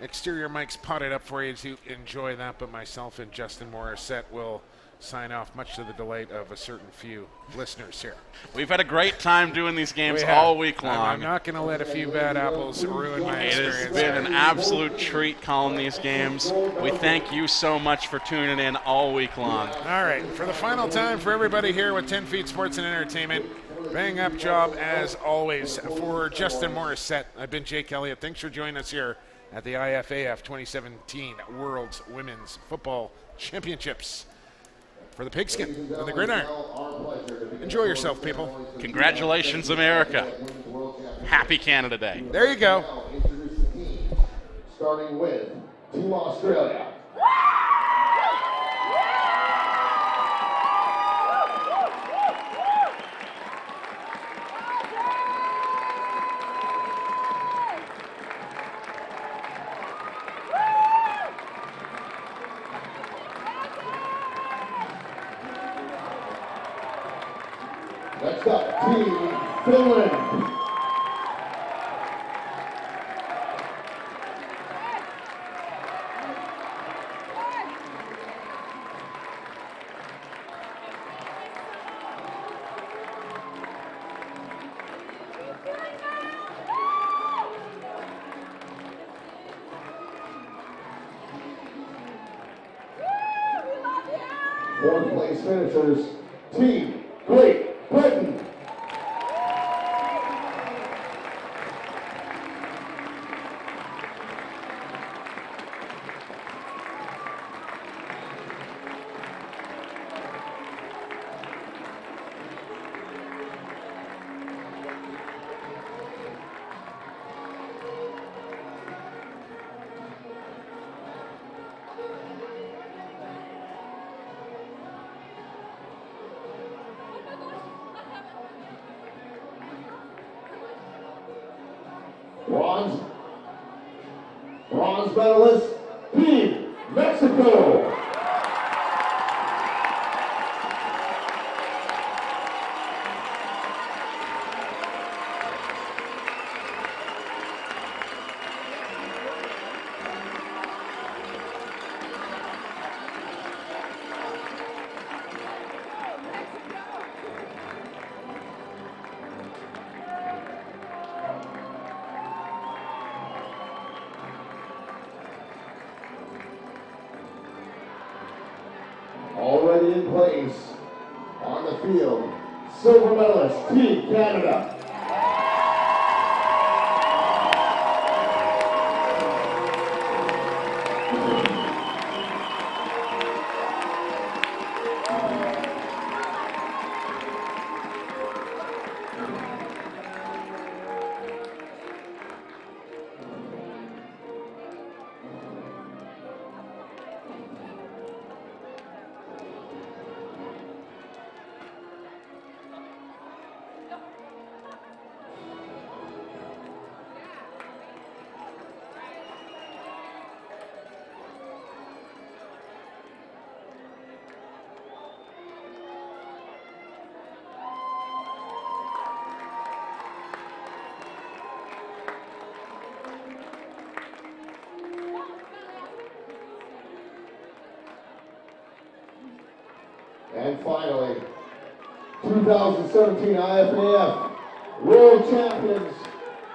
exterior mics potted up for you to enjoy that, but myself and Justin Morissette will sign off, much to the delight of a certain few listeners here. We've had a great time doing these games all week long. I'm not going to let a few bad apples ruin my experience. It has been an absolute treat calling these games. We thank you so much for tuning in all week long. All right, for the final time for everybody here with 10 Feet Sports and Entertainment, bang up job as always. For Justin Morissette, I've been Jake Elliott. Thanks for joining us here at the IFAF 2017 World's Women's Football Championships. For the pigskin and the gridiron. Enjoy yourself, people. Congratulations, America. Happy Canada Day. There you go. Starting with Team Australia. Next up, Team Finland. Fourth place finishers, Team Great Britain. Bronze medalist, Team Mexico. Already in place on the field, silver medalist, Team Canada. finally, 2017 IFAF World Champions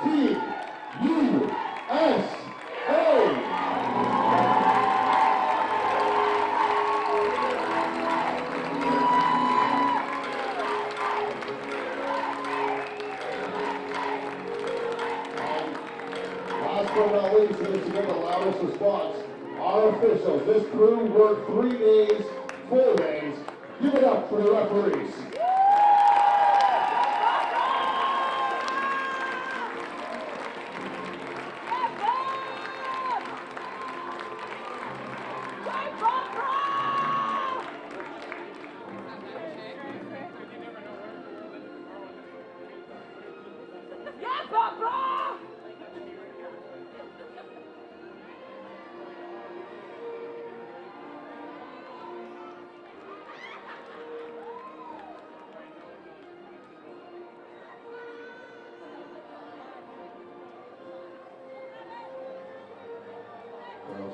Team USA. Last but not least, and this has been the loudest response, our officials. This crew worked 3 days, full days. Give it up for the referees.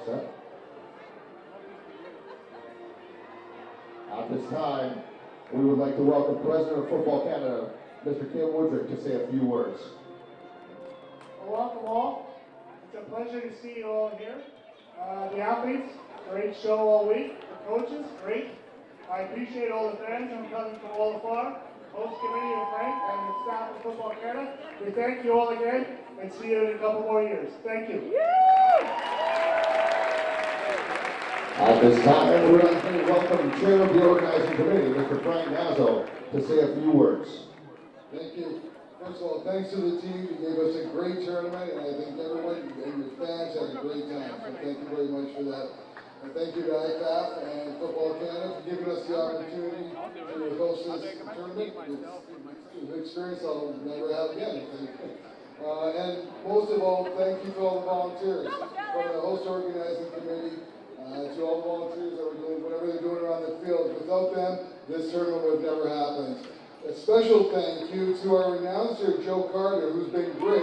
Set. At this time, we would like to welcome President of Football Canada, Mr. Kim Woodrick, to say a few words. Well, welcome all. It's a pleasure to see you all here. The athletes, great show all week. The coaches, great. I appreciate all the fans who are coming from all afar. Host committee and Frank and the staff of Football Canada. We thank you all again and see you in a couple more years. Thank you. At this time, we're going to welcome Chair of the Organizing Committee, Mr. Frank Nazo, to say a few words. Thank you. First of all, thanks to the team. You gave us a great tournament, and I think everyone and your fans had a great time. So thank you very much for that. And thank you to IFAF and Football Canada for giving us the opportunity to host this tournament. It's an experience I'll never have again. And most of all, thank you to all the volunteers from the host organizing committee. To all the volunteers that were doing whatever they're doing around the field. Without them, this tournament would have never happened. A special thank you to our announcer, Joe Carter, who's been great.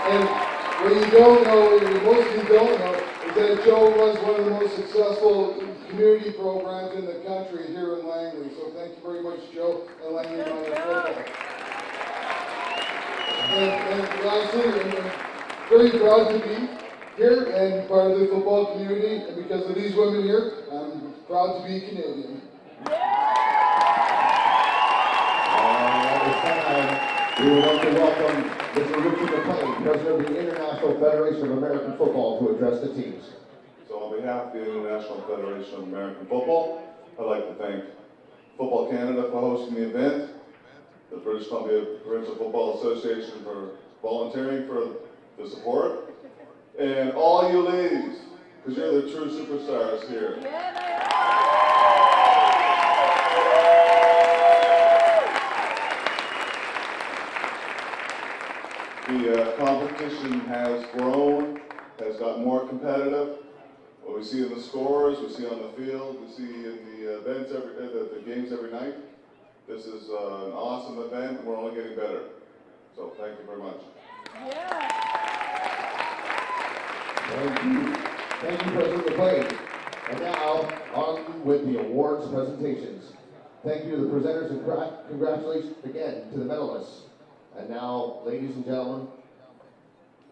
And what you don't know, what most of you don't know, is that Joe runs one of the most successful community programs in the country here in Langley. So thank you very much, Joe, and Langley Minor Football. And lastly, I'm very proud to be here and part of the football community, and because of these women here, I'm proud to be Canadian. At this time, we would like to welcome Mr. Richard McLean, President of the International Federation of American Football, to address the teams. So on behalf of the International Federation of American Football, I'd like to thank Football Canada for hosting the event, the British Columbia Provincial Football Association for volunteering for the support, and all you ladies, because you're the true superstars here. The competition has grown, has got more competitive. What we see in the scores, we see on the field, we see in the events, the games every night. This is an awesome event, and we're only getting better. So thank you very much. Thank you. Thank you, President McLean. And now, on with the awards presentations. Thank you to the presenters and congratulations again to the medalists. And now, ladies and gentlemen,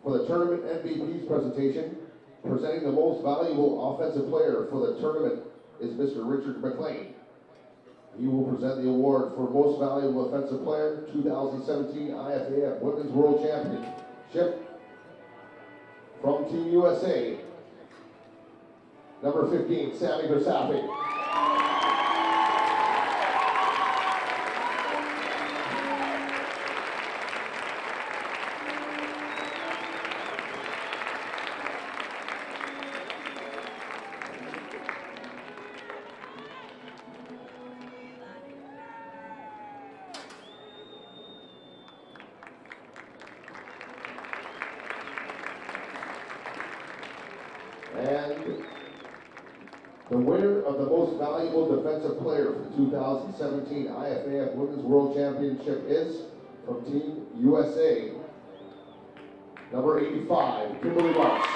for the tournament MVP's presentation, presenting the most valuable offensive player for the tournament is Mr. Richard McLean. He will present the award for most valuable offensive player, 2017 IFAF Women's World Championship. From Team USA, number 15, Sammy Versafi. And the winner of the most valuable defensive player for the 2017 IFAF Women's World Championship is, from Team USA, number 85, Kimberly Marks.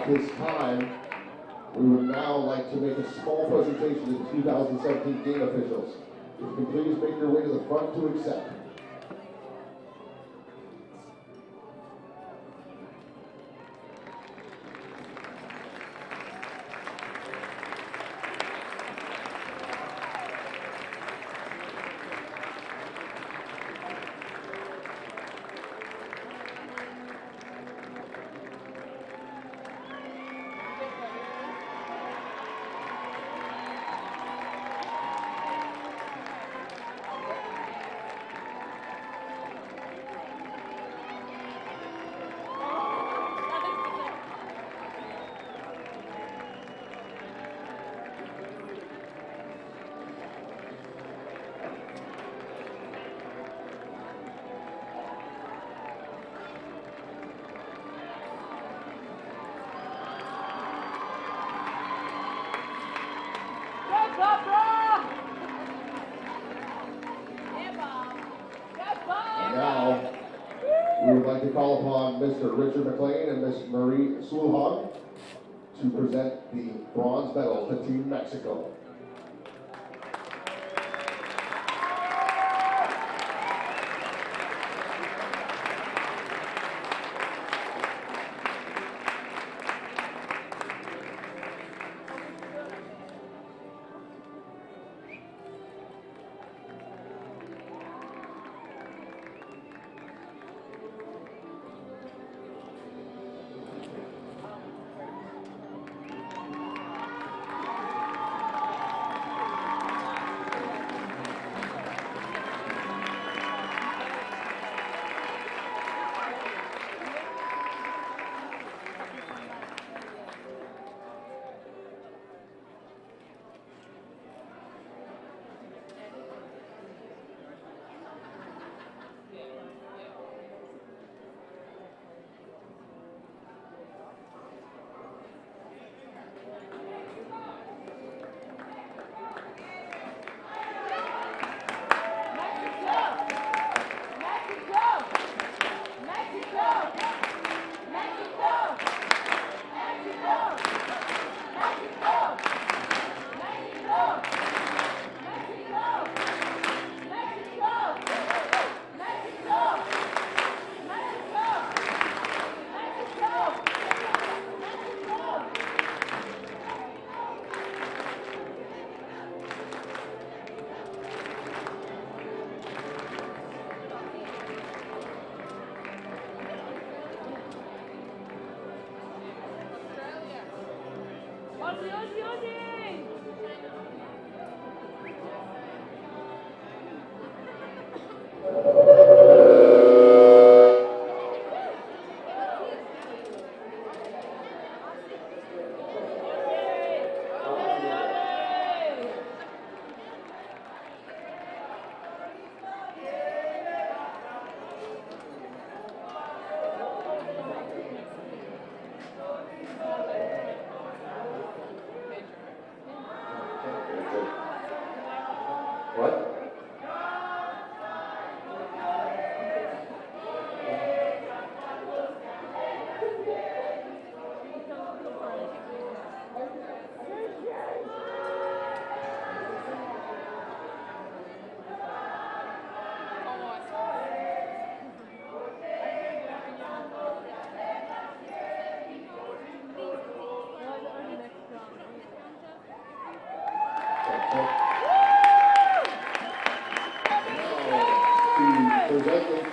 At this time, we would now like to make a small presentation to the 2017 game officials. If you can please make your way to the front to accept. Now, we would like to call upon Mr. Richard McLean and Ms. Marie Sulhog to present the bronze medal to Team Mexico.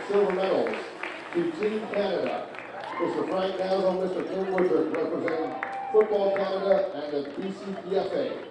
Silver medals to Team Canada, Mr. Frank Nazo, Mr. Kim Woodruff, representing Football Canada and the BCPFA.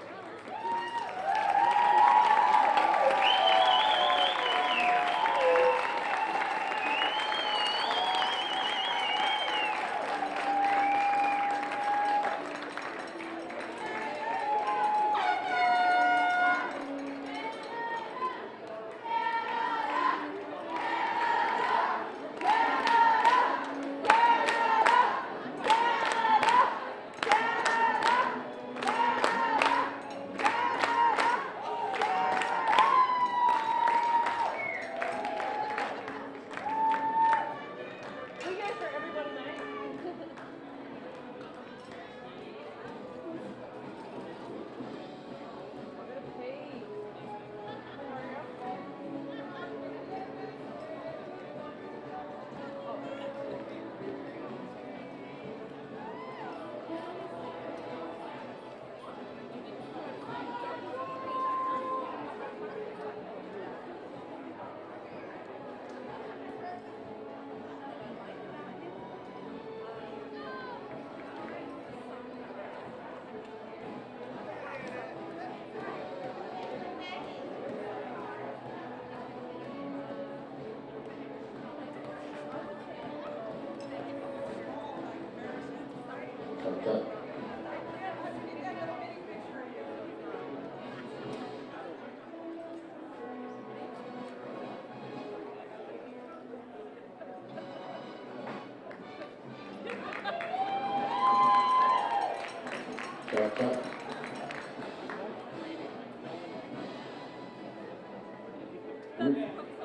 Can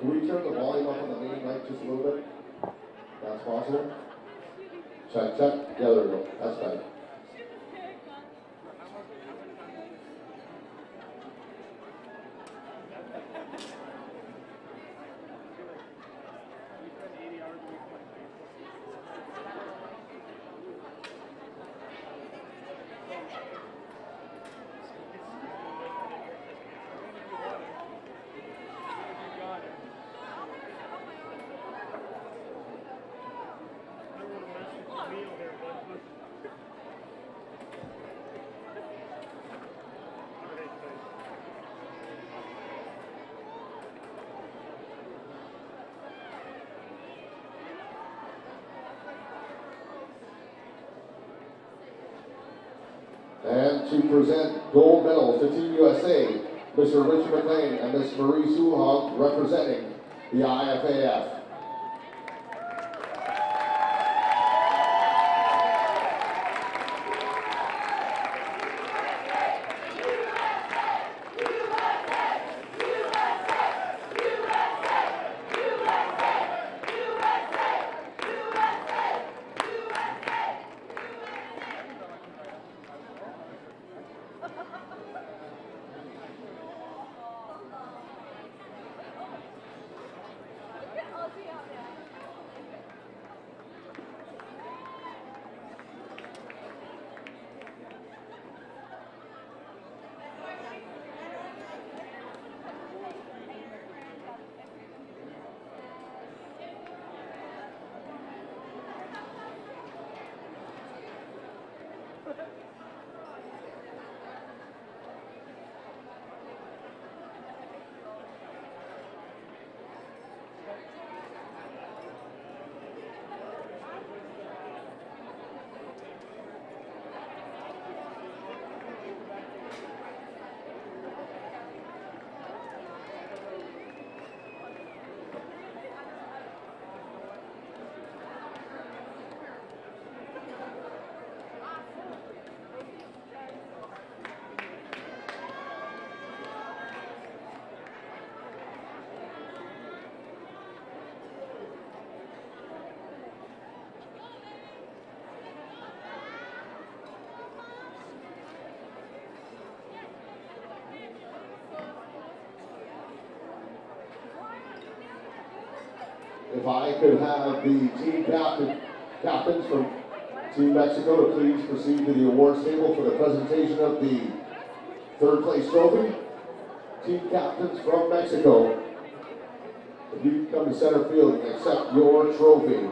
we turn the volume up on the main mic just a little bit? That's possible. Check, check. Yeah, there we go. That's better. And to present gold medals to Team USA, Mr. Richard McLean and Ms. Marie Suhog representing the IFAF. If I could have the team captains from Team Mexico to please proceed to the awards table for the presentation of the third place trophy. Team captains from Mexico, if you can come to center field and accept your trophy.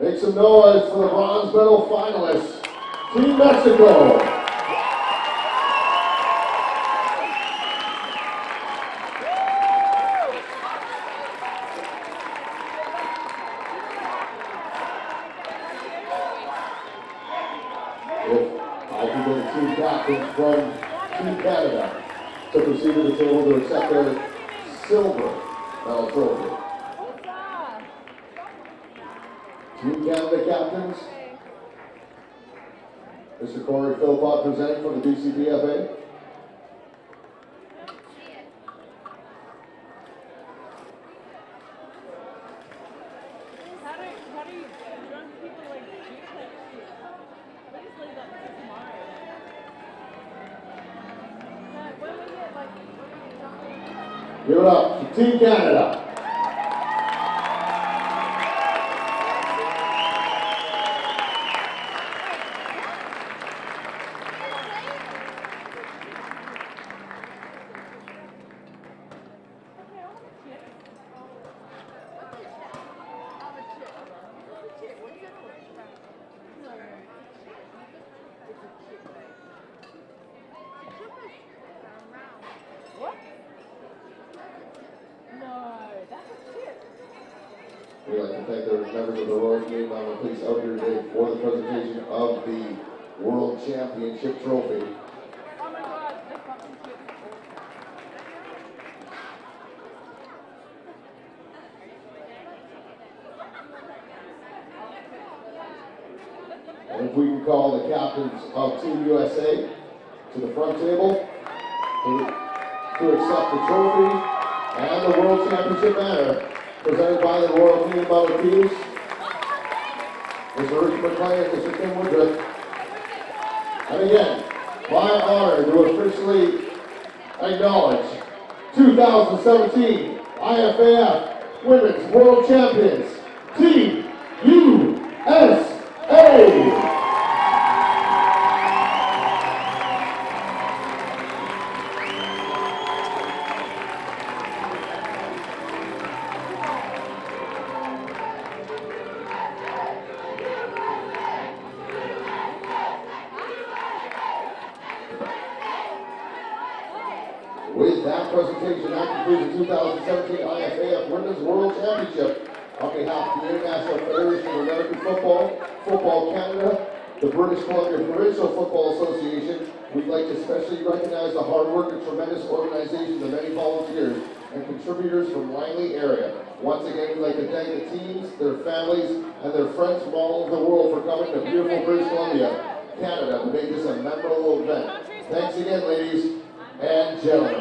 Make some noise for the bronze medal finalists, Team Mexico. If I can get the team captains from Team Canada to proceed to the table to accept their silver medal trophy. Team Canada captains, Mr. Corey Philpott presenting from the BCPFA. Give it up to Team Canada. What? No. We'd like to thank the members of the Royal Canadian Mounted Police out here today for the presentation of the World Championship Trophy. And if we can call the captains of Team USA to the front table to accept the trophy and the World Championship banner presented by the Royal Canadian Mounted Police, Mr. Richard McLean and Mr. Tim Woodruff. And again, my honor to officially acknowledge 2017 IFAF Women's World Champions, Team USA! With that presentation, that concludes the 2017 IFAF Women's World Championship. On behalf of the International Federation of American Football, Football Canada, the British Columbia Provincial Football Association, we'd like to especially recognize the hard work and tremendous organization of many volunteers and contributors from Langley area. Once again, we'd like to thank the teams, their families, and their friends from all over the world for coming to beautiful British Columbia, Canada, to make this a memorable event. Thanks again, ladies and gentlemen.